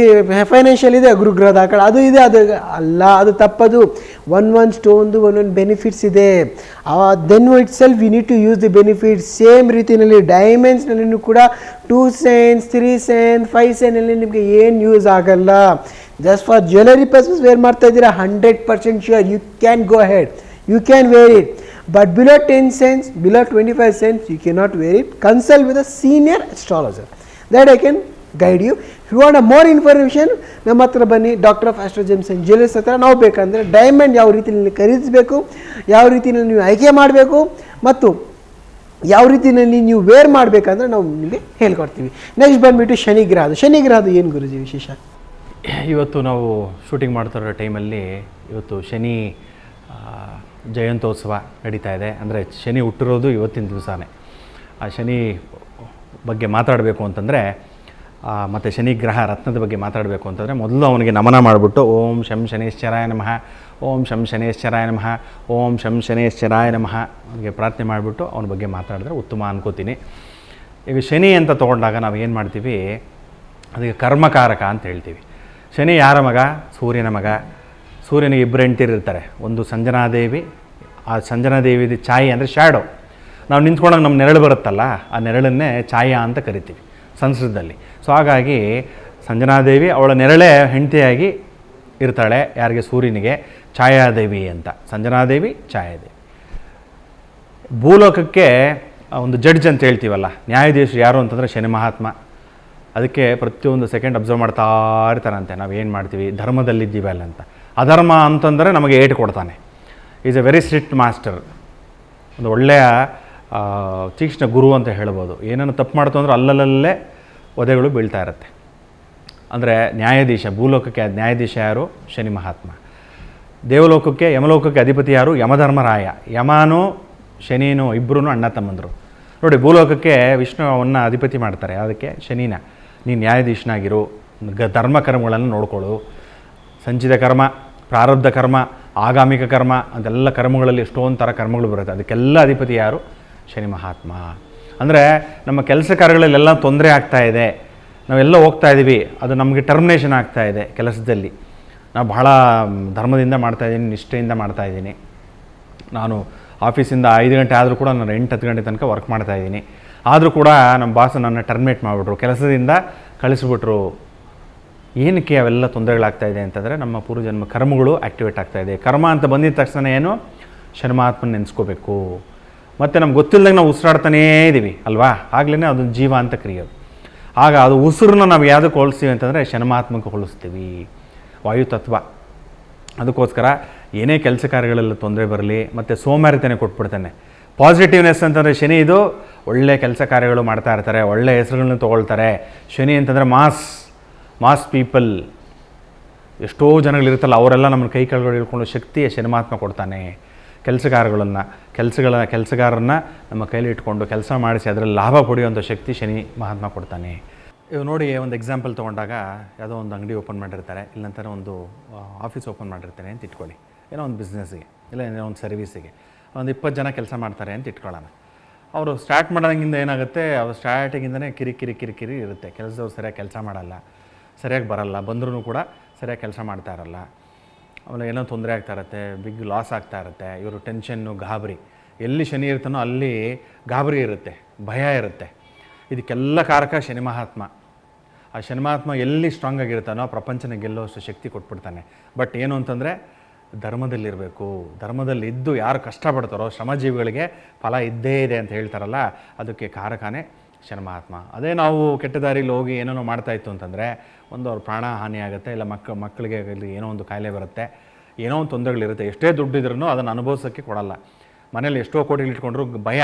ಫೈನಾನ್ಷಿಯಲ್ ಇದೆ ಗುರುಗ್ರಹದ ಆ ಕಡೆ, ಅದು ಇದೆ, ಅದು ಅಲ್ಲ, ಅದು ತಪ್ಪದು. ಒಂದೊಂದು ಸ್ಟೋನ್ದು ಒಂದೊಂದು ಬೆನಿಫಿಟ್ಸ್ ಇದೆ. Then itself we need to use the benefits. Same ರೀತಿಯಲ್ಲಿ ಡೈಮಂಡ್ಸ್ನಲ್ಲಿನೂ ಕೂಡ 2 cents 3 cents 5 cents ನಿಮಗೆ ಏನು ಯೂಸ್ ಆಗಲ್ಲ. Just for jewellery purpose wear ಮಾಡ್ತಾ ಇದ್ದೀರಾ, 100% sure you can go head, you can wear it. But below 10 cents, below 25 cents, you cannot wear it. Consult with a senior astrologer. That I can guide you. If you want a more information, ನಮ್ಮ ಹತ್ರ ಬನ್ನಿ. Doctor of astro gems and jewellers ಹತ್ರ. ನಾವು ಬೇಕಂದರೆ diamond ಯಾವ ರೀತಿಯಲ್ಲಿ ಖರೀದಿಸಬೇಕು, ಯಾವ ರೀತಿಯಲ್ಲಿ ನೀವು ಆಯ್ಕೆ ಮಾಡಬೇಕು ಮತ್ತು ಯಾವ ರೀತಿಯಲ್ಲಿ ನೀವು ವೇರ್ ಮಾಡಬೇಕಂದ್ರೆ ನಾವು ನಿಮಗೆ ಹೇಳ್ಕೊಡ್ತೀವಿ. ನೆಕ್ಸ್ಟ್ ಬಂದುಬಿಟ್ಟು ಶನಿಗ್ರಹದು ಏನು ಗುರುಜಿ ವಿಶೇಷ? ಇವತ್ತು ನಾವು ಶೂಟಿಂಗ್ ಮಾಡ್ತಿರೋ ಟೈಮಲ್ಲಿ ಇವತ್ತು ಶನಿ ಜಯಂತ್ಯೋತ್ಸವ ನಡೀತಾ ಇದೆ. ಅಂದರೆ ಶನಿ ಹುಟ್ಟಿರೋದು ಇವತ್ತಿನ ದಿವಸನೇ. ಆ ಶನಿ ಬಗ್ಗೆ ಮಾತಾಡಬೇಕು ಅಂತಂದರೆ, ಮತ್ತು ಶನಿ ಗ್ರಹ ರತ್ನದ ಬಗ್ಗೆ ಮಾತಾಡಬೇಕು ಅಂತಂದರೆ, ಮೊದಲು ಅವನಿಗೆ ನಮನ ಮಾಡಿಬಿಟ್ಟು ಓಂ ಶಂ ಶನೇಶ್ವರಾಯ ನಮಃ, ಓಂ ಶಂ ಶನೇಶ್ವರಾಯ ನಮಃ, ಓಂ ಶಂ ಶನೇಶ್ವರಾಯ ನಮಃ ಅವನಿಗೆ ಪ್ರಾರ್ಥನೆ ಮಾಡಿಬಿಟ್ಟು ಅವನ ಬಗ್ಗೆ ಮಾತಾಡಿದ್ರೆ ಉತ್ತಮ ಅನ್ಕೋತೀನಿ. ಈಗ ಶನಿ ಅಂತ ತೊಗೊಂಡಾಗ ನಾವು ಏನು ಮಾಡ್ತೀವಿ, ಅದಕ್ಕೆ ಕರ್ಮಕಾರಕ ಅಂತ ಹೇಳ್ತೀವಿ. ಶನಿ ಯಾರ ಮಗ? ಸೂರ್ಯನ ಮಗ. ಸೂರ್ಯನಿಗೆ 2 ಹೆಂಡ್ತಿರಿರ್ತಾರೆ. ಒಂದು ಸಂಜನಾದೇವಿ, ಆ ಸಂಜನಾದೇವಿದು ಛಾಯೆ ಅಂದರೆ ಶ್ಯಾಡೋ. ನಾವು ನಿಂತ್ಕೊಂಡಾಗ ನಮ್ಮ ನೆರಳು ಬರುತ್ತಲ್ಲ, ಆ ನೆರಳನ್ನೇ ಛಾಯಾ ಅಂತ ಕರಿತೀವಿ ಸಂಸ್ಕೃತದಲ್ಲಿ. ಸೊ ಹಾಗಾಗಿ ಸಂಜನಾದೇವಿ ಅವಳ ನೆರಳೇ ಹೆಂಡತಿಯಾಗಿ ಇರ್ತಾಳೆ. ಯಾರಿಗೆ? ಸೂರ್ಯನಿಗೆ. ಛಾಯಾದೇವಿ ಅಂತ. ಸಂಜನಾದೇವಿ, ಛಾಯಾದೇವಿ. ಭೂಲೋಕಕ್ಕೆ ಒಂದು ಜಡ್ಜ್ ಅಂತ ಹೇಳ್ತೀವಲ್ಲ, ನ್ಯಾಯಾಧೀಶರು ಯಾರು ಅಂತಂದರೆ ಶನಿ ಮಹಾತ್ಮ. ಅದಕ್ಕೆ ಪ್ರತಿಯೊಂದು ಸೆಕೆಂಡ್ ಅಬ್ಸರ್ವ್ ಮಾಡ್ತಾ ಇರ್ತಾರಂತೆ, ನಾವು ಏನು ಮಾಡ್ತೀವಿ, ಧರ್ಮದಲ್ಲಿದ್ದೀವಿ ಅಲ್ಲ ಅಂತ. ಅಧರ್ಮ ಅಂತಂದರೆ ನಮಗೆ ಏಟು ಕೊಡ್ತಾನೆ. Is A very strict master. ಒಂದು ಒಳ್ಳೆಯ ತೀಕ್ಷ್ಣ ಗುರು ಅಂತ ಹೇಳ್ಬೋದು. ಏನನ್ನು ತಪ್ಪು ಮಾಡ್ತು ಅಂದರೆ ಅಲ್ಲಲ್ಲೇ ಒದೆಗಳು ಬೀಳ್ತಾ ಇರುತ್ತೆ. ಅಂದರೆ ನ್ಯಾಯಾಧೀಶ, ಭೂಲೋಕಕ್ಕೆ ನ್ಯಾಯಾಧೀಶ ಯಾರು? ಶನಿ ಮಹಾತ್ಮ. ದೇವಲೋಕಕ್ಕೆ ಯಮಲೋಕಕ್ಕೆ ಅಧಿಪತಿ ಯಾರು? ಯಮಧರ್ಮರಾಯ. ಯಮನೂ ಶನಿನೂ ಇಬ್ಬರೂ ಅಣ್ಣ ತಮ್ಮಂದರು. ನೋಡಿ, ಭೂಲೋಕಕ್ಕೆ ವಿಷ್ಣುವನ್ನು ಅಧಿಪತಿ ಮಾಡ್ತಾರೆ, ಅದಕ್ಕೆ ಶನಿನ ನೀನು ನ್ಯಾಯಾಧೀಶನಾಗಿರು, ಧರ್ಮ ಕರ್ಮಗಳನ್ನು ನೋಡ್ಕೊಳ್ಳು. ಸಂಚಿತ ಕರ್ಮ, ಪ್ರಾರಬ್ಧ ಕರ್ಮ, ಆಗಾಮಿಕ ಕರ್ಮ ಅಂತೆಲ್ಲ ಕರ್ಮಗಳಲ್ಲಿ ಎಷ್ಟೊಂದು ಥರ ಕರ್ಮಗಳು ಬರುತ್ತೆ. ಅದಕ್ಕೆಲ್ಲ ಅಧಿಪತಿ ಯಾರು? ಶನಿ ಮಹಾತ್ಮ. ಅಂದರೆ ನಮ್ಮ ಕೆಲಸ ಕಾರ್ಯಗಳಲ್ಲೆಲ್ಲ ತೊಂದರೆ ಆಗ್ತಾಯಿದೆ, ನಾವೆಲ್ಲ ಹೋಗ್ತಾ ಇದ್ದೀವಿ, ಅದು ನಮಗೆ ಟರ್ಮಿನೇಷನ್ ಆಗ್ತಾಯಿದೆ ಕೆಲಸದಲ್ಲಿ. ನಾನು ಬಹಳ ಧರ್ಮದಿಂದ ಮಾಡ್ತಾಯಿದ್ದೀನಿ, ನಿಷ್ಠೆಯಿಂದ ಮಾಡ್ತಾಯಿದ್ದೀನಿ. ನಾನು ಆಫೀಸಿಂದ 5 ಗಂಟೆ ಆದರೂ ಕೂಡ ನಾನು 8-10 ಗಂಟೆ ತನಕ ವರ್ಕ್ ಮಾಡ್ತಾಯಿದ್ದೀನಿ. ಆದರೂ ಕೂಡ ನಮ್ಮ ಬಾಸ್ ನನ್ನ ಟರ್ಮಿನೇಟ್ ಮಾಡಿಬಿಟ್ರು, ಕೆಲಸದಿಂದ ಕಳಿಸ್ಬಿಟ್ರು. ಏನಕ್ಕೆ ಅವೆಲ್ಲ ತೊಂದರೆಗಳಾಗ್ತಾಯಿದೆ ಅಂತಂದರೆ ನಮ್ಮ ಪೂರ್ವಜನ್ಮ ಕರ್ಮಗಳು ಆ್ಯಕ್ಟಿವೇಟ್ ಆಗ್ತಾಯಿದೆ. ಕರ್ಮ ಅಂತ ಬಂದಿದ್ದ ತಕ್ಷಣ ಏನು? ಶನಿಮಹಾತ್ಮನ ನೆನೆಸ್ಕೋಬೇಕು. ಮತ್ತು ನಮ್ಗೆ ಗೊತ್ತಿಲ್ಲದಾಗ ನಾವು ಉಸಿರಾಡ್ತಾನೇ ಇದ್ದೀವಿ ಅಲ್ವಾ, ಆಗಲೇ ಅದೊಂದು ಜೀವ ಅಂತ ಕರೆಯೋದು. ಆಗ ಅದು ಉಸಿರನ್ನ ನಾವು ಯಾವುದಕ್ಕೆ ಹೋಲಿಸ್ತೀವಿ ಅಂತಂದರೆ ಶನಿಮಹಾತ್ಮಕ್ಕೆ ಹೋಲಿಸ್ತೀವಿ, ವಾಯುತತ್ವ. ಅದಕ್ಕೋಸ್ಕರ ಏನೇ ಕೆಲಸ ಕಾರ್ಯಗಳೆಲ್ಲ ತೊಂದರೆ ಬರಲಿ, ಮತ್ತು ಸೋಮಾರಿತನೇ ಕೊಟ್ಬಿಡ್ತಾನೆ. ಪಾಸಿಟಿವ್ನೆಸ್ ಅಂತಂದರೆ ಶನಿ ಇದು ಒಳ್ಳೆ ಕೆಲಸ ಕಾರ್ಯಗಳು ಮಾಡ್ತಾ ಇರ್ತಾರೆ, ಒಳ್ಳೆ ಹೆಸರುಗಳನ್ನ ತೊಗೊಳ್ತಾರೆ. ಶನಿ ಅಂತಂದರೆ ಮಾಸ್ ಪೀಪಲ್, ಎಷ್ಟೋ ಜನಗಳಿರುತ್ತಲ್ಲ ಅವರೆಲ್ಲ ನಮ್ಮನ್ನು ಕೈ ಕೆಳಗಡೆ ಹಿಡ್ಕೊಂಡು ಶಕ್ತಿಯ ಶನಿಮಹಾತ್ಮ ಕೊಡ್ತಾನೆ. ಕೆಲಸಗಾರರನ್ನ ನಮ್ಮ ಕೈಲಿ ಇಟ್ಕೊಂಡು ಕೆಲಸ ಮಾಡಿಸಿ ಅದರಲ್ಲಿ ಲಾಭ ಪಡೆಯುವಂಥ ಶಕ್ತಿ ಶನಿ ಮಹಾತ್ಮ ಕೊಡ್ತಾನೆ. ಇವಾಗ ನೋಡಿ, ಒಂದು ಎಕ್ಸಾಂಪಲ್ ತೊಗೊಂಡಾಗ ಯಾವುದೋ ಒಂದು ಅಂಗಡಿ ಓಪನ್ ಮಾಡಿರ್ತಾರೆ, ಇಲ್ಲಂತಾರೆ ಒಂದು ಆಫೀಸ್ ಓಪನ್ ಮಾಡಿರ್ತಾರೆ ಅಂತ ಇಟ್ಕೊಳ್ಳಿ, ಏನೋ ಒಂದು ಬಿಸ್ನೆಸ್ಸಿಗೆ ಇಲ್ಲ ಏನೋ ಒಂದು ಸರ್ವಿಸಿಗೆ ಒಂದು 20 ಜನ ಕೆಲಸ ಮಾಡ್ತಾರೆ ಅಂತ ಇಟ್ಕೊಳ್ಳೋಣ. ಅವರು ಸ್ಟಾರ್ಟ್ ಮಾಡೋದಂಗಿಂದ ಏನಾಗುತ್ತೆ, ಅವ್ರು ಸ್ಟಾರ್ಟಿಂಗಿಂದನೇ ಕಿರಿಕಿರಿ ಇರುತ್ತೆ. ಕೆಲಸದವ್ರು ಸರಿಯಾಗಿ ಕೆಲಸ ಮಾಡಲ್ಲ, ಸರಿಯಾಗಿ ಬರಲ್ಲ, ಬಂದ್ರೂ ಕೂಡ ಸರಿಯಾಗಿ ಕೆಲಸ ಮಾಡ್ತಾ ಇರಲ್ಲ. ಆಮೇಲೆ ಏನೋ ತೊಂದರೆ ಆಗ್ತಾ ಇರುತ್ತೆ, ಬಿಗ್ ಲಾಸ್ ಆಗ್ತಾ ಇರುತ್ತೆ. ಇವರು ಟೆನ್ಷನ್ನು, ಗಾಬರಿ. ಎಲ್ಲಿ ಶನಿ ಇರ್ತಾನೋ ಅಲ್ಲಿ ಗಾಬರಿ ಇರುತ್ತೆ, ಭಯ ಇರುತ್ತೆ. ಇದಕ್ಕೆಲ್ಲ ಕಾರಕ ಶನಿ ಮಹಾತ್ಮ. ಆ ಶನಿ ಮಹಾತ್ಮ ಎಲ್ಲಿ ಸ್ಟ್ರಾಂಗ್ ಆಗಿರ್ತಾನೋ ಪ್ರಪಂಚನ ಗೆಲ್ಲೋಷ್ಟು ಶಕ್ತಿ ಕೊಟ್ಬಿಡ್ತಾನೆ. ಬಟ್ ಏನು ಅಂತಂದರೆ ಧರ್ಮದಲ್ಲಿರಬೇಕು. ಧರ್ಮದಲ್ಲಿ ಇದ್ದು ಯಾರು ಕಷ್ಟಪಡ್ತಾರೋ ಶ್ರಮಜೀವಿಗಳಿಗೆ ಫಲ ಇದ್ದೇ ಇದೆ ಅಂತ ಹೇಳ್ತಾರಲ್ಲ, ಅದಕ್ಕೆ ಕಾರಕನೇ ಶನಿ ಮಹಾತ್ಮ. ಅದೇ ನಾವು ಕೆಟ್ಟ ದಾರಿಲಿ ಹೋಗಿ ಏನೇನೋ ಮಾಡ್ತಾಯಿತ್ತು ಅಂತಂದರೆ ಒಂದು ಅವ್ರ ಪ್ರಾಣ ಹಾನಿ ಆಗುತ್ತೆ, ಇಲ್ಲ ಮಕ್ಕಳಿಗೆ ಏನೋ ಒಂದು ಕಾಯಿಲೆ ಬರುತ್ತೆ, ಏನೋ ಒಂದು ತೊಂದರೆಗಳಿರುತ್ತೆ. ಎಷ್ಟೇ ದುಡ್ಡಿದ್ರೂ ಅದನ್ನು ಅನುಭವಿಸೋಕ್ಕೆ ಕೊಡಲ್ಲ. ಮನೇಲಿ ಎಷ್ಟೋ ಕೋಟಿಗಳು ಇಟ್ಕೊಂಡ್ರು ಭಯ,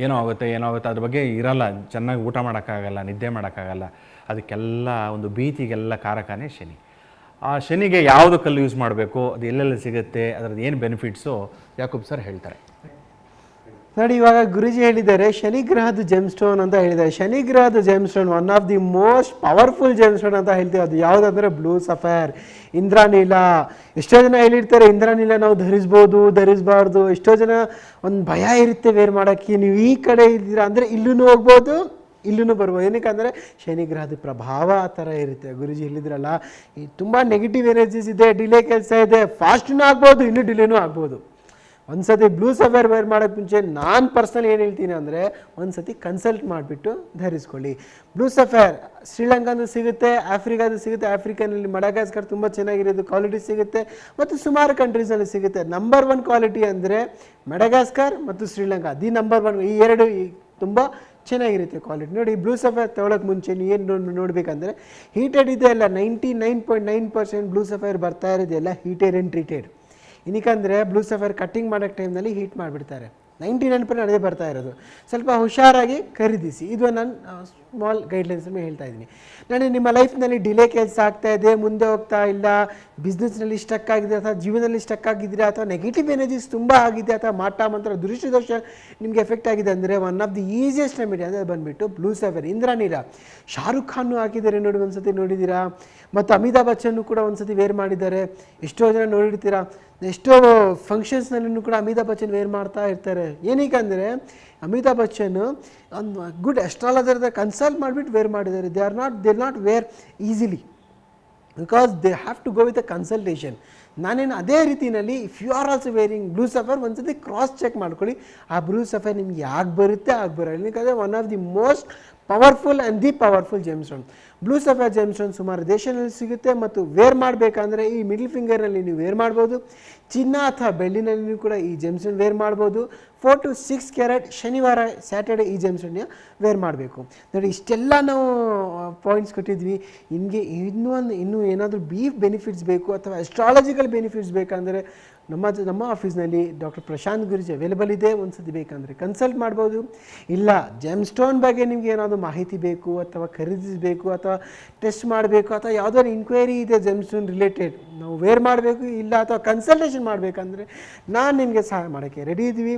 ಏನೋ ಆಗುತ್ತೆ ಅದ್ರ ಬಗ್ಗೆ ಇರಲ್ಲ, ಚೆನ್ನಾಗಿ ಊಟ ಮಾಡೋಕ್ಕಾಗಲ್ಲ, ನಿದ್ದೆ ಮಾಡೋಕ್ಕಾಗಲ್ಲ. ಅದಕ್ಕೆಲ್ಲ ಒಂದು ಭೀತಿಗೆಲ್ಲ ಕಾರಕನೇ ಶನಿ. ಆ ಶನಿಗೆ ಯಾವುದು ಕಲ್ಲು ಯೂಸ್ ಮಾಡಬೇಕು, ಅದು ಎಲ್ಲೆಲ್ಲಿ ಸಿಗುತ್ತೆ, ಅದರದ್ದು ಏನು ಬೆನಿಫಿಟ್ಸು ಯಾಕೂಬ್ ಸರ್ ಹೇಳ್ತಾರೆ. ನೋಡಿ, ಇವಾಗ ಗುರುಜಿ ಹೇಳಿದ್ದಾರೆ ಶನಿ ಗ್ರಹದ ಜೆಮ್ ಸ್ಟೋನ್ ಅಂತ ಹೇಳಿದ್ದಾರೆ. ಶನಿ ಗ್ರಹದ GeM stone one of the most powerful GeM stone ಅಂತ ಹೇಳ್ತೀವಿ. ಅದು ಯಾವುದಂದ್ರೆ ಬ್ಲೂ ಸಫೈರ್, ಇಂದ್ರನೀಲ. ಎಷ್ಟೋ ಜನ ಹೇಳಿರ್ತಾರೆ ಇಂದ್ರನೀಲ ನಾವು ಧರಿಸಬಾರ್ದು. ಎಷ್ಟೋ ಜನ ಒಂದು ಭಯ ಇರುತ್ತೆ ವೇರ್ ಮಾಡೋಕ್ಕೆ. ನೀವು ಈ ಕಡೆ ಇದ್ದೀರಾ ಅಂದರೆ ಇಲ್ಲೂ ಹೋಗ್ಬೋದು, ಇಲ್ಲೂ ಬರ್ಬೋದು. ಏನಕ್ಕೆ ಅಂದರೆ ಶನಿ ಗ್ರಹದ ಪ್ರಭಾವ ಆ ಥರ ಇರುತ್ತೆ. ಗುರುಜಿ ಹೇಳಿದ್ರಲ್ಲ, ತುಂಬ ನೆಗೆಟಿವ್ ಎನರ್ಜೀಸ್ ಇದೆ, ಡಿಲೇ ಕೆಲಸ ಇದೆ, ಫಾಸ್ಟ್ನೂ ಆಗ್ಬೋದು, ಇನ್ನೂ ಡಿಲೇನೂ ಆಗ್ಬೋದು. ಒಂದು ಸತಿ ಬ್ಲೂ ಸಫೈರ್ ವೇರ್ ಮಾಡೋಕ್ಕೆ ಮುಂಚೆ ನಾನು ಪರ್ಸ್ನಲಿ ಏನು ಹೇಳ್ತೀನಿ ಅಂದರೆ ಒಂದು ಸತಿ ಕನ್ಸಲ್ಟ್ ಮಾಡಿಬಿಟ್ಟು ಧರಿಸ್ಕೊಳ್ಳಿ. ಬ್ಲೂ ಸಫೈರ್ ಶ್ರೀಲಂಕಾದು ಸಿಗುತ್ತೆ, ಆಫ್ರಿಕಾದು ಸಿಗುತ್ತೆ. ಆಫ್ರಿಕನಲ್ಲಿ ಮಡಗಾಸ್ಕರ್ ತುಂಬ ಚೆನ್ನಾಗಿರೋದು ಕ್ವಾಲಿಟಿ ಸಿಗುತ್ತೆ, ಮತ್ತು ಸುಮಾರು ಕಂಟ್ರೀಸಲ್ಲಿ ಸಿಗುತ್ತೆ. ನಂಬರ್ 1 ಕ್ವಾಲಿಟಿ ಅಂದರೆ ಮಡಗಾಸ್ಕರ್ ಮತ್ತು ಶ್ರೀಲಂಕಾ, ದಿ ನಂಬರ್ 1. ಈ ಎರಡು ತುಂಬ ಚೆನ್ನಾಗಿರುತ್ತೆ ಕ್ವಾಲಿಟಿ. ನೋಡಿ, ಬ್ಲೂ ಸಫೈರ್ ತೊಗೊಳಕ್ಕೆ ಮುಂಚೆ ನೀವು ಏನು ನೋಡಬೇಕಂದ್ರೆ ಹೀಟೆಡ್ ಇದೆ ಅಲ್ಲ, 99.9% ಬ್ಲೂ ಸಫೈರ್ ಬರ್ತಾ ಇರೋದೆಲ್ಲ ಹೀಟೆಡ್ ಆ್ಯಂಡ್ ಟ್ರೀಟೆಡ್. ಏನಕ್ಕಂದರೆ ಬ್ಲೂ ಸಫೈರ್ ಕಟ್ಟಿಂಗ್ ಮಾಡೋಕ್ಕೆ ಟೈಮ್ನಲ್ಲಿ ಹೀಟ್ ಮಾಡಿಬಿಡ್ತಾರೆ. 99% ಅದೇ ಬರ್ತಾ ಇರೋದು. ಸ್ವಲ್ಪ ಹುಷಾರಾಗಿ ಖರೀದಿಸಿ. ಇದು ನಾನು ಸ್ಮಾಲ್ ಗೈಡ್ಲೈನ್ಸನ್ನು ಹೇಳ್ತಾ ಇದ್ದೀನಿ. ನಾನು ನಿಮ್ಮ ಲೈಫ್ನಲ್ಲಿ ಡಿಲೇ ಕೆಲಸ ಆಗ್ತಾ ಇದೆ, ಮುಂದೆ ಹೋಗ್ತಾ ಇಲ್ಲ, ಬಿಸ್ನೆಸ್ನಲ್ಲಿ ಸ್ಟಕ್ ಆಗಿದೆ, ಅಥವಾ ಜೀವನದಲ್ಲಿ ಸ್ಟಕ್ ಆಗಿದ್ದೀರಾ, ಅಥವಾ ನೆಗೆಟಿವ್ ಎನರ್ಜೀಸ್ ತುಂಬ ಆಗಿದೆ, ಅಥವಾ ಮಾಟ ಮಂತ್ರ ದೃಷ್ಟಿದೋಷ ನಿಮಗೆ ಎಫೆಕ್ಟ್ ಆಗಿದೆ ಅಂದರೆ one of the easiest remedy ಅಂದರೆ ಬಂದುಬಿಟ್ಟು ಬ್ಲೂ ಸಫೈರ್, ಇಂದ್ರನೀಲ. ಶಾರುಖ್ ಖಾನು ಹಾಕಿದ್ದಾರೆ ನೋಡಿ, ಒಂದು ಸತಿ ನೋಡಿದ್ದೀರಾ. ಮತ್ತು ಅಮಿತಾಬ್ ಬಚ್ಚನ್ನು ಕೂಡ ಒಂದು ಸತಿ ವೇರ್ ಮಾಡಿದ್ದಾರೆ. ಎಷ್ಟೋ ಜನ ನೋಡಿರ್ತೀರಾ, ಎಷ್ಟೋ ಫಂಕ್ಷನ್ಸ್ನಲ್ಲೂ ಕೂಡ ಅಮಿತಾಬ್ ಬಚ್ಚನ್ ವೇರ್ ಮಾಡ್ತಾ ಇರ್ತಾರೆ. ಏನಕ್ಕೆ ಅಂದರೆ ಅಮಿತಾಬ್ ಬಚ್ಚನ್ ಒಂದು ಗುಡ್ ಅಸ್ಟ್ರಾಲಜರ್ ಕನ್ಸಲ್ಟ್ ಮಾಡಿಬಿಟ್ಟು ವೇರ್ ಮಾಡಿದ್ದಾರೆ. They not wear easily, because they have to go with a consultation. ನಾನೇನು ಅದೇ ರೀತಿಯಲ್ಲಿ if you are also wearing blue sapphire ಒಂದು ಸತಿ ಕ್ರಾಸ್ ಚೆಕ್ ಮಾಡ್ಕೊಳ್ಳಿ. ಆ ಬ್ಲೂ ಸಫೈರ್ ನಿಮ್ಗೆ ಯಾಕೆ ಬರುತ್ತೆ ಆಗಿ ಬರೋಲ್ಲ. ಯಾಕಂದರೆ one of the most powerful and the powerful GeM stone. Blue sapphire GeM stone ಸುಮಾರು ದೇಶದಲ್ಲಿ ಸಿಗುತ್ತೆ, ಮತ್ತು ವೇರ್ ಮಾಡಬೇಕಂದ್ರೆ ಈ ಮಿಡಲ್ ಫಿಂಗರ್ನಲ್ಲಿ ನೀವು ವೇರ್ ಮಾಡ್ಬೋದು. ಚಿನ್ನ ಅಥವಾ ಬೆಳ್ಳಿನಲ್ಲಿ ಕೂಡ ಈ ಜೆಮ್ ಸ್ಟೋನ್ ವೇರ್ ಮಾಡ್ಬೋದು. 4 to 6 ಕ್ಯಾರೆಟ್ ಶನಿವಾರ ಸ್ಯಾಟರ್ಡೆ ಈ ಜೆಮ್ ಸ್ಟೋನ್ನ ವೇರ್ ಮಾಡಬೇಕು. ನೋಡಿ, ಇಷ್ಟೆಲ್ಲ ನಾವು ಪಾಯಿಂಟ್ಸ್ ಕೊಟ್ಟಿದ್ವಿ. ಇನ್ನೂ ಏನಾದರೂ ಬೆನಿಫಿಟ್ಸ್ ಬೇಕು ಅಥವಾ ಅಸ್ಟ್ರಾಲಜಿಕಲ್ ಬೆನಿಫಿಟ್ಸ್ ಬೇಕಂದರೆ ನಮ್ಮ ಆಫೀಸ್ನಲ್ಲಿ ಡಾಕ್ಟರ್ ಪ್ರಶಾಂತ್ ಗುರೂಜಿ ಅವೈಲೇಬಲ್ ಇದೆ. ಒಂದ್ಸತಿ ಬೇಕಂದರೆ ಕನ್ಸಲ್ಟ್ ಮಾಡ್ಬೋದು. ಇಲ್ಲ ಜೆಮ್ ಸ್ಟೋನ್ ಬಗ್ಗೆ ನಿಮಗೆ ಏನಾದರೂ ಮಾಹಿತಿ ಬೇಕು ಅಥವಾ ಖರೀದಿಸಬೇಕು ಅಥವಾ ಟೆಸ್ಟ್ ಮಾಡಬೇಕು ಅಥವಾ ಯಾವುದಾದ್ರು ಇನ್ಕ್ವೈರಿ ಇದೆ ಜೆಮ್ ಸ್ಟೋನ್ ರಿಲೇಟೆಡ್, ನಾವು ವೇರ್ ಮಾಡಬೇಕು ಇಲ್ಲ ಅಥವಾ ಕನ್ಸಲ್ಟೇಷನ್ ಮಾಡಬೇಕಂದ್ರೆ ನಾನು ನಿಮಗೆ ಸಹಾಯ ಮಾಡೋಕ್ಕೆ ರೆಡಿ ಇದ್ದೀವಿ.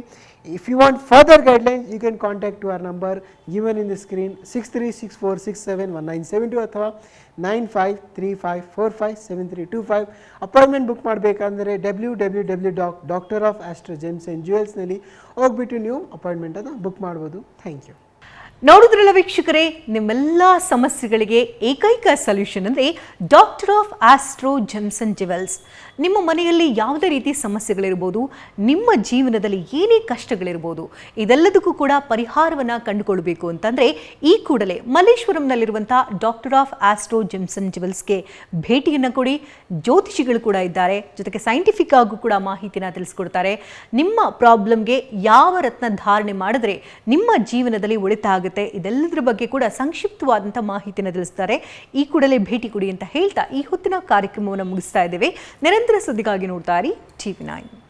If you want further guidelines you can contact to our number given in the screen 6364671972 ಅಥವಾ 9535457325. ಅಪಾಯಿಂಟ್ಮೆಂಟ್ ಬುಕ್ ಮಾಡಬೇಕಂದ್ರೆ www.doctorofastrogems&jewels ಹೋಗ್ಬಿಟ್ಟು ನೀವು ಅಪಾಯಿಂಟ್ಮೆಂಟನ್ನು ಬುಕ್ ಮಾಡ್ಬೋದು. Thank you. ನೋಡಿದ್ರಲ್ಲ ವೀಕ್ಷಕರೇ, ನಿಮ್ಮೆಲ್ಲ ಸಮಸ್ಯೆಗಳಿಗೆ ಏಕೈಕ ಸೊಲ್ಯೂಷನ್ ಅಂದರೆ doctor of astro gems and jewels. ನಿಮ್ಮ ಮನೆಯಲ್ಲಿ ಯಾವುದೇ ರೀತಿ ಸಮಸ್ಯೆಗಳಿರ್ಬೋದು, ನಿಮ್ಮ ಜೀವನದಲ್ಲಿ ಏನೇ ಕಷ್ಟಗಳಿರ್ಬೋದು, ಇದೆಲ್ಲದಕ್ಕೂ ಕೂಡ ಪರಿಹಾರವನ್ನು ಕಂಡುಕೊಳ್ಬೇಕು ಅಂತಂದರೆ ಈ ಕೂಡಲೇ ಮಲ್ಲೇಶ್ವರಂನಲ್ಲಿರುವಂಥ doctor of astro gems and ಜ್ಯುವೆಲ್ಸ್ಗೆ ಭೇಟಿಯನ್ನು ಕೊಡಿ. ಜ್ಯೋತಿಷಿಗಳು ಕೂಡ ಇದ್ದಾರೆ, ಜೊತೆಗೆ ಸೈಂಟಿಫಿಕ್ ಆಗೂ ಕೂಡ ಮಾಹಿತಿನ ತಿಳಿಸ್ಕೊಡ್ತಾರೆ. ನಿಮ್ಮ ಪ್ರಾಬ್ಲಮ್ಗೆ ಯಾವ ರತ್ನ ಧಾರಣೆ ಮಾಡಿದ್ರೆ ನಿಮ್ಮ ಜೀವನದಲ್ಲಿ ಉಳಿತಾಯ ಇದೆಲ್ಲದರ ಬಗ್ಗೆ ಕೂಡ ಸಂಕ್ಷಿಪ್ತವಾದಂಥ ಮಾಹಿತಿಯನ್ನು ತಿಳಿಸ್ತಾರೆ. ಈ ಕೂಡಲೇ ಭೇಟಿ ಕೊಡಿ ಅಂತ ಹೇಳ್ತಾ ಈ ಹೊತ್ತಿನ ಕಾರ್ಯಕ್ರಮವನ್ನು ಮುಗಿಸ್ತಾ ಇದ್ದೇವೆ. ನಿರಂತರ ಸುದ್ದಿಗಾಗಿ ನೋಡ್ತಾ ಇರಿ TV9.